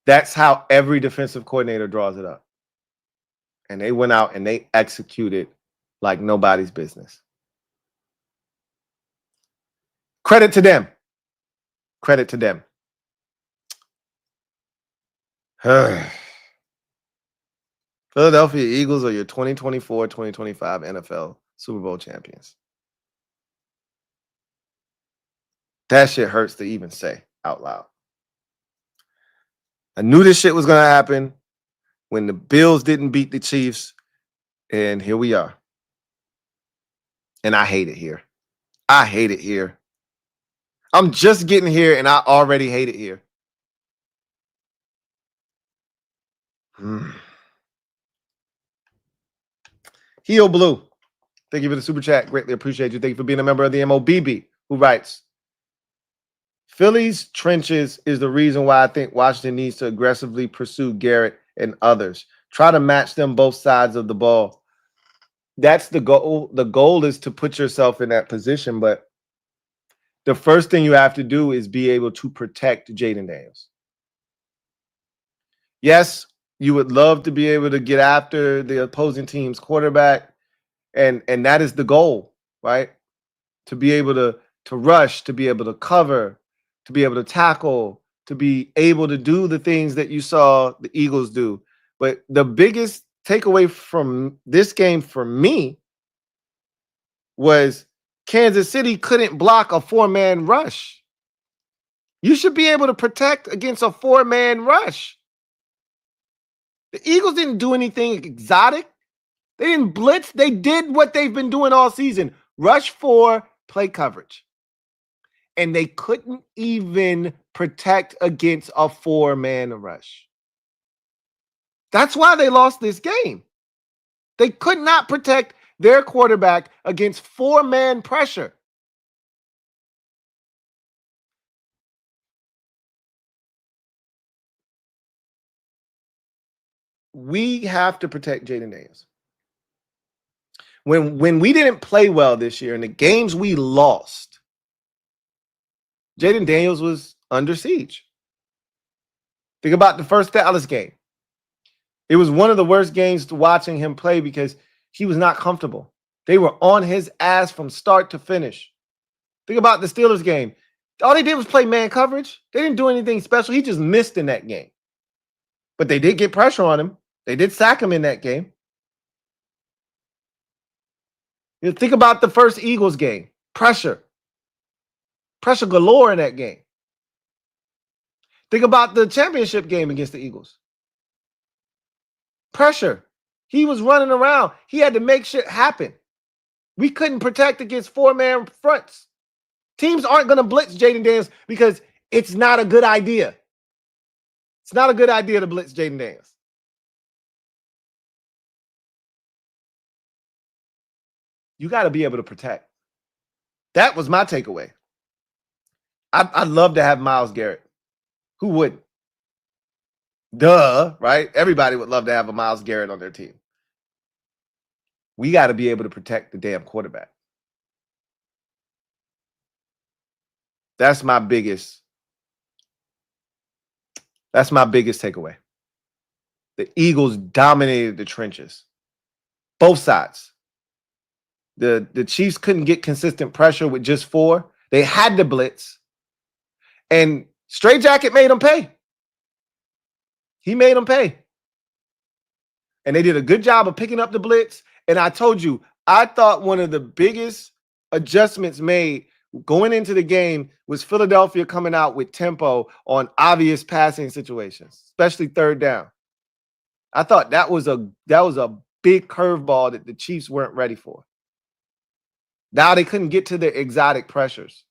That's how every defensive coordinator draws it up. And they went out and they executed like nobody's business. Credit to them. Credit to them. Philadelphia Eagles are your 2024-2025 NFL Super Bowl champions. That shit hurts to even say out loud. I knew this shit was going to happen when the Bills didn't beat the Chiefs, and here we are. And I hate it here. I hate it here. I'm just getting here, and I already hate it here. Heel Blue, thank you for the super chat. Greatly appreciate you. Thank you for being a member of the MOBB, who writes, Philly's trenches is the reason why I think Washington needs to aggressively pursue Garrett and others. Try to match them both sides of the ball. That's the goal. The goal is to put yourself in that position, but the first thing you have to do is be able to protect Jaden Daniels. Yes, you would love to be able to get after the opposing team's quarterback, and that is the goal, right? To be able to rush, to be able to cover, to be able to tackle, to be able to do the things that you saw the Eagles do. But the biggest takeaway from this game for me was Kansas City couldn't block a four-man rush. You should be able to protect against a four-man rush. The Eagles didn't do anything exotic. They didn't blitz. They did what they've been doing all season. Rush four, play coverage. And they couldn't even protect against a four-man rush. That's why they lost this game. They could not protect their quarterback against four-man pressure. We have to protect Jaden Daniels. When we didn't play well this year in the games we lost, Jaden Daniels was under siege. Think about the first Dallas game. It was one of the worst games to watching him play because he was not comfortable. They were on his ass from start to finish. Think about the Steelers game. All they did was play man coverage. They didn't do anything special. He just missed in that game. But they did get pressure on him. They did sack him in that game. You know, think about the first Eagles game. Pressure. Pressure galore in that game. Think about the championship game against the Eagles. Pressure. He was running around. He had to make shit happen. We couldn't protect against four-man fronts. Teams aren't going to blitz Jaden Daniels because it's not a good idea. It's not a good idea to blitz Jaden Daniels. You got to be able to protect. That was my takeaway. I'd love to have Myles Garrett. Who wouldn't? Duh, right? Everybody would love to have a Myles Garrett on their team. We got to be able to protect the damn quarterback. That's my biggest takeaway. The Eagles dominated the trenches. Both sides. The Chiefs couldn't get consistent pressure with just four. They had to blitz. And Straight Jacket made them pay. He made them pay. And they did a good job of picking up the blitz. And I told you, I thought one of the biggest adjustments made going into the game was Philadelphia coming out with tempo on obvious passing situations, especially third down. I thought that was a big curveball that the Chiefs weren't ready for. Now they couldn't get to their exotic pressures.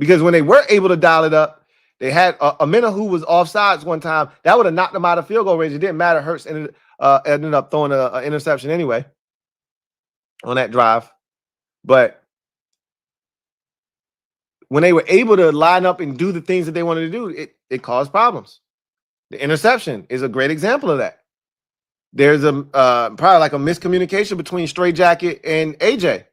Because when they were able to dial it up, they had Amina who was offsides one time. That would have knocked them out of field goal range. It didn't matter. Hurts ended up throwing an interception anyway on that drive. But when they were able to line up and do the things that they wanted to do, it caused problems. The interception is a great example of that. There's probably like a miscommunication between Straight Jacket and AJ.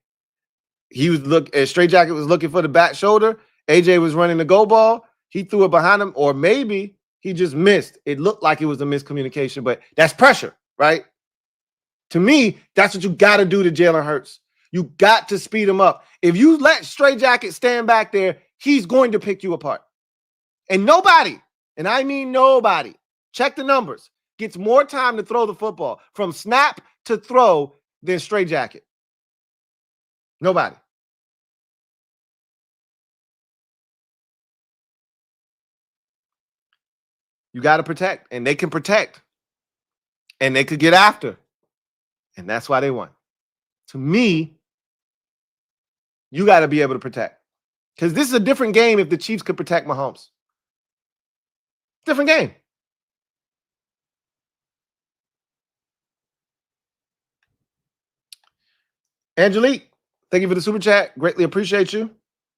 Straight Jacket was looking for the back shoulder. AJ was running the go ball. He threw it behind him, or maybe he just missed. It looked like it was a miscommunication, but that's pressure, right? To me, that's what you got to do to Jalen Hurts. You got to speed him up. If you let Straight Jacket stand back there, he's going to pick you apart. And nobody, and I mean nobody, check the numbers, gets more time to throw the football from snap to throw than Straight Jacket? Nobody. You got to protect, and they can protect, and they could get after, and that's why they won. To me, you got to be able to protect, because this is a different game if the Chiefs could protect Mahomes. Different game. Angelique, thank you for the super chat. Greatly appreciate you.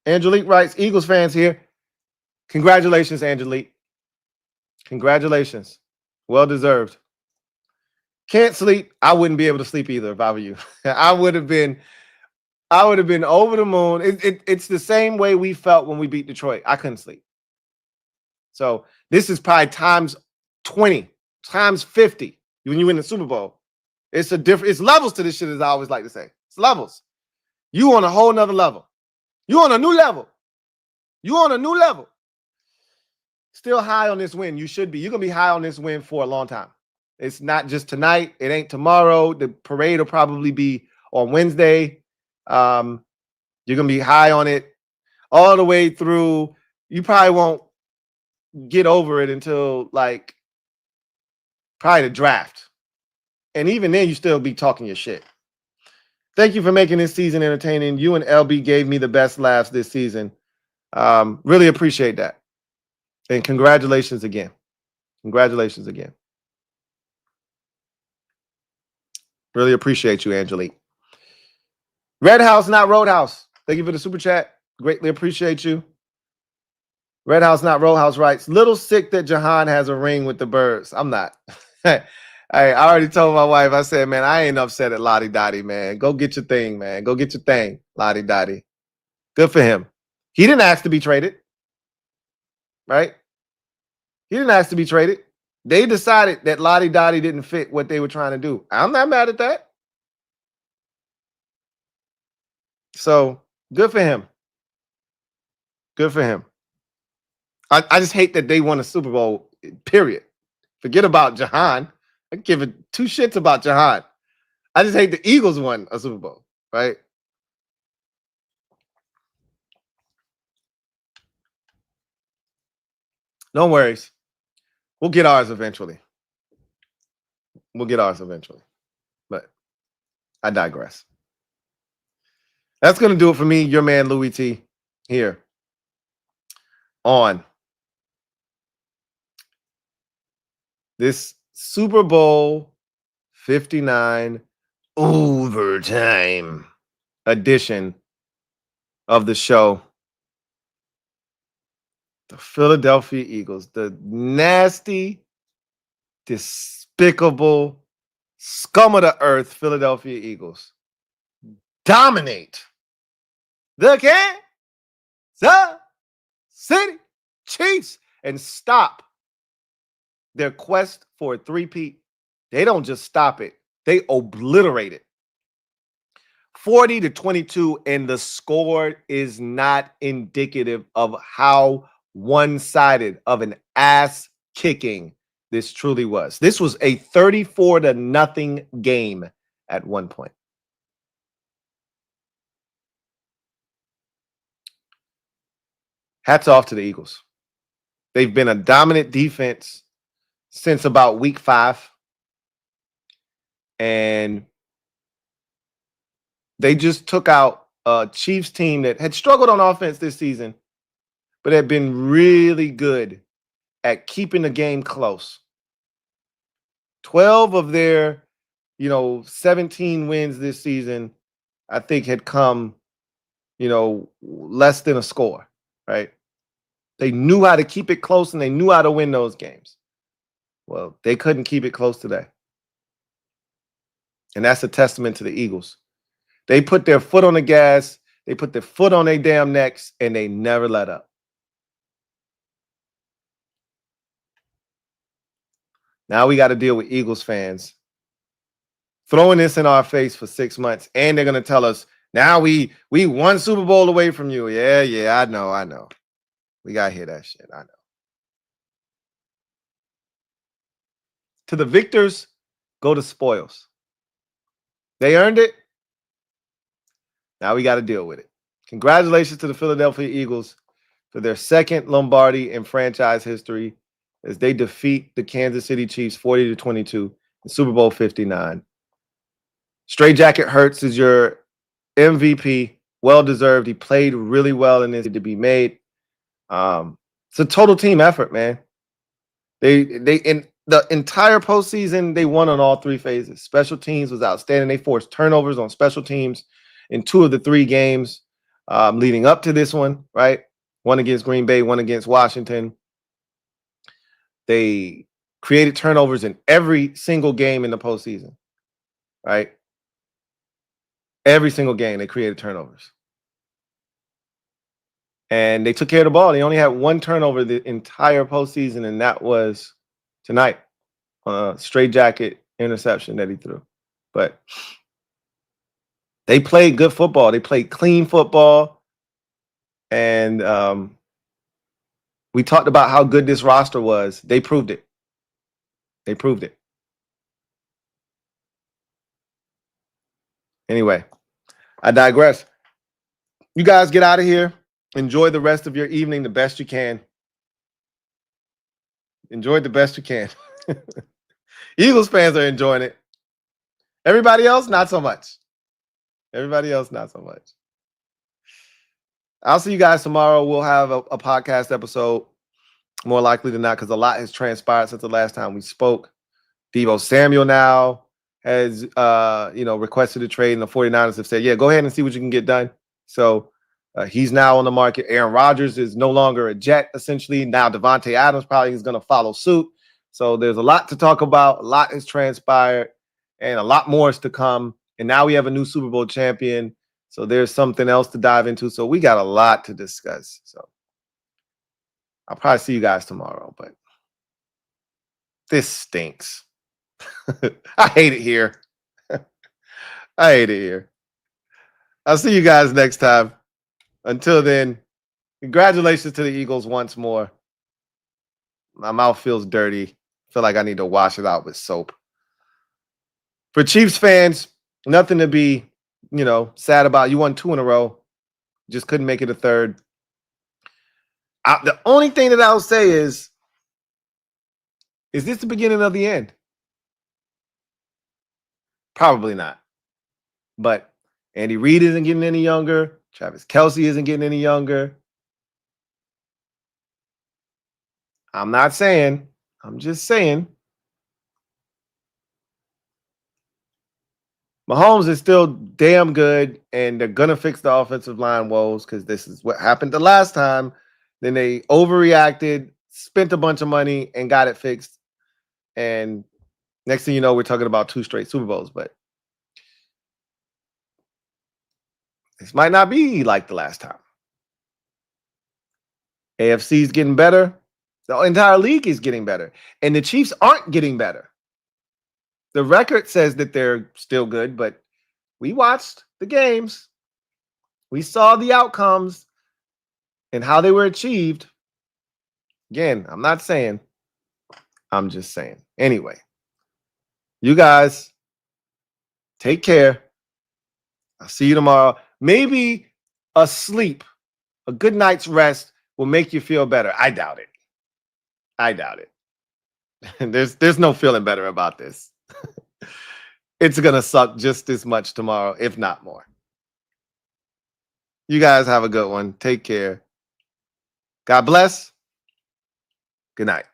Angelique writes, Eagles fans here. Congratulations, Angelique. Congratulations. Well deserved. Can't sleep. I wouldn't be able to sleep either if I were you. I would have been over the moon. It's the same way we felt when we beat Detroit. I couldn't sleep. So this is probably times 20, times 50 when you win the Super Bowl. It's levels to this shit, as I always like to say. It's levels. You on a whole nother level. You on a new level. You on a new level. Still high on this win. You should be. You're going to be high on this win for a long time. It's not just tonight. It ain't tomorrow. The parade will probably be on Wednesday. You're going to be high on it all the way through. You probably won't get over it until like probably the draft. And even then, you still be talking your shit. Thank you for making this season entertaining. You and LB gave me the best laughs this season. Really appreciate that. And congratulations again. Congratulations again. Really appreciate you, Angelique. Red House, not Roadhouse. Thank you for the super chat. Greatly appreciate you. Red House, not Roadhouse writes, little sick that Jahan has a ring with the birds. I'm not. I already told my wife, I said, man, I ain't upset at Lottie Dottie, man. Go get your thing, man. Go get your thing, Lottie Dottie. Good for him. He didn't ask to be traded. Right? He didn't ask to be traded. They decided that Lottie Dottie didn't fit what they were trying to do. I'm not mad at that. So, good for him. Good for him. I just hate that they won a Super Bowl, period. Forget about Jahan. I give it two shits about Jahan. I just hate the Eagles won a Super Bowl, right? No worries. We'll get ours eventually. We'll get ours eventually. But I digress. That's going to do it for me, your man Louie T, here on this Super Bowl 59 overtime edition of the show. The Philadelphia Eagles, the nasty, despicable, scum of the earth Philadelphia Eagles dominate the Kansas City Chiefs and stop their quest for a three-peat. They don't just stop it. They obliterate it. 40-22, and the score is not indicative of how one-sided of an ass kicking this truly was. This was a 34-0 game at one point. Hats off to the Eagles. They've been a dominant defense since about week 5. And they just took out a Chiefs team that had struggled on offense this season, but had been really good at keeping the game close. 12 of their, 17 wins this season, I think, had come, less than a score, right? They knew how to keep it close, and they knew how to win those games. Well, they couldn't keep it close today. And that's a testament to the Eagles. They put their foot on the gas, they put their foot on their damn necks, and they never let up. Now we got to deal with Eagles fans throwing this in our face for 6 months, and they're going to tell us, now we one Super Bowl away from you. Yeah, I know. We got to hear that shit. I know. To the victors, go the spoils. They earned it. Now we got to deal with it. Congratulations to the Philadelphia Eagles for their second Lombardi in franchise history as they defeat the Kansas City Chiefs 40-22 in Super Bowl 59. Straight Jacket Hurts is your MVP. Well-deserved. He played really well in this to be made. It's a total team effort, man. They in the entire postseason, they won on all three phases. Special teams was outstanding. They forced turnovers on special teams in 2 of the 3 games leading up to this one, right? One against Green Bay, one against Washington. They created turnovers in every single game in the postseason, right? Every single game they created turnovers. And they took care of the ball. They only had 1 turnover the entire postseason, and that was tonight. Straight jacket interception that he threw. But they played good football. They played clean football. And we talked about how good this roster was. They proved it. They proved it. Anyway, I digress. You guys get out of here. Enjoy the rest of your evening the best you can. Enjoy it the best you can. Eagles fans are enjoying it. Everybody else, not so much. Everybody else, not so much. I'll see you guys tomorrow. We'll have a podcast episode, more likely than not, because a lot has transpired since the last time we spoke. Deebo Samuel now has requested a trade, and the 49ers have said, yeah, go ahead and see what you can get done. So he's now on the market. Aaron Rodgers is no longer a Jet, essentially. Now Devontae Adams probably is going to follow suit. So there's a lot to talk about. A lot has transpired, and a lot more is to come. And now we have a new Super Bowl champion. So there's something else to dive into. So we got a lot to discuss. So I'll probably see you guys tomorrow, but this stinks. I hate it here. I hate it here. I'll see you guys next time. Until then, congratulations to the Eagles once more. My mouth feels dirty. I feel like I need to wash it out with soap. For Chiefs fans, nothing to be, sad about. You won 2 in a row. Just couldn't make it a third. The only thing that I'll say is this the beginning of the end? Probably not. But Andy Reid isn't getting any younger. Travis Kelce isn't getting any younger. I'm not saying. I'm just saying. Mahomes is still damn good, and they're going to fix the offensive line woes because this is what happened the last time. Then they overreacted, spent a bunch of money, and got it fixed. And next thing you know, we're talking about 2 straight Super Bowls. But this might not be like the last time. AFC is getting better. The entire league is getting better. And the Chiefs aren't getting better. The record says that they're still good, but we watched the games. We saw the outcomes and how they were achieved. Again, I'm not saying. I'm just saying. Anyway, you guys take care. I'll see you tomorrow. Maybe a good night's rest will make you feel better. I doubt it. I doubt it. There's no feeling better about this. It's going to suck just as much tomorrow, if not more. You guys have a good one. Take care. God bless. Good night.